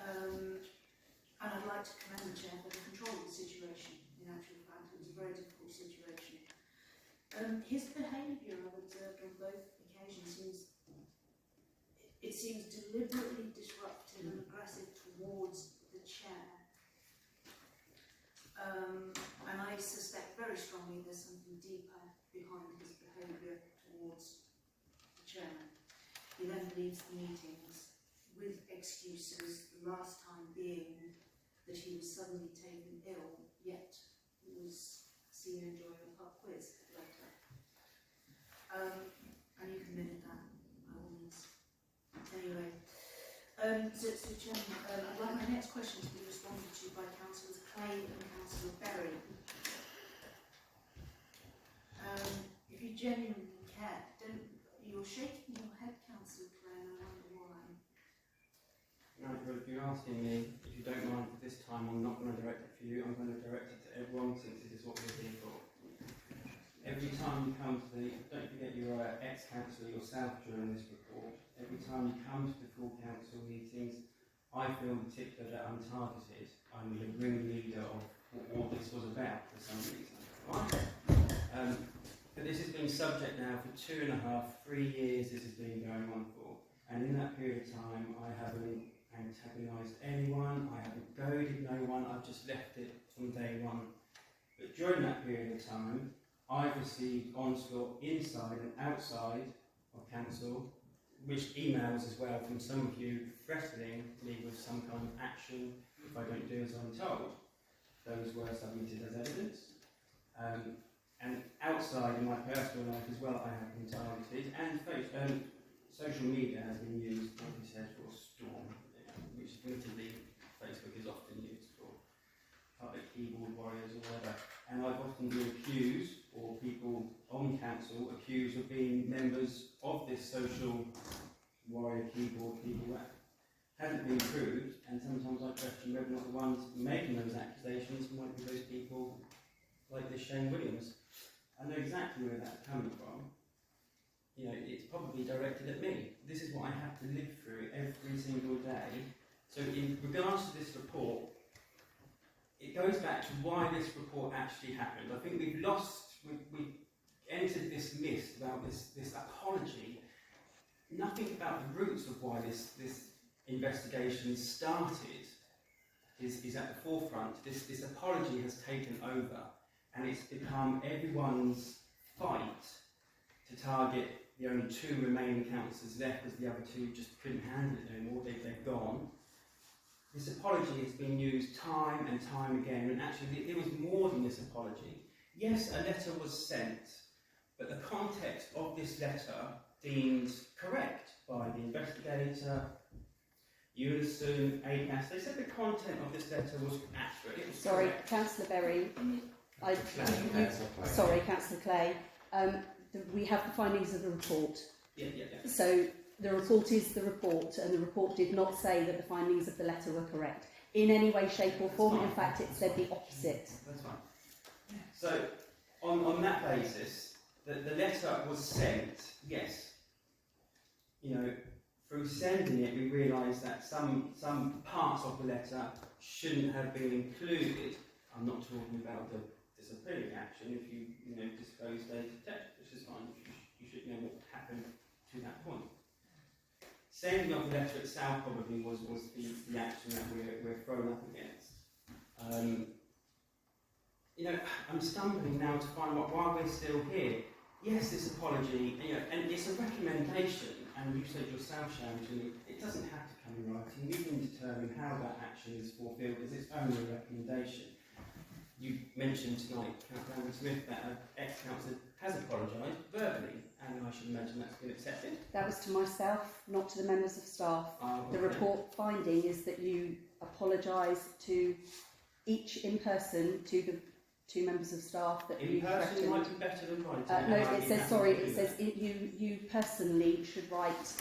And I'd like to commend the Chair for the control of the situation. In actual fact, it was a very difficult situation. His behaviour, I've observed on both occasions, seems deliberately disruptive and aggressive towards the Chair. And I suspect very strongly there's something deeper behind his behaviour towards the Chairman. He then leaves the meetings with excuses, the last time being that he was suddenly taken ill, yet was seen enjoying a pub quiz later. And you can minute that, by all means. Anyway, so Chairman, I'd like my next question to be responded to by Councillors Clay and Councillor Berry. If you genuinely care, you're shaking your head, Councillor Clay, and I wonder why. Right, well, if you're asking me, if you don't mind for this time, I'm not going to direct it for you, I'm going to direct it to everyone since this is what we're here for. Every time you come to don't forget you're ex-councillor yourself during this report, every time you come to the full council meetings, I feel in particular that I'm targeted. I'm the ringleader of what all this was about for some reason. Right? But this has been subject now for 2.5, 3 years this has been going on for. And in that period of time, I haven't antagonised anyone, I haven't goaded no one, I've just left it from day one. But during that period of time, I've received onslaught inside and outside of council, which emails as well from some of you threatening me with some kind of action if I don't do as I'm told. Those were submitted as evidence. And outside in my personal life as well, I have been targeted, and social media has been used, like you said, for storm, which admittedly Facebook is often used for public keyboard warriors or whatever. And I've often been accused, or people on council accused of being members of this social warrior keyboard people that hasn't been proved, and sometimes I question whether or not the ones making those accusations might be those people like this Shane Williams. I know exactly where that's coming from. You know, it's probably directed at me. This is what I have to live through every single day. So in regards to this report, it goes back to why this report actually happened. I think we've entered this mist about this apology. Nothing about the roots of why this investigation started is at the forefront. This apology has taken over, and it's become everyone's fight to target the only 2 remaining councillors left, because the other 2 just couldn't handle it anymore. They've gone. This apology has been used time and time again, and actually it was more than this apology. Yes, a letter was sent, but the context of this letter deemed correct by the investigator, Unison, ACAS. They said the content of this letter was accurate. It was Sorry, correct. Councillor Berry. Clay. Sorry, Councillor Clay. We have the findings of the report. Yeah. So the report is the report, and the report did not say that the findings of the letter were correct in any way, shape or form. In fact, it said the opposite. That's fine. So, on that basis, the letter was sent, yes. You know, through sending it, we realised that some parts of the letter shouldn't have been included. I'm not talking about the disciplinary action if you disclose data text, which is fine. You should know what happened to that point. Sending of the letter itself probably was the action that we're thrown up against. I'm stumbling now to find out why we're still here. Yes, this apology, and it's a recommendation, and you said yourself, Sharon, to me, it doesn't have to come in writing. We can determine how that action is fulfilled, because it's only a recommendation. You mentioned tonight, Councillor Smith, that an ex-councillor has apologised verbally, and I should imagine that's been accepted. That was to myself, not to the members of staff. The report finding is that you apologise to each in person, to the 2 members of staff that In you person threatened. might be better than writing. No, and I'd it be says, happy sorry, to do it says that. you personally should write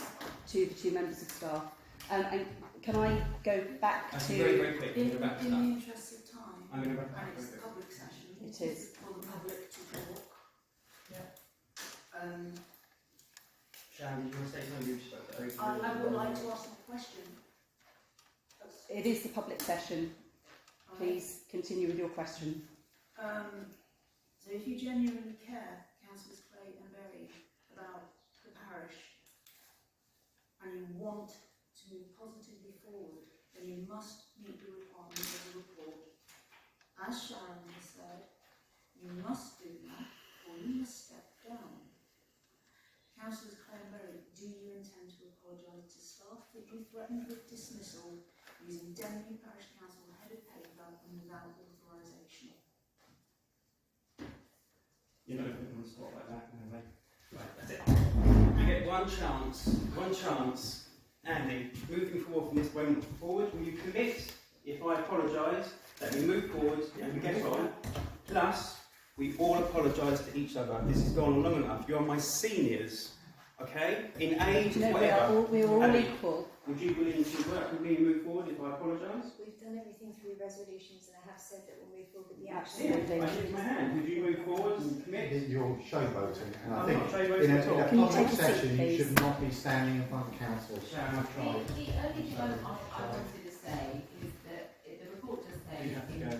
to the 2 members of staff. And can I go back That's to... very, very quick. In, Go back to in that. the interest of time, I'm going to wrap and up it's very a quick. public session, It is. for the public to talk. Sharon, did you want to say something? You spoke to open. I would like to ask a question. It is the public session. Please continue with your question. So if you genuinely care, Councillors Clay and Berry, about the parish, and you want to move positively forward, then you must meet the requirements of the report. As Sharon has said, you must do that, or you must step down. Councillors Clay and Berry, do you intend to apologise to staff that you threatened with dismissal using Denmead Parish Council headed paper and without authorisation? You're not going to put them on the spot like that, no way. Right, that's it. You get one chance. Andy, moving forward from this moment forward, will you commit, if I apologise, that we move forward and we get on? Plus, we all apologise to each other. This has gone on long enough. You're my seniors, okay? In age, No, whatever. we're all Andy, equal. would you be willing to work with me and move forward if I apologise? We've done everything through resolutions, and I have said that we'll move forward with the action. Absolutely. I give my hand. Would you move forward and commit? You're showboating, and I I'm think not showboating in at all. a Can you public take a seat, session you please? should not be standing in front of council. Sharon, I've tried. The only thing I wanted to say is that the report does say You have to go.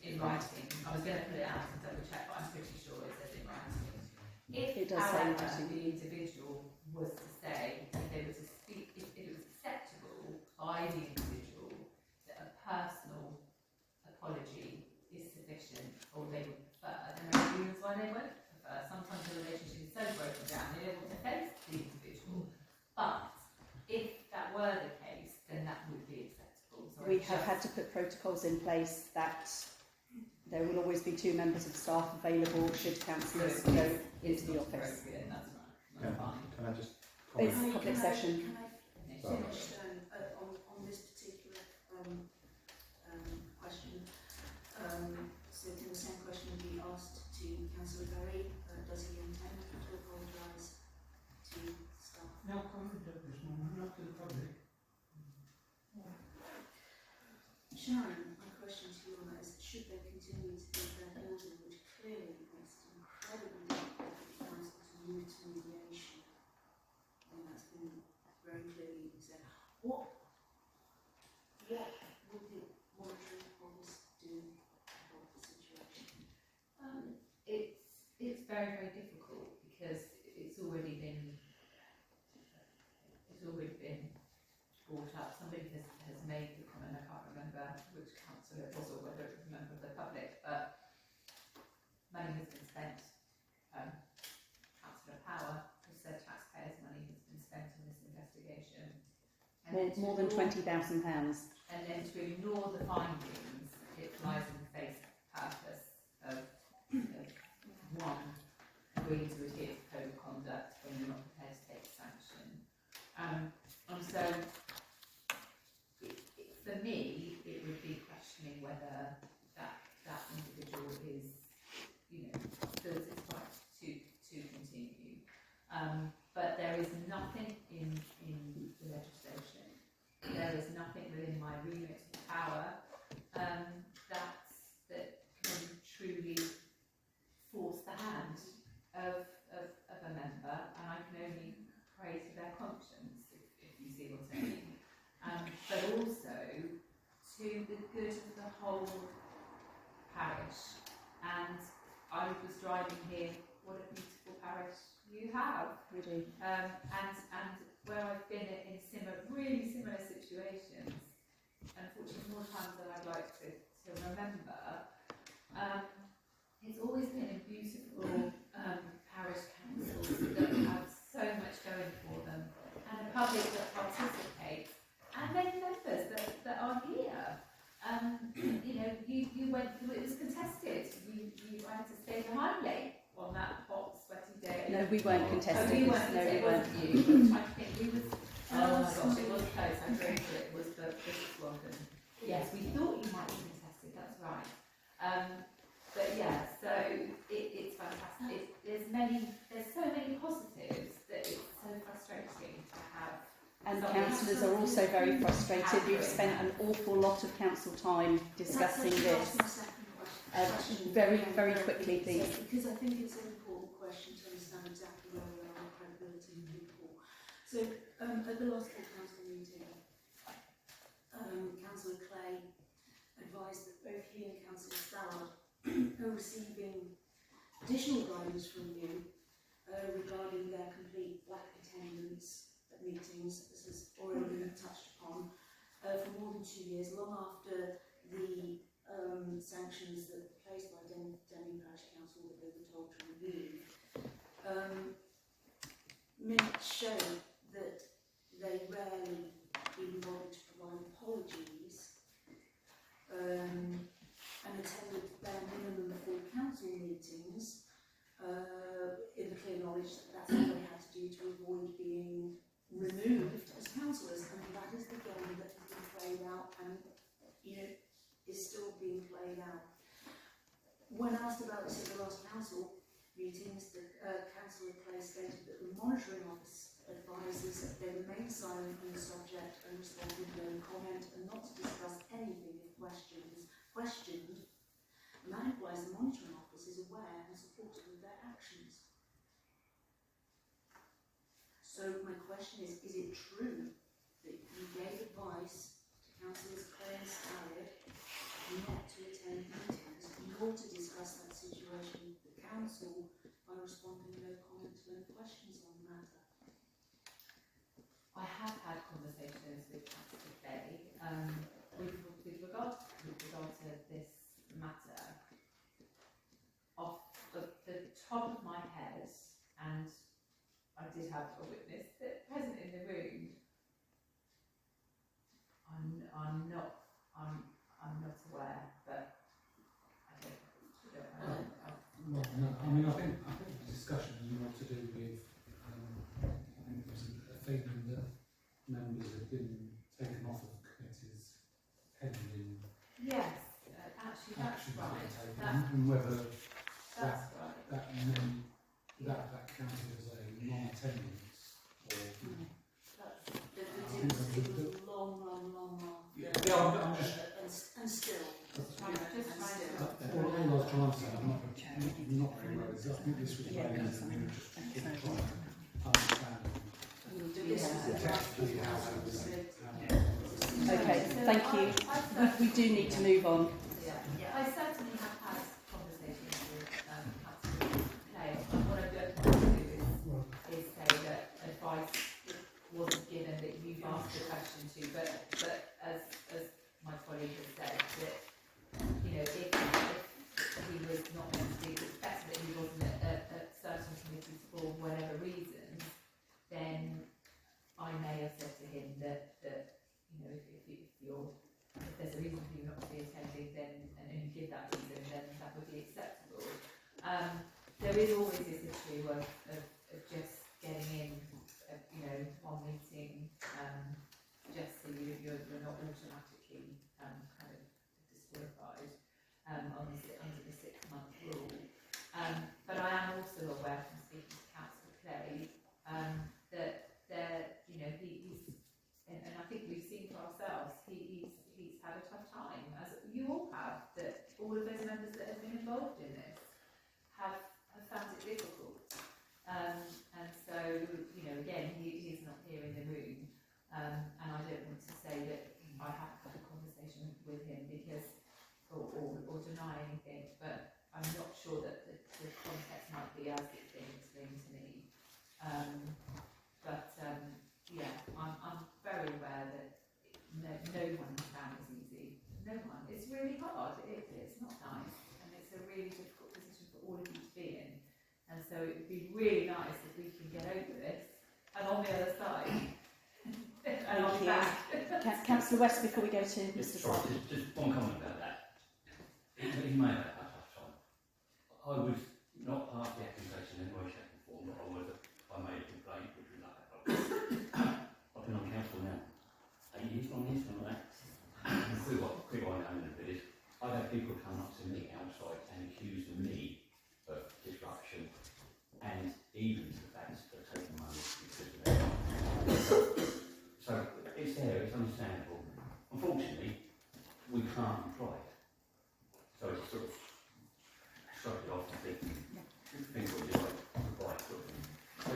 in writing. I was going to put it out and double check, but I'm pretty sure it says in writing. If, It does say in however, writing. the individual was to say, if they were to speak, if it was acceptable by the individual that a personal apology is sufficient, or they would prefer, then there are reasons why they won't prefer. Sometimes the relationship is so broken down they don't want to face the individual. But if that were the case, then that would be acceptable. So We have had to put protocols in place that there will always be 2 members of staff available should councillors go into the office. That's right. Can, That's fine. can I just It's comment? public session. Can I Sorry. finish on this particular question? So then the same question would be asked to Councillor Berry. Does he intend to apologise to staff? No comment at this moment, not to the public. Sharon, my question to you on that is, should they continue to give their building, which clearly makes it incredibly difficult for the council to move to mediation? And that's been very clearly said. What would the monitoring office do about the situation? It's very, very difficult because it's already been brought up. Somebody has made the comment. I can't remember which councillor it was or whether it was a member of the public, but money has been spent. Councillor Power has said taxpayers' money has been spent on this investigation. More than £20,000. And then to ignore the findings, it flies in the face of the purpose of one, agreeing to adhere to code of conduct when you're not prepared to take sanction. And so, for me, it would be questioning whether that individual is, feels it's right to continue. But there is nothing in the legislation. There is nothing within my remit of power that can truly force the hand of a member, and I can only pray to their conscience, if you see what I mean. But also to the good of the whole parish. And I was driving here, what a beautiful parish you have. We do. And where I've been in really similar situations, unfortunately more times than I'd like to remember, it's always been a beautiful parish councils that have so much going for them, and a public that participates, and then members that are here. You went through, it was contested. You had to stay behind late on that hot, sweaty day. No, we weren't contested. Oh, you weren't, No, we it weren't. wasn't you. I'm trying to think. We was. Oh my gosh, it was close. I drove through it. It was the Bishop's London. Yes, we thought you might be contested. That's right. But yeah, So it's fantastic. There's so many positives that it's so frustrating to have. And councillors are also very frustrated. We've spent an awful lot of council time discussing this. Very, very quickly, please. Because I think it's an important question to understand exactly where we are on credibility of people. So at the last full council meeting, Councillor Clay advised that both he and Councillor Stallard are receiving additional guidance from you regarding their complete lack of attendance at meetings, as has already been touched upon, for more than 2 years, long after the sanctions that were placed by Denmead Parish Council that they were told to remove. Minutes show that they rarely even bothered to provide apologies and attended bare minimum full council meetings in the clear knowledge that that's what they had to do to avoid being removed as councillors, and that is the game that has been played out and is still being played out. When asked about this at the last council meetings, Councillor Clay stated that the monitoring office advises that they remain silent on the subject and respond with no comment and not to discuss anything if questioned. And that implies the monitoring office is aware and supportive of their actions. So my question is it true that you gave advice to Councillors Clay and Stallard not to attend meetings nor to discuss that situation with the council by responding no comment to any questions on the matter? I have had conversations with Councillor Clay with regard to this matter. Off the top of my head, and I did have a witness that present in the room. I'm not aware, but I don't know. Well, no, I mean, I think the discussion is more to do with, I think there was a feeling that members had been taken off of committees pending Yes, actually that's actions right. being taken, and whether That's right. that meant that counted as a non-attendance or. It was long. Yeah, I'm just. And still. All I was trying to say, I'm not very well. I think this was very easy. We were just trying to understand. Okay, thank you. We do need to move on. I certainly have had conversations with Councillor Clay. What I don't want to do is say that advice wasn't given that you've asked the question to, but as my colleague has said, that if he was not meant to be, it's better that he wasn't at certain committees for whatever reasons, then I may have said to him that if there's a reason for you not to be attending, then and you give that reason, then that would be acceptable. There is always this issue of just getting in, one meeting, just so you're not automatically kind of disqualified under the 6-month rule. But I am also aware from speaking to Councillor Clay that he's, and I think we've seen for ourselves, he's had a tough time, as you all have, that all of those members that have been involved in this have found it difficult. And so, again, he's not here in the room, and I don't want to say that I haven't had a conversation with him because, or deny anything, but I'm not sure that the context might be as it's been explained to me. I'm very aware that no one found this easy. No one. It's really hard. It's not nice, and it's a really difficult position for all of you to be in. And so it would be really nice if we can get over this and on the other side. And I'll be back. Councillor West, before we go to Mr. Sorry, Scott. just one comment about that. He may have had a tough time. I was not part of the accusation in any way, shape or form, but I made a complaint, which was like that. I've been on council now 8 years, 9 years, something like that. Quick one down in the village. I've had people come up to me outside and accuse me even to the fact that they're taking money because of that. So it's there, it's understandable. Unfortunately, we can't employ it. So it's sort of shrug it off and think what you like, right, sort of thing. So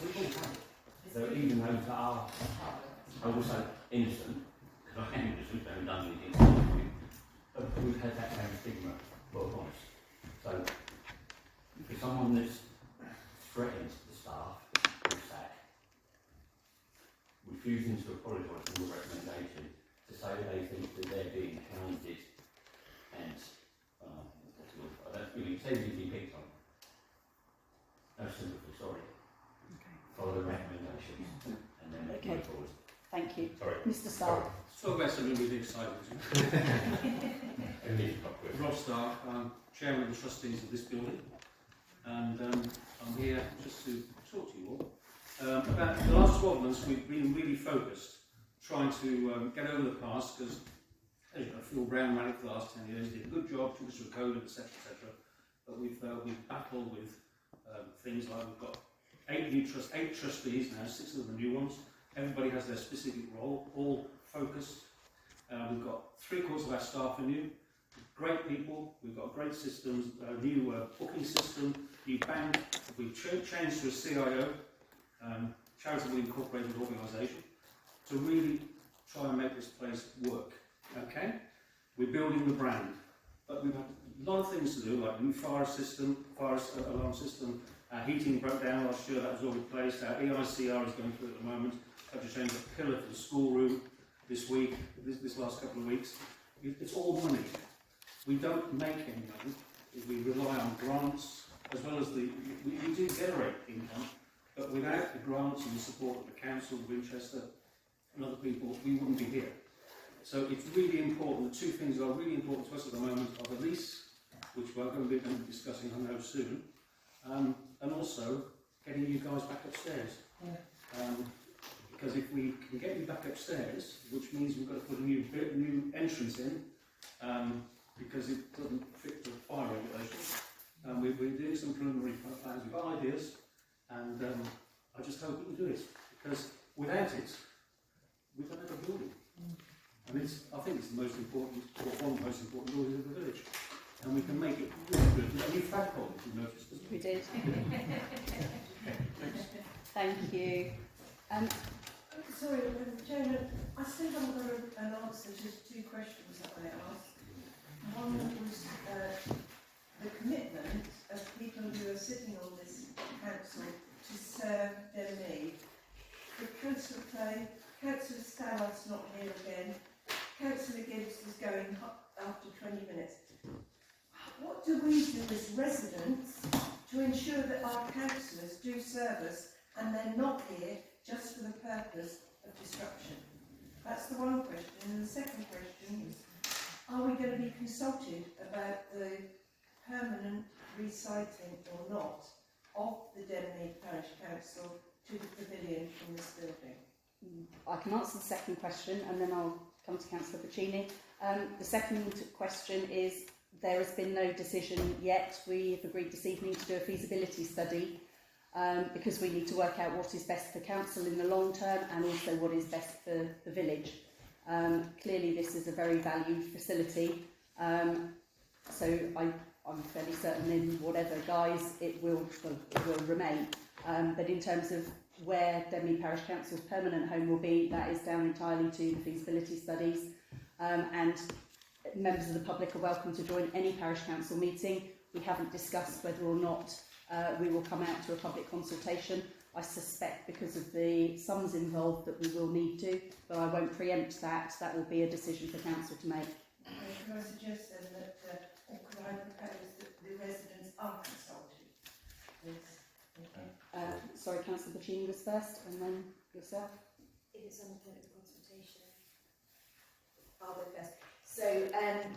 we all have it. So even those that are, I will say, innocent, because I am innocent, they haven't done anything stupid, but we've had that kind of stigma put upon us. So for someone that's threatened the staff with sack, refusing to apologise for the recommendation, to say they think that they're being hounded and I don't really say they've been picked on. No sympathy, sorry. Follow the recommendations and then move forward. Thank you. Sorry. Mr. Stark. So about something really exciting. Rob Stark, I'm chairman of the trustees of this building, and I'm here just to talk to you all about the last 12 months. We've been really focused trying to get over the past, because as you know, Phil Brown ran it for the last 10 years, did a good job, took us through COVID, etc., etc. But we've battled with things like we've got 8 trustees now, 6 of them are new ones. Everybody has their specific role, all focused. We've got 3/4 of our staff are new, great people. We've got great systems, a new booking system, new bank. We've changed to a CIO, charitably incorporated organisation, to really try and make this place work. Okay, we're building the brand, but we've had a lot of things to do, like new fire alarm system. Our heating broke down last year, that was all replaced. Our EICR is going through at the moment. Had to change a pillar for the schoolroom this week, this last couple of weeks. It's all money. We don't make any money. We rely on grants, as well as we do generate income, but without the grants and the support of the council, Winchester, and other people, we wouldn't be here. So it's really important. The 2 things that are really important to us at the moment are the lease, which we're going to be discussing, I know, soon, and also getting you guys back upstairs. Because if we can get you back upstairs, which means we've got to put a new entrance in, because it doesn't fit the fire regulations. We're doing some preliminary plans, we've got ideas, and I just hope we can do it, because without it, we don't have a building. And I think it's the most important, or one of the most important buildings in the village. And we can make it really good. We've got a new flagpole, if you noticed. We did. Thank you. Sorry, Chairman, I still haven't got an answer to 2 questions that I asked. One was the commitment of people who are sitting on this council to serve Denmead. The Councillor Clay, Councillor Stallard's not here again, Councillor Gibbs is going after 20 minutes. What do we do as residents to ensure that our councillors do service and they're not here just for the purpose of disruption? That's the one question. And the second question is, are we going to be consulted about the permanent reciting or not of the Denmead Parish Council to the pavilion from this building? I can answer the second question and then I'll come to Councillor Puccini. The second question is, there has been no decision yet. We have agreed this evening to do a feasibility study because we need to work out what is best for council in the long term and also what is best for the village. Clearly this is a very valued facility, so I'm fairly certain in whatever guise it will remain. But in terms of where Denmead Parish Council's permanent home will be, that is down entirely to the feasibility studies. And members of the public are welcome to join any parish council meeting. We haven't discussed whether or not we will come out to a public consultation. I suspect because of the sums involved that we will need to, but I won't preempt that. That will be a decision for council to make. Can I suggest then that, or could I propose that the residents are consulted? Please. Sorry, Councillor Puccini was first, and then yourself. If it's on the point of consultation, I'll go first. So I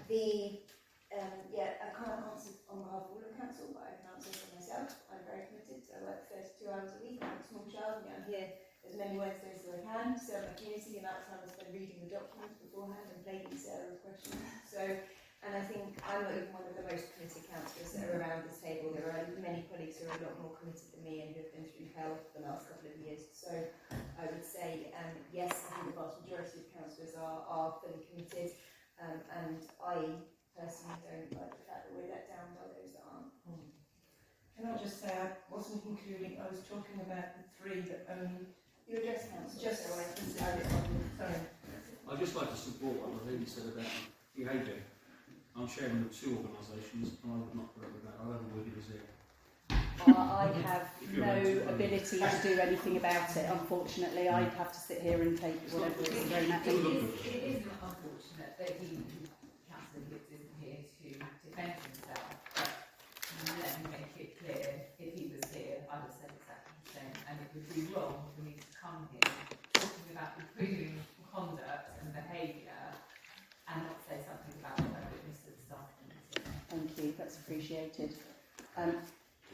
can't answer on behalf of all of council, but I can answer for myself. I'm very committed. I work 32 hours a week. I have a small child, and I'm here as many Wednesdays as I can. So my community, the amount of time I spend reading the documents beforehand and plaguing Sarah with questions. So And I think I'm not even one of the most committed councillors that are around this table. There are many colleagues who are a lot more committed than me and who have been through hell for the last couple of years. So I would say, yes, I think the vast majority of councillors are fully committed. And I personally don't like the fact that we're let down by those that aren't. Can I just say, I wasn't including, I was talking about the three that only... You address council, just so I can see sorry. I'd just like to support what Lady said about behaviour. I'm chairman of two organisations and I would not put up with that. I'll have a word in his ear. I have no ability to do anything about it, unfortunately. I'd have to sit here and take whatever is thrown at me. It is unfortunate that Councillor Gibbs isn't here to defend himself, but let me make it clear, if he was here, I would have said exactly the same, and it would be wrong for me to come here talking about improving conduct and behaviour and not say something about what I witnessed at the staff meeting. Thank you, that's appreciated.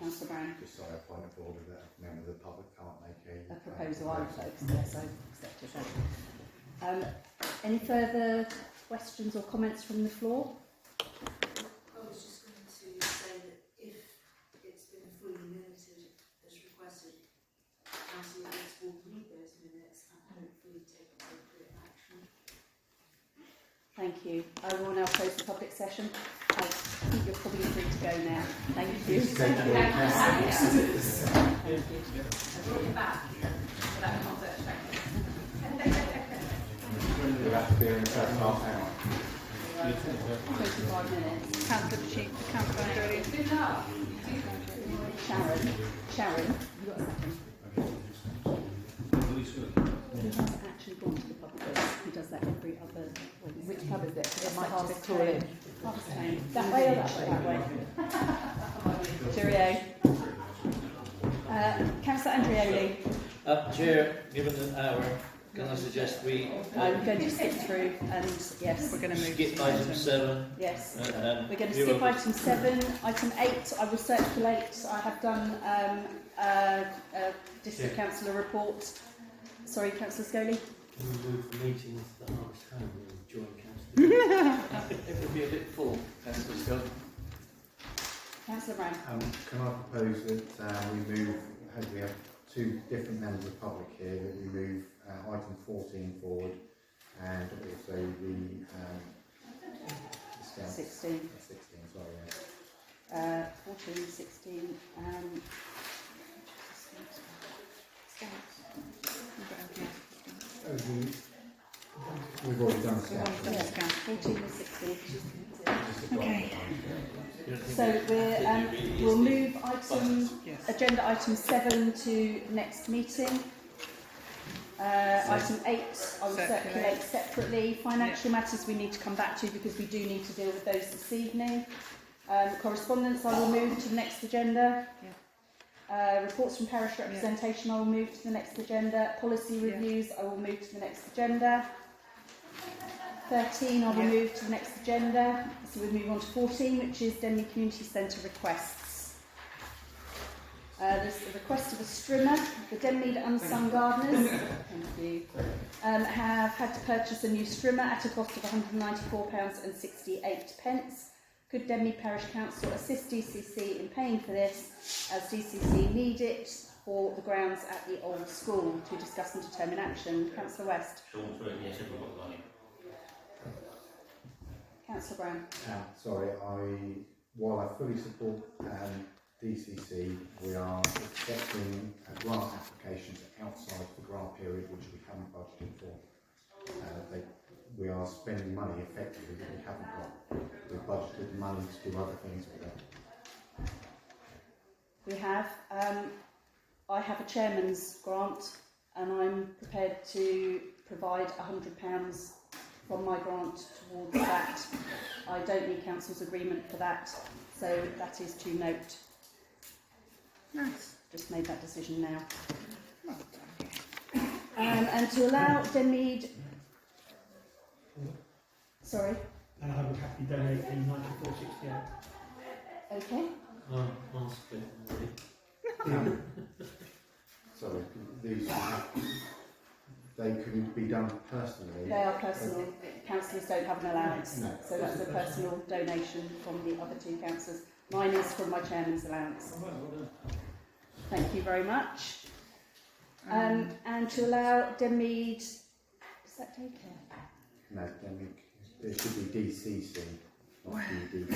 Councillor Brown. Just sorry, a point of order that a member of the public can't make a proposal. I yes, I accepted that. Any further questions or comments from the floor? I was just going to say that if it's been fully minuted as requested, Councillor Gibbs will read those minutes and hopefully take appropriate action. Thank you. I will now close the public session. I think you're probably free to go now. Thank you. Thank you. Back for that concept We'll have to be in the first half hour. 25 minutes. Councillor Chief, Councillor Andrew. Good luck. Sharon, you got a second? He hasn't actually gone to the public bits. He does that every other Wednesday. Which pub is it? It's It might Harvest just call in. Harvest Home. That way or that way? Cheerio. Councillor Andreoli. Chair, given an hour, can I suggest we I'm going to skip through and yes. We're going to move skip to item 7? Yes. And We're going to skip item 7. Item 8, I will circulate. I have done a district councillor report. Sorry, Councillor Scoley. Can we move the meetings to the Harvest Home and join council? It would be a bit full, Councillor Scott. Councillor Brown. Can I propose that we move, we have two different members of the public here, that we move item 14 forward and also the 16. 16, sorry. 14, 16, We've already done yeah, 14 and 16. Okay. So we'll move agenda item 7 to next meeting. Item 8 I will circulate separately. Financial matters we need to come back to because we do need to deal with those this evening. Correspondence I will move to the next agenda. Reports from parish representation I will move to the next agenda. Policy reviews I will move to the next agenda. 13 I will move to the next agenda. So we move on to 14, which is Denmead Community Centre requests. There's a request of a strimmer. The Denmead Unsung Gardeners thank you, have had to purchase a new strimmer at a cost of £194.68. Could Denmead Parish Council assist DCC in paying for this, as DCC need it for the grounds at the old school? To discuss and determine action. Councillor West. Yes, everyone got money. Councillor Brown. Sorry, while I fully support DCC, we are accepting grant applications outside the grant period which we haven't budgeted for. We are spending money effectively that we haven't got. We've budgeted money to do other things with it. We have. I have a chairman's grant and I'm prepared to provide £100 from my grant towards that. I don't need council's agreement for that, so that is to note. Nice. Just made that decision now. And to allow Denmead... Sorry? And I would happily donate in 9468. Okay. I'll split already. Sorry, they can be done personally. They are personal. councillors don't have an allowance. No. So that's a personal donation from the other two councillors. Mine is from my chairman's allowance. Thank you very much. And to allow Denmead, does that take care? No, there should be DCC, not DDC.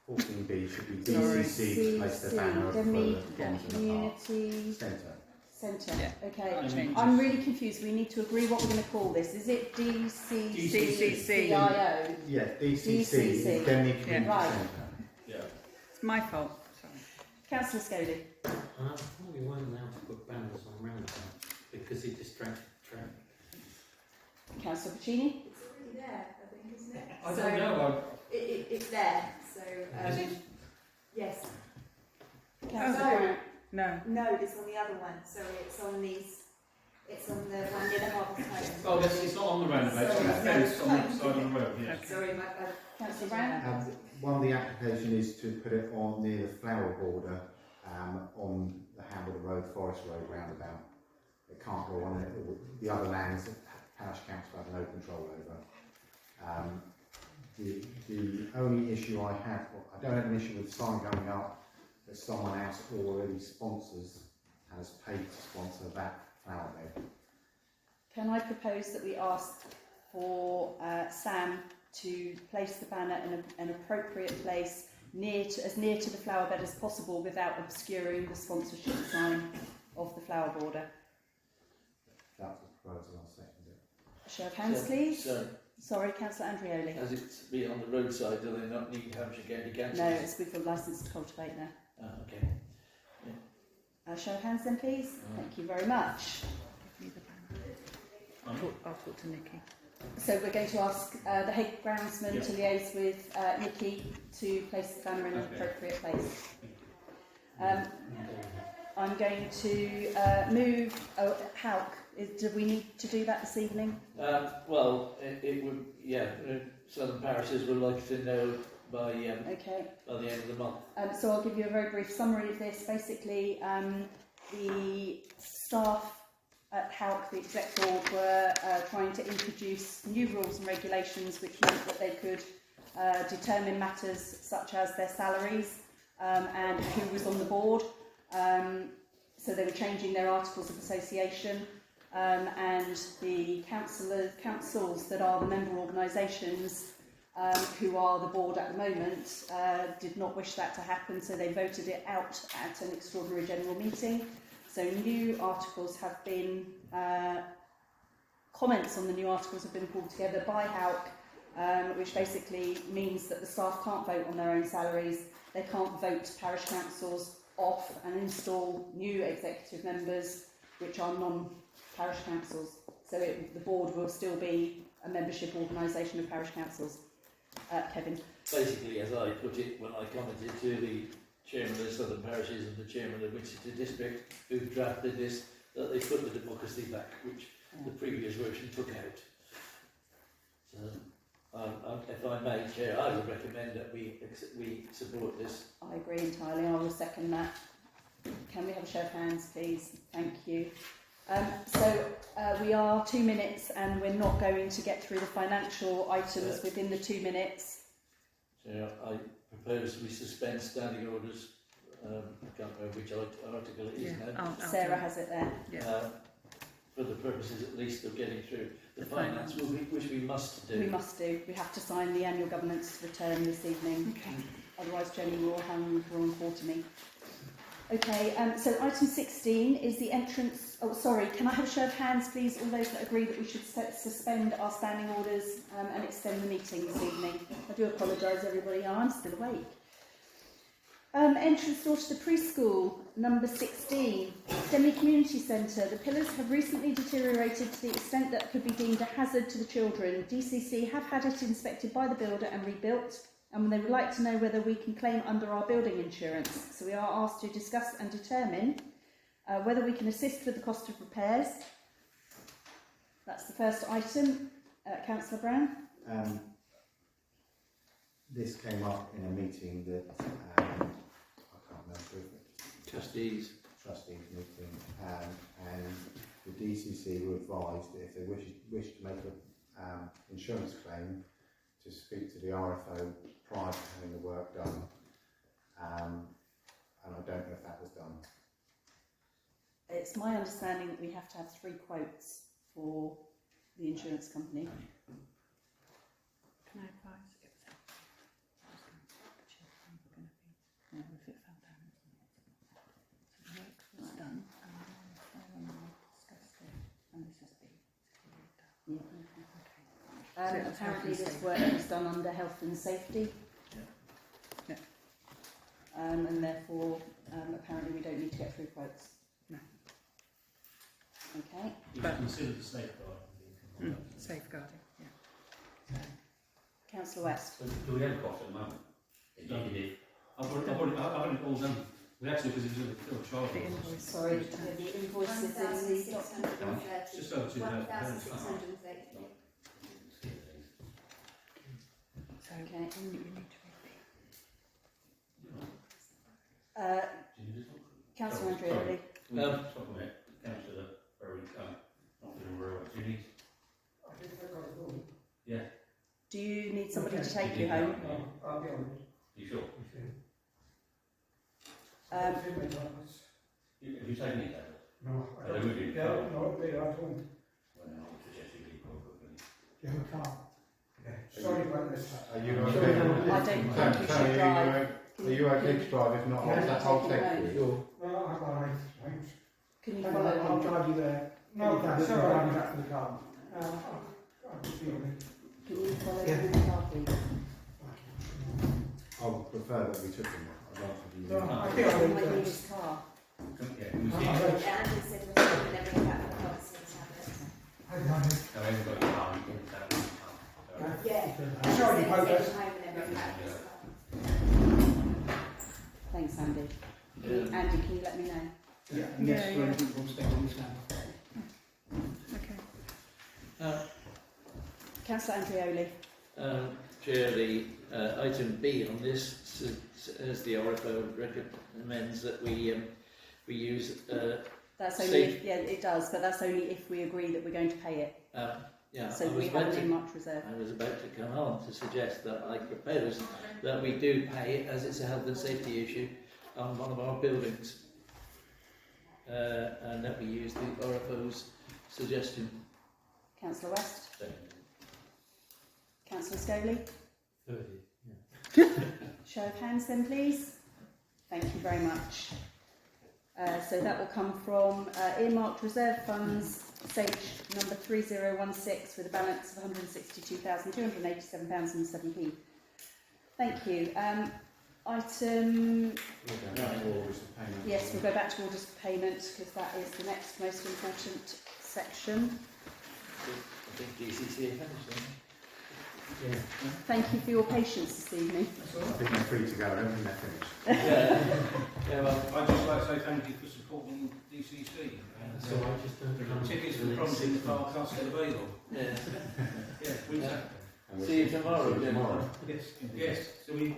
14B should be DCC to place the banner for Denmead the Community Centre. Centre. Okay. Changes. I'm really confused. We need to agree what we're going to call this. Is it DCCCIO? Yeah, DCC, DCC. Denmead Community Right. Centre. Yeah. It's my fault. Sorry. Councillor Scoley. I thought we weren't allowed to put banners on roundabouts because it distracted traffic. Councillor Puccini. It's already there, I think, isn't it? I don't know. It's there, so Is it? yes. Councillor Brown. No. No, it's on the other one. Sorry, it's on the one near the Harvest Home. Oh, yes, it's not on the roundabout, it's on the fence on the side of the road, yes. Sorry, my bad. Councillor Brown. One of the application is to put it on near the flower border on the Hamilton Road, Forest Road roundabout. It can't go on it. The other lands that Parish Council have no control over. The only issue I have, I don't have an issue with the sign going up, that someone else already sponsors, has paid to sponsor that flower bed. Can I propose that we ask for Sam to place the banner in an appropriate place as near to the flower bed as possible without obscuring the sponsorship sign of the flower border? That's the proposal, I'll second it. Show of hands, please. So, Sorry, Councillor Andrioli. as it's be on the roadside, do they not need Hampshire County Council? No, it's with the licence to cultivate now. Okay. Show of hands then, please. Thank you very much. I'll talk to Nikki. So we're going to ask the head groundsman to liaise with Nikki to place the banner in an appropriate place. I'm going to move. Hauk, do we need to do that this evening? Well, it would, yeah. Southern parishes would like to know by the end of the month. So I'll give you a very brief summary of this. Basically, the staff at Hauk, the exec board, were trying to introduce new rules and regulations which meant that they could determine matters such as their salaries and who was on the board. So they were changing their articles of association, and the councils that are the member organisations who are the board at the moment did not wish that to happen, so they voted it out at an extraordinary general meeting. So new articles have been, comments on the new articles have been pulled together by Hauk, which basically means that the staff can't vote on their own salaries, they can't vote parish councils off and install new executive members which are non-parish councils. So the board will still be a membership organisation of parish councils. Kevin. Basically, as I put it when I commented to the chairman of the Southern Parishes and the chairman of the Winchester District, who drafted this, that they put the democracy back, which the previous version took out. So, if I may, Chair, I would recommend that we support this. I agree entirely. I will second that. Can we have a show of hands, please? Thank you. We are 2 minutes and we're not going to get through the financial items within the 2 minutes. So I propose we suspend standing orders. I can't remember which article it is now. Sarah has it there. For the purposes at least of getting through the finance, which we must do. We must do. We have to sign the annual governance return this evening. Otherwise, Jenny will hang on quarter me. Okay, so item 16 is the entrance. Oh, sorry, can I have a show of hands, please? All those that agree that we should suspend our standing orders and extend the meeting this evening. I do apologise, everybody. I'm still awake. Entrance door to the preschool, number 16. Denmead Community Centre. The pillars have recently deteriorated to the extent that could be deemed a hazard to the children. DCC have had it inspected by the builder and rebuilt, and they would like to know whether we can claim under our building insurance. So we are asked to discuss and determine whether we can assist with the cost of repairs. That's the first item. Councillor Brown? This came up in a meeting that I can't remember. Trustees meeting, and the DCC were advised that if they wish to make an insurance claim, to speak to the RFO prior to having the work done. And I don't know if that was done. It's my understanding that we have to have 3 quotes for the insurance company. Can I advise? It was helpful. I was going to check the children were going to be, if it fell down. So the work was done, and then Sarah and I discussed it, and this has been cleared up. Yeah. Okay. So it was Apparently health and this work was done under health and safety. Yeah. And therefore, apparently we don't need to get 3 quotes. No. Okay. You But- consider the safeguarding. Safeguarding, yeah. Councillor West. So do we have a cost at the moment? I've already all done. We actually, because it was a child. The invoice. Sorry, the invoice is in the document. Just over £2,000. So Okay. you need to repeat. Councillor Andreoli. Councillor Berry, not feeling very well. Do you need? Yeah. Do you need somebody to take you home? I'll be honest. You sure? Um, Have you taken any tablets? No, Are they with you? yeah, no, they are at home. Well, then I would suggest you leave quite quickly. You have a car. Yeah. Sorry about this. Are you Sorry, okay? I don't think you should drive. Are you okay to drive? If not, I'll take you. No, I'm all right. Thanks. Can you I'll follow him? drive you there. No, that's all right. Back to the car. I'll just be on it. Can you follow him in the car, please? I would prefer that we took them. I'd like to use No, them. I I think I'll might leave need it. his car. Yeah, can we see? All right. Andy said we're going to bring back the policy tablets. I got it. No, I haven't got your car, you can tell me. Yeah. Sorry, Send progress. him home and then bring back his car. Thanks, Andy. Yeah. Andy, can you let me know? Yeah, Yeah, yeah. we'll stay on this now. Okay. Councillor Andreoli. Chair, the item B on this, as the RFO recommends that we use. That's only if, yeah, it does, but that's only if we agree that we're going to pay it. Yeah, So we have an earmarked reserve. I was about to come on to suggest that I propose that we do pay it, as it's a health and safety issue, on one of our buildings, and that we use the RFO's suggestion. Councillor West. Councillor Scholey. 30. Show of hands then, please. Thank you very much. So that will come from earmarked reserve funds, stage number 3016, with a balance of £162,287.07. Thank you. Item. Yes, we'll go back to orders for payment because that is the next most important section. I think DCC have finished. Yeah. Thank you for your patience this evening. I think they're free to go. I don't think they're finished. Yeah, well, I'd just like to say thank you for supporting DCC. And, So I just don't come. tickets for promising the car are still available. yeah. Yeah, we Yeah. And we'll See you tomorrow, see you tomorrow. Yes, yes. So we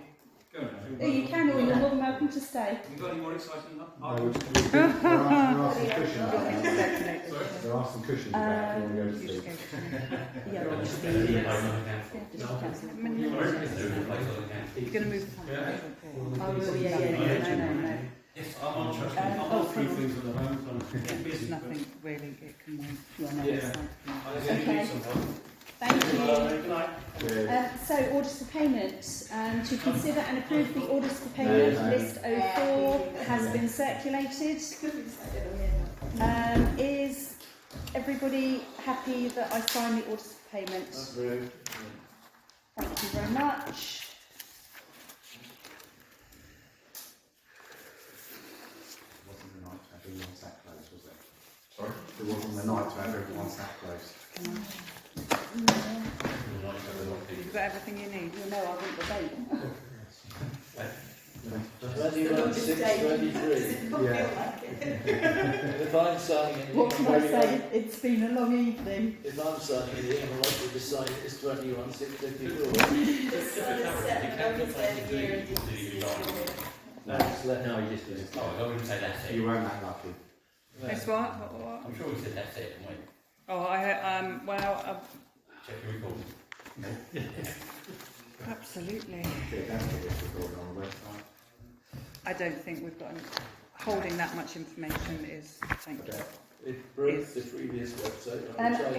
go now. Oh, you can, or you're more than welcome to stay. Have you got any more exciting No, items? there are some cushions. Sorry? There are some cushions about if you want to go to You just sleep. go to Yeah, Sorry? just Is there the- a place on the council? yeah, just cancel it. You're going to move the Yeah. Oh, well, yeah, no. Yes, I'm on trust. I'm on three things at the moment. I'm There's busy. nothing really, it can wait. Yeah, no, Yeah. that's fine. I just need Okay. some help. Thank you. Good night. Cheers. So, orders for payment. To consider and approve the orders for payment, list 04 has been circulated. Is everybody happy that I sign the orders for payment? Approved. Thank you very much. It wasn't the night to have everyone sat close, was it? Sorry? It wasn't the night to have everyone sat close. You've got everything you need. You know I want the date. 21/6/23. Yeah. If I'm signing anything, What can I I'm very say? It's been a long evening. If I'm signing anything, I'm likely to sign it as 21/6/24. That's left. No, you just do it. Oh, I wouldn't say that's it. You weren't that lucky. This what? I'm sure we said that's it, didn't we? Oh, Check your recording. absolutely. Get down to this recording on the website. I don't think we've got holding that much information is. Thank you. It broke the previous website.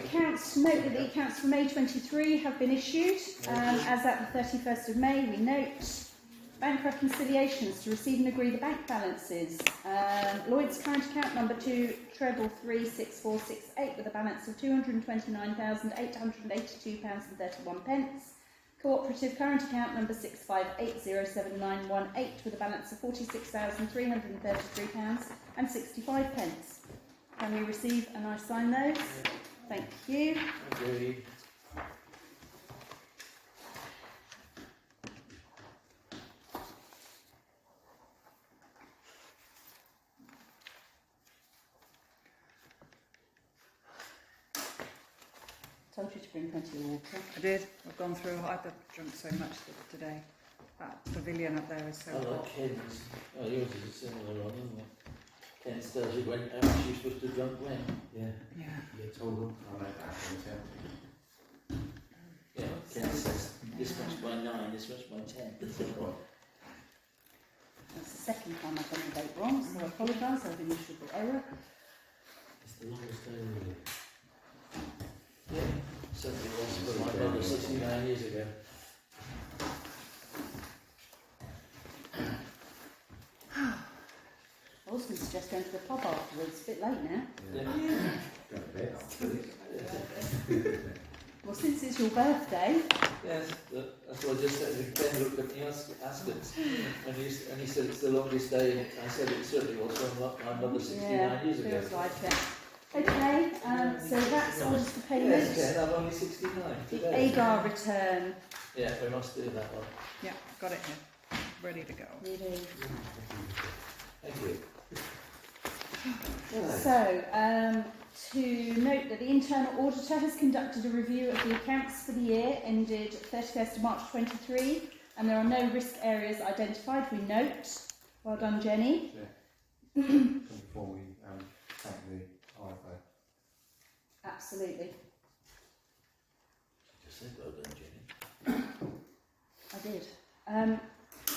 Accounts, note that the accounts for May 23 have been issued. As at the 31st of May, we note bank reconciliations to receive and agree the bank balances. Lloyd's current account number 2336468 with a balance of £229,882.31. Cooperative current account number 658079118 with a balance of £46,333.65. Can we receive and I sign those? Thank you. Agreed. Told you to bring plenty of water. I did. I've gone through. I've drunk so much today. That pavilion up there is so I hot. like Ken's. Oh, yours is a similar one, isn't it? Ken tells you when how much you're supposed to drink when. Yeah. Yeah. You told them. I know that from Yeah, Ken says this much by 9, this much by 10. That's the second time I've done the date wrong, so I apologise. I've been issued an error. It's the longest day of the year. Yeah, certainly was for my brother 69 years ago. I was going to suggest going to the pub afterwards. It's a bit late now. Yeah. Go to bed afterwards. Well, since it's your birthday. Yes, that's what I just said. Ken looked at me askance and he said it's the longest day, and I said it certainly was from my mother 69 years ago. Feels like it. Okay, so that's orders for payment. Yes, Ken, I'm only 69 The today. AGAR return. Yeah, we must do that one. Yeah, got it here. Ready to go. Really. Thank you. So, to note that the internal auditor has conducted a review of the accounts for the year ended 31st of March 23, and there are no risk areas identified. We note. Well done, Jenny. Before we thank the IFO. Absolutely. Just say well done, Jenny. I did.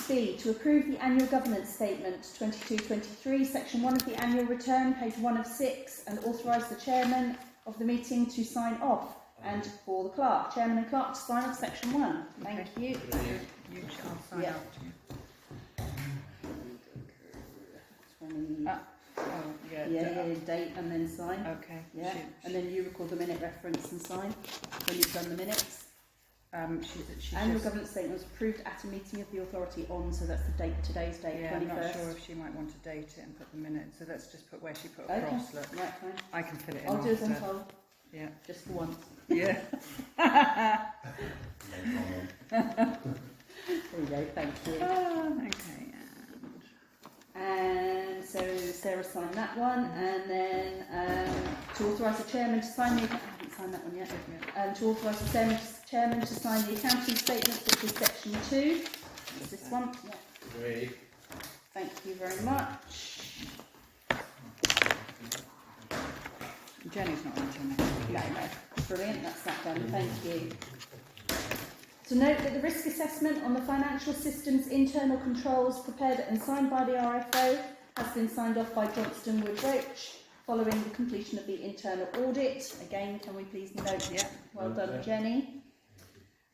B. To approve the annual governance statement 22-23, section 1 of the annual return, page 1 of 6, and authorise the chairman of the meeting to sign off, and for the clerk, chairman and clerk to sign off section 1. Thank you. You shall sign Yeah. after you. 20, Yeah. date and then sign. Okay. Yeah, and then you record the minute reference and sign when you've done the minutes. She Annual just, governance statement was approved at a meeting of the authority on, so that's the date, today's date, yeah, 21st. I'm not sure if she might want to date it and put the minutes. So let's just put where she put a Okay, cross. Look, right, fine. I can fill it in. I'll do as I'm after. told, Yeah. just for once. Yeah. There you go, thank you. Okay. And so Sarah signed that one, and then to authorise the chairman to sign the, I haven't signed that one yet, to authorise the chairman to sign the accounting statements, which is section 2. Is this one? Yeah. Great. Thank you very much. Jenny's not on Jenny. No, brilliant, that's that done, thank you. To note that the risk assessment on the financial systems internal controls prepared and signed by the RFO has been signed off by Johnston Wood Roach following the completion of the internal audit. Again, can we please note, yeah, well done, Jenny.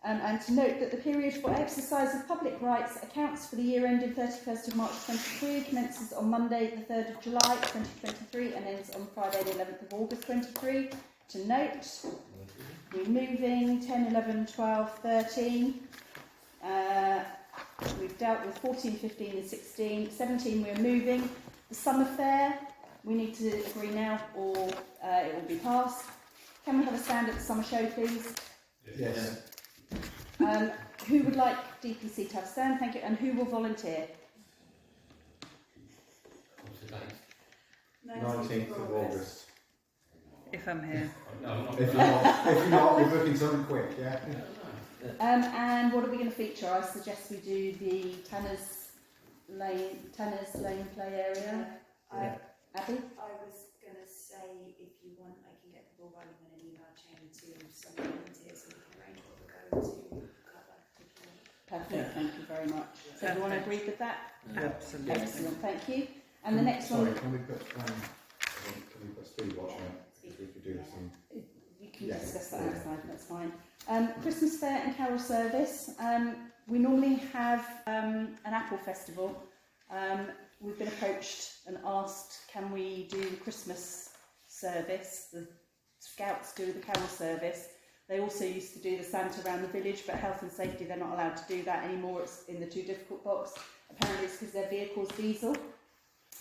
And to note that the period for exercise of public rights accounts for the year ended 31st of March 23 commences on Monday the 3rd of July 2023 and ends on Friday the 11th of August 23. To note, we're moving 10, 11, 12, 13. We've dealt with 14, 15 and 16. 17 we're moving. The summer fair, we need to agree now or it will be passed. Can we have a stand at the summer show, please? Yes. Who would like DPC to have a stand? Thank you. And who will volunteer? What's the date? 19th of August. If I'm here. If you're not, we're booking something quick, yeah? And what are we going to feature? I suggest we do the Tanner's Lane play area. I Abby? was going some volunteers and we can arrange what we're going to cover. Perfect, thank you very much. Does everyone agree with that? Absolutely. Excellent, thank you. And the next one, Can we put speed watch on it? Because we could do some. you can discuss that outside, that's fine. Christmas fair and carol service. We normally have an apple festival. We've been approached and asked, can we do the Christmas service? The Scouts do the carol service. They also used to do the Santa around the village, but health and safety, they're not allowed to do that anymore. It's in the too difficult box. Apparently it's because their vehicle's diesel.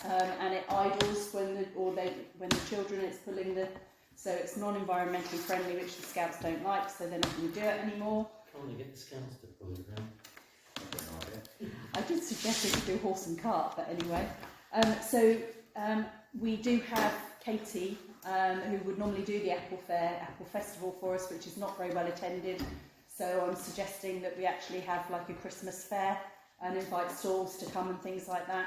And it idles when the children, it's pulling the, so it's non-environmentally friendly, which the Scouts don't like, so they're not going to do it anymore. Can't you get the Scouts to pull it around? I did suggest we could do horse and cart, but anyway. We do have Katie, who would normally do the Apple Festival for us, which is not very well attended. So I'm suggesting that we actually have like a Christmas fair and invite stalls to come and things like that.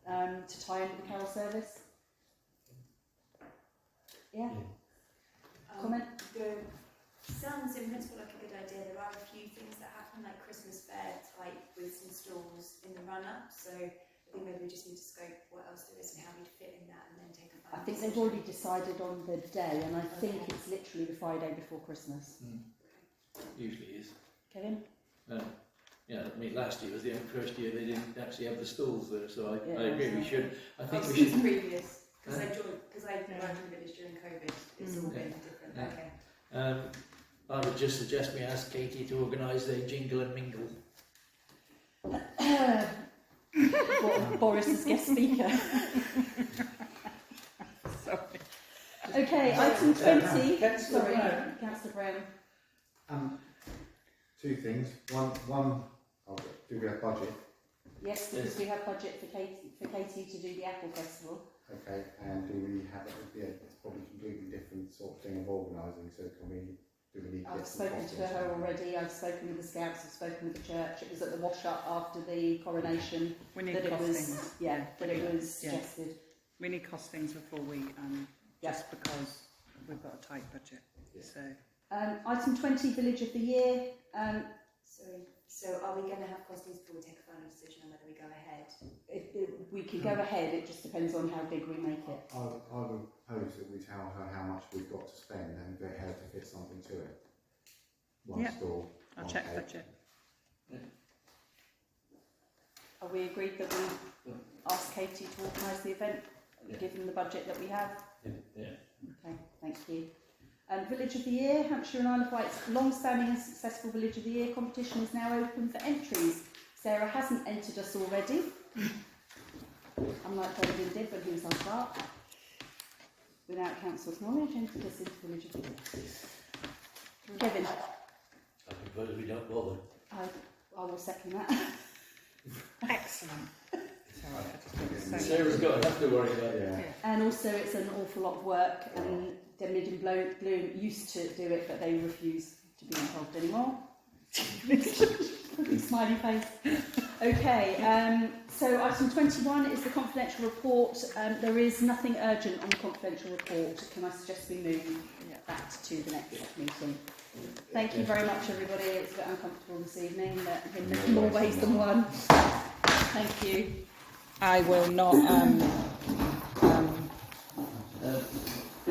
To tie into the carol service. Yeah. Comment? Sounds in principle like a good idea. There are a few things that happen, like Christmas fair type with some stalls in the run-up. So I think maybe we just need to scope what else there is and how we fit in that, and then take a final I think they've already decided on the day, and I think it's literally the Friday before Christmas. Usually is. Kevin? Yeah, I mean, last year was the first year they didn't actually have the stalls there, so I Yeah. agree we should. I think we since should. previous, because I worked in the village during COVID. It's all been different. Yeah. Okay. I would just suggest we ask Katie to organise their jingle and mingle. Boris as guest speaker. Sorry. Okay, item 20. Councillor Sorry, Brown. Councillor Brown. Two things. One. Do we have budget? Yes, because we have budget for Katie to do the Apple Festival. Okay, and do we have it's probably a completely different sort of thing of organising, so do we need to I've get some spoken to costings her on that? already, I've spoken with the Scouts, I've spoken with the church. It was at the wash-up after the coronation We need that it was, costings. that it was suggested. We need costings before we, just because we've got a tight budget. So. Item 20, Village of the Year. So are we going to have costings before we take a final decision on whether we go ahead? We can go ahead, it just depends on how big we make it. I would propose that we tell her how much we've got to spend and get her to fit something to it. One stall. I'll check budget. Are we agreed that we ask Katie to organise the event, given the budget that we have? Yeah. Okay, thank you. Village of the Year, Hampshire and Isle of Wight's long-standing and successful Village of the Year competition is now open for entries. Sarah hasn't entered us already, unlike Brendan did when he was on clerk. Without council's knowledge, entered us into Village of the Year. Kevin? I propose we don't bother. I will second that. Excellent. Sorry, I just want to say. Sarah's got enough to worry about. Yeah. And also it's an awful lot of work, and Denmead and Bloom used to do it, but they refuse to be involved anymore. Smiley face. Okay, so item 21 is the confidential report. There is nothing urgent on the confidential report. Can I suggest we move that to the next meeting? Thank you very much, everybody. It's a bit uncomfortable this evening, but in more ways than one. Thank you. I will not.